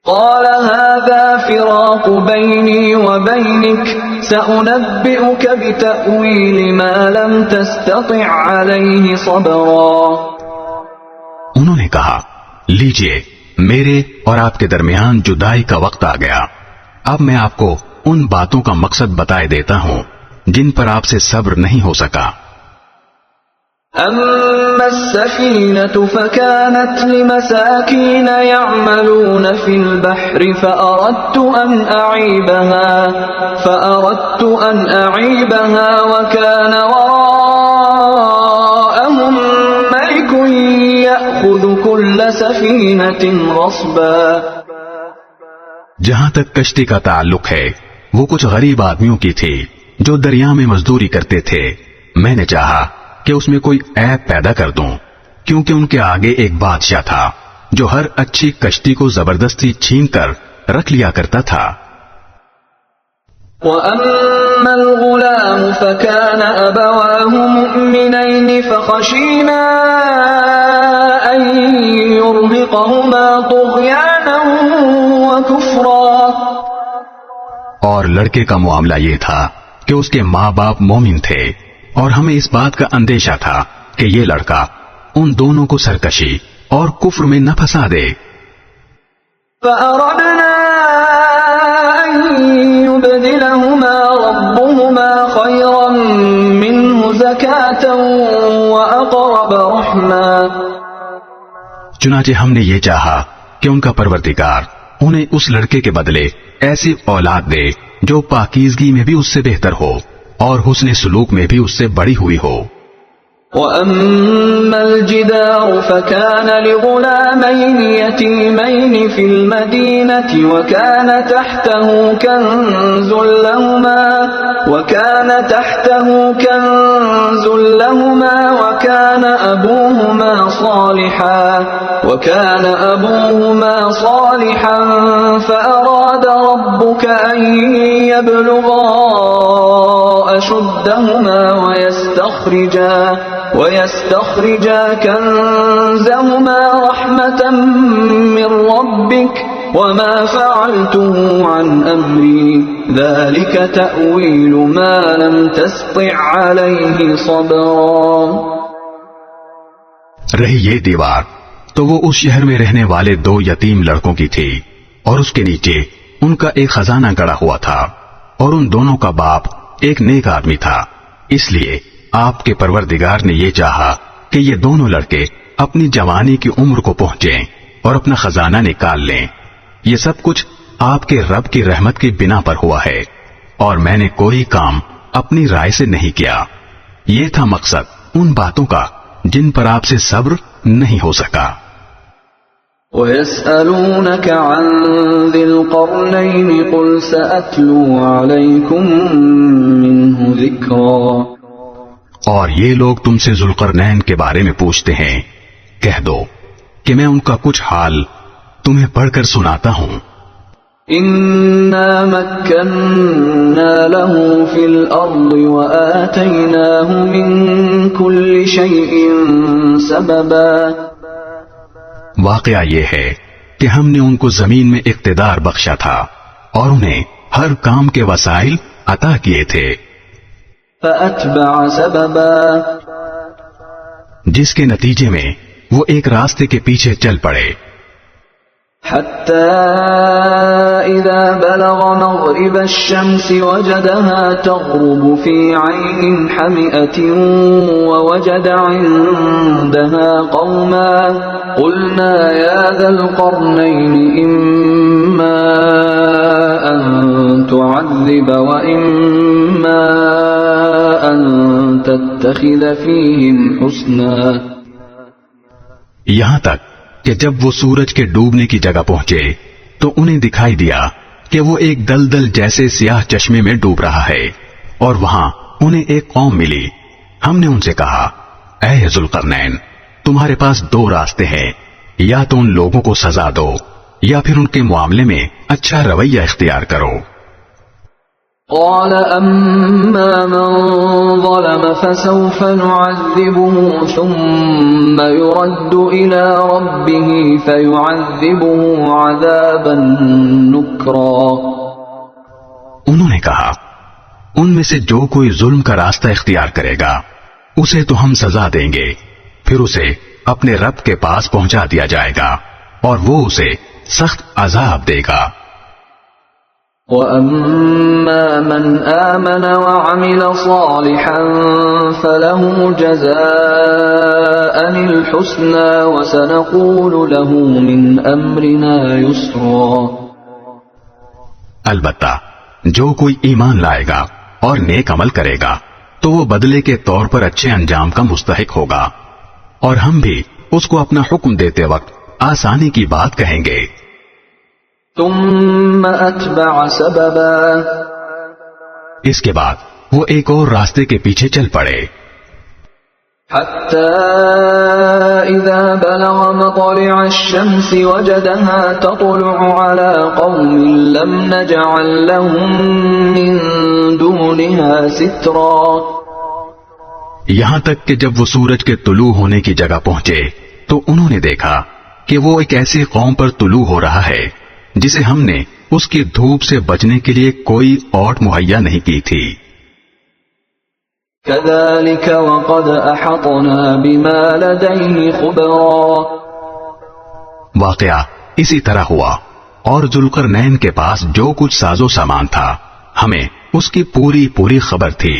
قال هذا فراق بيني وبينك سأنبئك بتأويل ما لم تستطع عليه صبرا. انہوں نے کہا لیجئے میرے اور آپ کے درمیان جدائی کا وقت آ گیا، اب میں آپ کو ان باتوں کا مقصد بتائے دیتا ہوں جن پر آپ سے صبر نہیں ہو سکا. أما السفينة فكانت لمساكين يعملون في البحر فأردت أن أعيبها وكان وراءهم ملك يأخذ كل سفينة غصبا. جہاں تک کشتی کا تعلق ہے وہ کچھ غریب آدمیوں کی تھی جو دریا میں مزدوری کرتے تھے. میں نے چاہا کہ اس میں کوئی عیب پیدا کر دوں، کیونکہ ان کے آگے ایک بادشاہ تھا جو ہر اچھی کشتی کو زبردستی چھین کر رکھ لیا کرتا تھا. وَأَمَّا الْغُلَامُ فَكَانَ أَبَوَاهُ مُؤْمِنَيْنِ فَخَشِينَا أَن يُرْهِقَهُمَا طُغْيَانًا وَكُفْرًا. اور لڑکے کا معاملہ یہ تھا کہ اس کے ماں باپ مومن تھے اور ہمیں اس بات کا اندیشہ تھا کہ یہ لڑکا ان دونوں کو سرکشی اور کفر میں نہ پھنسا دے. فَأَرَدْنَا أَن يُبْدِلَهُمَا رَبُّهُمَا خَيْرًا مِّنْهُ زَكَاةً وَأَقْرَبَ رَحْمًا. چنانچہ ہم نے یہ چاہا کہ ان کا پروردگار انہیں اس لڑکے کے بدلے ایسی اولاد دے جو پاکیزگی میں بھی اس سے بہتر ہو اور حسن سلوک میں بھی اس سے بڑی ہوئی ہو. وَأَمَّا الْجِدَارُ فَكَانَ لِغُلَامَيْنِ يَتِيمَيْنِ فِي الْمَدِينَةِ وَكَانَ تَحْتَهُ كَنْزٌ لَهُمَا وَكَانَ أَبُوهُمَا صَالِحًا فَأَرَادَ رَبُّكَ أَن يَبْلُغَا أَشُدَّهُمَا وَيَسْتَخْرِجَا كَنزَهُمَا رَحْمَةً مِّن رَّبِّكَ وَمَا فَعَلْتُهُ عَنْ أَمْرِي ذَلِكَ تَأْوِيلُ مَا لَمْ تَسْطِع عَلَيْهِ صَبْرًا. رہی یہ دیوار تو وہ اس شہر میں رہنے والے 2 یتیم لڑکوں کی تھی اور اس کے نیچے ان کا ایک خزانہ گڑا ہوا تھا اور ان دونوں کا باپ ایک نیک آدمی تھا. اس لیے آپ کے پروردگار نے یہ چاہا کہ یہ دونوں لڑکے اپنی جوانی کی عمر کو پہنچیں اور اپنا خزانہ نکال لیں. یہ سب کچھ آپ کے رب کی رحمت کی بنا پر ہوا ہے اور میں نے کوئی کام اپنی رائے سے نہیں کیا. یہ تھا مقصد ان باتوں کا جن پر آپ سے صبر نہیں ہو سکا. وَيَسْأَلُونَكَ عَنْ ذِي الْقَرْنَيْنِ قُلْ سَأَتْلُو عَلَيْكُمْ مِنْهُ ذِكْرًا. اور یہ لوگ تم سے ذوالقرنین کے بارے میں پوچھتے ہیں، کہہ دو کہ میں ان کا کچھ حال تمہیں پڑھ کر سناتا ہوں. إنا مكنا له في الأرض وآتيناه من كل شيء سببا. واقعہ یہ ہے کہ ہم نے ان کو زمین میں اقتدار بخشا تھا اور انہیں ہر کام کے وسائل عطا کیے تھے. فأتبع سببا. جس کے نتیجے میں وہ ایک راستے کے پیچھے چل پڑے. حتى إذا بلغ مغرب الشمس وجدها تغرب في عين حمئة ووجد عندها قوما قلنا يا ذا القرنين إما أن تعذب وإما أن تتخذ فيهم حسنا. یہاں تک کہ جب وہ سورج کے ڈوبنے کی جگہ پہنچے تو انہیں دکھائی دیا کہ وہ ایک دلدل جیسے سیاہ چشمے میں ڈوب رہا ہے اور وہاں انہیں ایک قوم ملی. ہم نے ان سے کہا اے ذوالقرنین تمہارے پاس دو راستے ہیں، یا تو ان لوگوں کو سزا دو یا پھر ان کے معاملے میں اچھا رویہ اختیار کرو. قال أما من ظلم فسوف نعذبه ثم يرد إلى ربه فيعذبه عذابا نكرا. انہوں نے کہا ان میں سے جو کوئی ظلم کا راستہ اختیار کرے گا اسے تو ہم سزا دیں گے، پھر اسے اپنے رب کے پاس پہنچا دیا جائے گا اور وہ اسے سخت عذاب دے گا. وَأَمَّا مَنْ آمَنَ وَعَمِلَ صَالِحًا فَلَهُ جَزَاءً الْحُسْنَى وَسَنَقُولُ لَهُ مِنْ أَمْرِنَا يُسْرًا. البتہ جو کوئی ایمان لائے گا اور نیک عمل کرے گا تو وہ بدلے کے طور پر اچھے انجام کا مستحق ہوگا، اور ہم بھی اس کو اپنا حکم دیتے وقت آسانی کی بات کہیں گے. ثم اتبع سببا. اس کے بعد وہ ایک اور راستے کے پیچھے چل پڑے. حتى اذا بلغ مطلع الشمس وجدها تطلع على قوم لم نجعل لهم من دونها سترا. یہاں تک کہ جب وہ سورج کے طلوع ہونے کی جگہ پہنچے تو انہوں نے دیکھا کہ وہ ایک ایسی قوم پر طلوع ہو رہا ہے جسے ہم نے اس کی دھوپ سے بچنے کے لیے کوئی اوٹ مہیا نہیں کی تھی. كذلك وقد احطنا بما لديه خبرا. واقعہ اسی طرح ہوا اور ذوالقرنین کے پاس جو کچھ ساز و سامان تھا ہمیں اس کی پوری خبر تھی.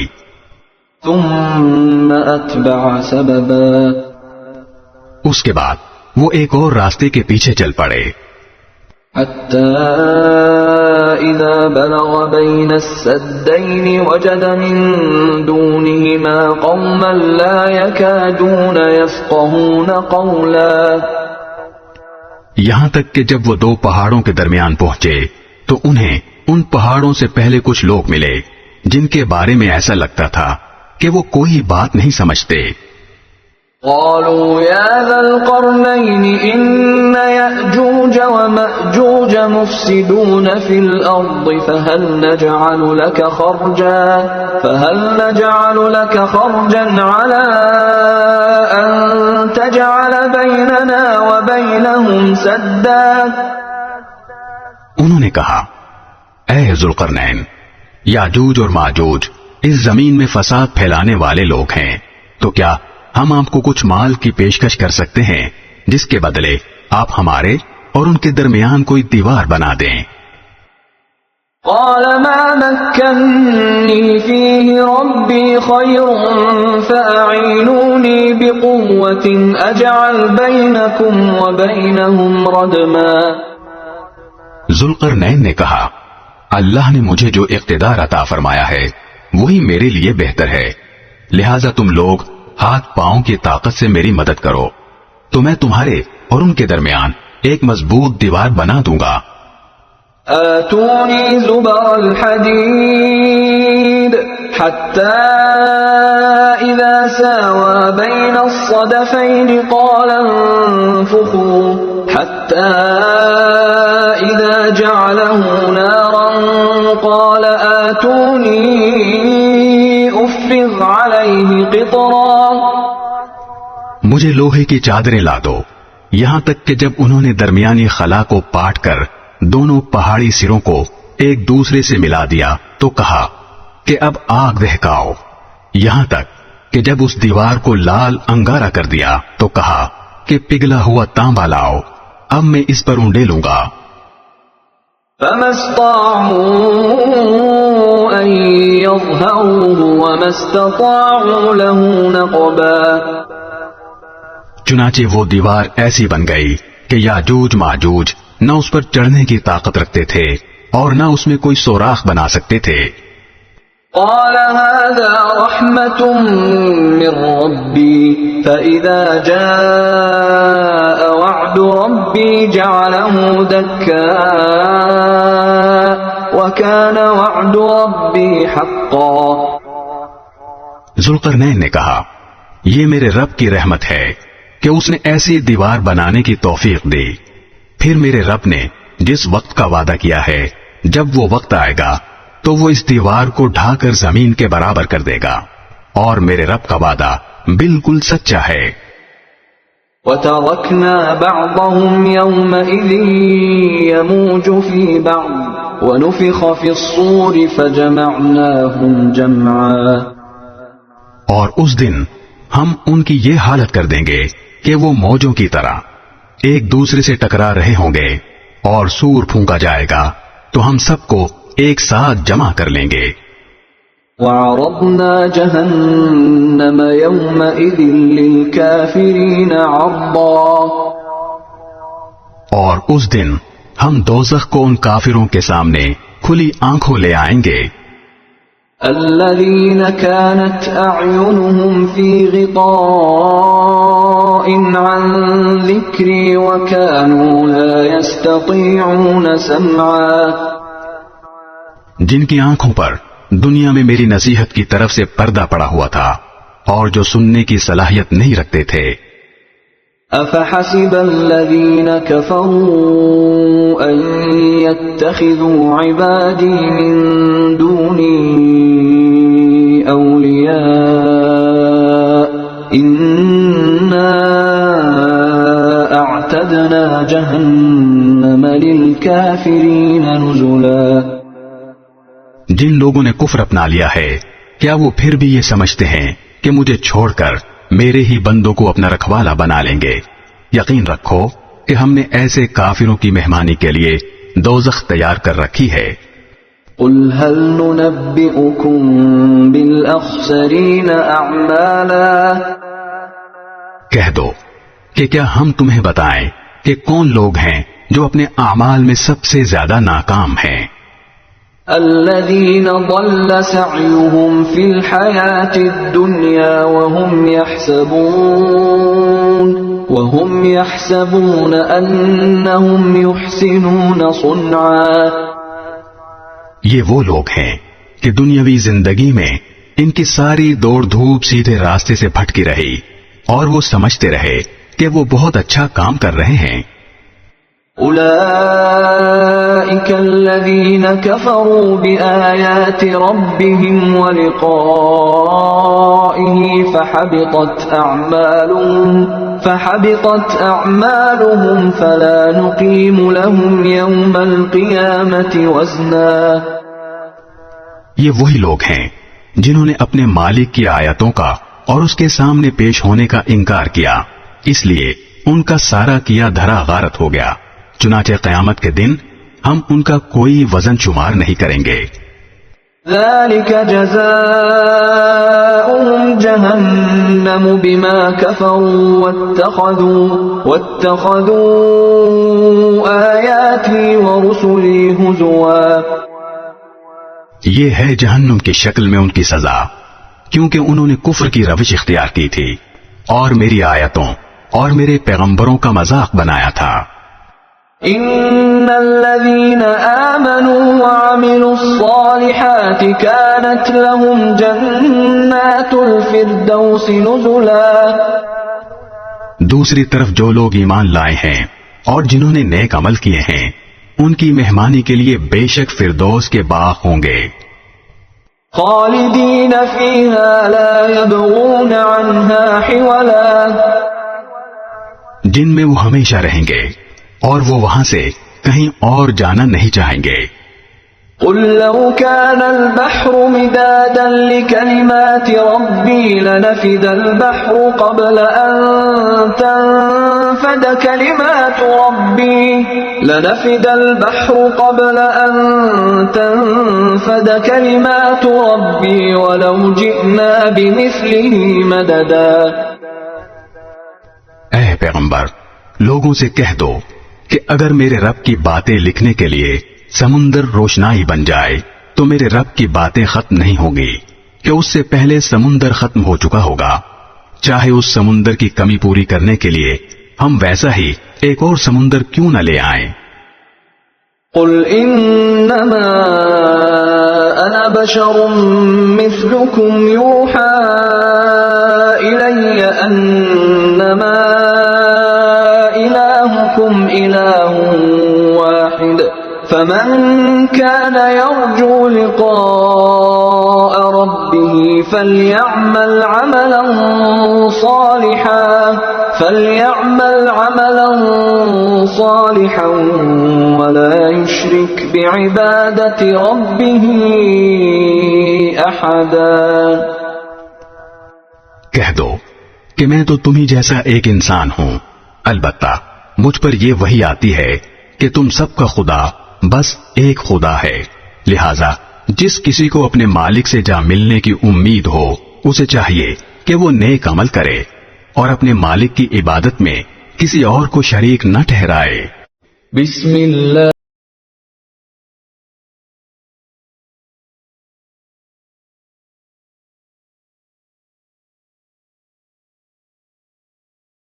ثم اتبع سببا. اس کے بعد وہ ایک اور راستے کے پیچھے چل پڑے. حتى إذا بلغ بين السدين وجد من دونهما قوما لا يكادون يفقهون قولا. یہاں تک کہ جب وہ دو پہاڑوں کے درمیان پہنچے تو انہیں ان پہاڑوں سے پہلے کچھ لوگ ملے جن کے بارے میں ایسا لگتا تھا کہ وہ کوئی بات نہیں سمجھتے. قالوا يا ذا القرنين إن يأجوج ومأجوج مفسدون في الأرض فهل نجعل لك خرجا على أن تجعل بيننا وبينهم سدا. انہوں نے کہا اے ذوالقرنین یاجوج اور ماجوج اس زمین میں فساد پھیلانے والے لوگ ہیں، تو کیا ہم آپ کو کچھ مال کی پیشکش کر سکتے ہیں جس کے بدلے آپ ہمارے اور ان کے درمیان کوئی دیوار بنا دیں. قال ما مكنني فيه ربي خير فأعينوني بقوة أجعل بينكم وبينهم ردما. ذوالقرنین نے کہا اللہ نے مجھے جو اقتدار عطا فرمایا ہے وہی میرے لیے بہتر ہے، لہذا تم لوگ ہاتھ پاؤں کی طاقت سے میری مدد کرو تو میں تمہارے اور ان کے درمیان ایک مضبوط دیوار بنا دوں گا. آتونی زبر الحدید حتى اذا ساوى بين الصدفين قال انفخوا حتى إذا جعله نارا قال آتوني أفرغ عليه قطرا. مجھے لوہے کی چادریں لا دو. یہاں تک کہ جب انہوں نے درمیانی خلا کو پاٹ کر دونوں پہاڑی سروں کو ایک دوسرے سے ملا دیا تو کہا کہ اب آگ دہکاؤ. یہاں تک کہ جب اس دیوار کو لال انگارا کر دیا تو کہا کہ پگھلا ہوا تانبا لاؤ، اب میں اس پر اونڈیلوں گا. فما استطاعوا أن يظهروه وما استطاعوا له نقبا. چنانچہ وہ دیوار ایسی بن گئی کہ یاجوج ماجوج نہ اس پر چڑھنے کی طاقت رکھتے تھے اور نہ اس میں کوئی سوراخ بنا سکتے تھے. قال هذا رحمة من ربي فإذا جاء وعد ربي جعله دكاء وكان وعد ربي حقا. ذوالقرنین نے کہا یہ میرے رب کی رحمت ہے کہ اس نے ایسی دیوار بنانے کی توفیق دی. پھر میرے رب نے جس وقت کا وعدہ کیا ہے جب وہ وقت آئے گا تو وہ اس دیوار کو ڈھا کر زمین کے برابر کر دے گا، اور میرے رب کا وعدہ بالکل سچا ہے. وَتَرَكْنَا بَعْضَهُمْ يَوْمَئِذٍ يَمُوجُ فِي بَعْضٍ وَنُفِخَ فِي الصُّورِ فَجَمَعْنَاهُمْ جَمْعًا. اور اس دن ہم ان کی یہ حالت کر دیں گے کہ وہ موجوں کی طرح ایک دوسرے سے ٹکرا رہے ہوں گے، اور سور پھونکا جائے گا تو ہم سب کو ایک ساتھ جمع کر لیں گے. وَعَرَضْنَا جَهَنَّمَ يَوْمَئِذٍ لِلْكَافِرِينَ عَرْضًا. اور اس دن ہم دوزخ کو ان کافروں کے سامنے کھلی آنکھوں لے آئیں گے. الذين كانت أعينهم في غطاء عن ذكري وكانوا لا يستطيعون سمعا. جن کی آنکھوں پر دنیا میں میری نصیحت کی طرف سے پردہ پڑا ہوا تھا اور جو سننے کی صلاحیت نہیں رکھتے تھے. أفحسب الذين كفروا أن يتخذوا عبادي من دوني أولياء إنا أعتدنا جهنم للكافرين نزلا. جن لوگوں نے کفر اپنا لیا ہے کیا وہ پھر بھی یہ سمجھتے ہیں کہ مجھے چھوڑ کر میرے ہی بندوں کو اپنا رکھوالا بنا لیں گے؟ یقین رکھو کہ ہم نے ایسے کافروں کی مہمانی کے لیے دوزخ تیار کر رکھی ہے. قل هل ننبئكم بالأخسرين أعمالا. کہہ دو کہ کیا ہم تمہیں بتائیں کہ کون لوگ ہیں جو اپنے اعمال میں سب سے زیادہ ناکام ہیں؟ الذين ضل سعيهم في الحياة الدنيا وهم يحسبون أنهم يحسنون صنعا. یہ وہ لوگ ہیں کہ دنیاوی زندگی میں ان کی ساری دوڑ دھوپ سیدھے راستے سے بھٹکی رہی اور وہ سمجھتے رہے کہ وہ بہت اچھا کام کر رہے ہیں. أولئك الذين كفروا بآيات ربهم ولقائه فحبطت أعمالهم فلا نقيم لهم يوم القيامة وزنا. یہ وہی لوگ ہیں جنہوں نے اپنے مالک کی آیتوں کا اور اس کے سامنے پیش ہونے کا انکار کیا، اس لیے ان کا سارا کیا دھرا غارت ہو گیا. چنانچہ قیامت کے دن ہم ان کا کوئی وزن شمار نہیں کریں گے. ذلك جزاؤهم جهنم بما كفروا واتخذوا آياتي ورسلي هزوا. یہ ہے جہنم کی شکل میں ان کی سزا، کیونکہ انہوں نے کفر کی روش اختیار کی تھی اور میری آیتوں اور میرے پیغمبروں کا مذاق بنایا تھا. ان الذين آمنوا وعملوا الصالحات كانت لهم جنات الفردوس نزلا. دوسری طرف جو لوگ ایمان لائے ہیں اور جنہوں نے نیک عمل کیے ہیں ان کی مہمانی کے لیے بے شک فردوس کے باغ ہوں گے، خالدین فیہا لا یبغون عنہا حولا، جن میں وہ ہمیشہ رہیں گے اور وہ وہاں سے کہیں اور جانا نہیں چاہیں گے۔ قل لو كان البحر مدادا لكلمات ربي لنفد البحر قبل أن تنفد كلمات ربي ولو جئنا بمثله مددا۔ اے پیغمبر، لوگوں سے کہہ دو کہ اگر میرے رب کی باتیں لکھنے کے لیے سمندر روشنائی بن جائے تو میرے رب کی باتیں ختم نہیں ہوں گی کہ اس سے پہلے سمندر ختم ہو چکا ہوگا، چاہے اس سمندر کی کمی پوری کرنے کے لیے ہم ویسا ہی ایک اور سمندر کیوں نہ لے آئیں۔ قل انما انا بشر مثلكم يوحى الي انما الهكم اله واحد فمن كان يرجو لقاء ربه فليعمل عملا صالحا ولا يشرك بعبادة ربه أحدا۔ کہہ دو کہ میں تو تمہیں جیسا ایک انسان ہوں، البتہ مجھ پر یہ وحی آتی ہے کہ تم سب کا خدا بس ایک خدا ہے، لہذا جس کسی کو اپنے مالک سے جا ملنے کی امید ہو اسے چاہیے کہ وہ نیک عمل کرے اور اپنے مالک کی عبادت میں کسی اور کو شریک نہ ٹھہرائے۔ بسم اللہ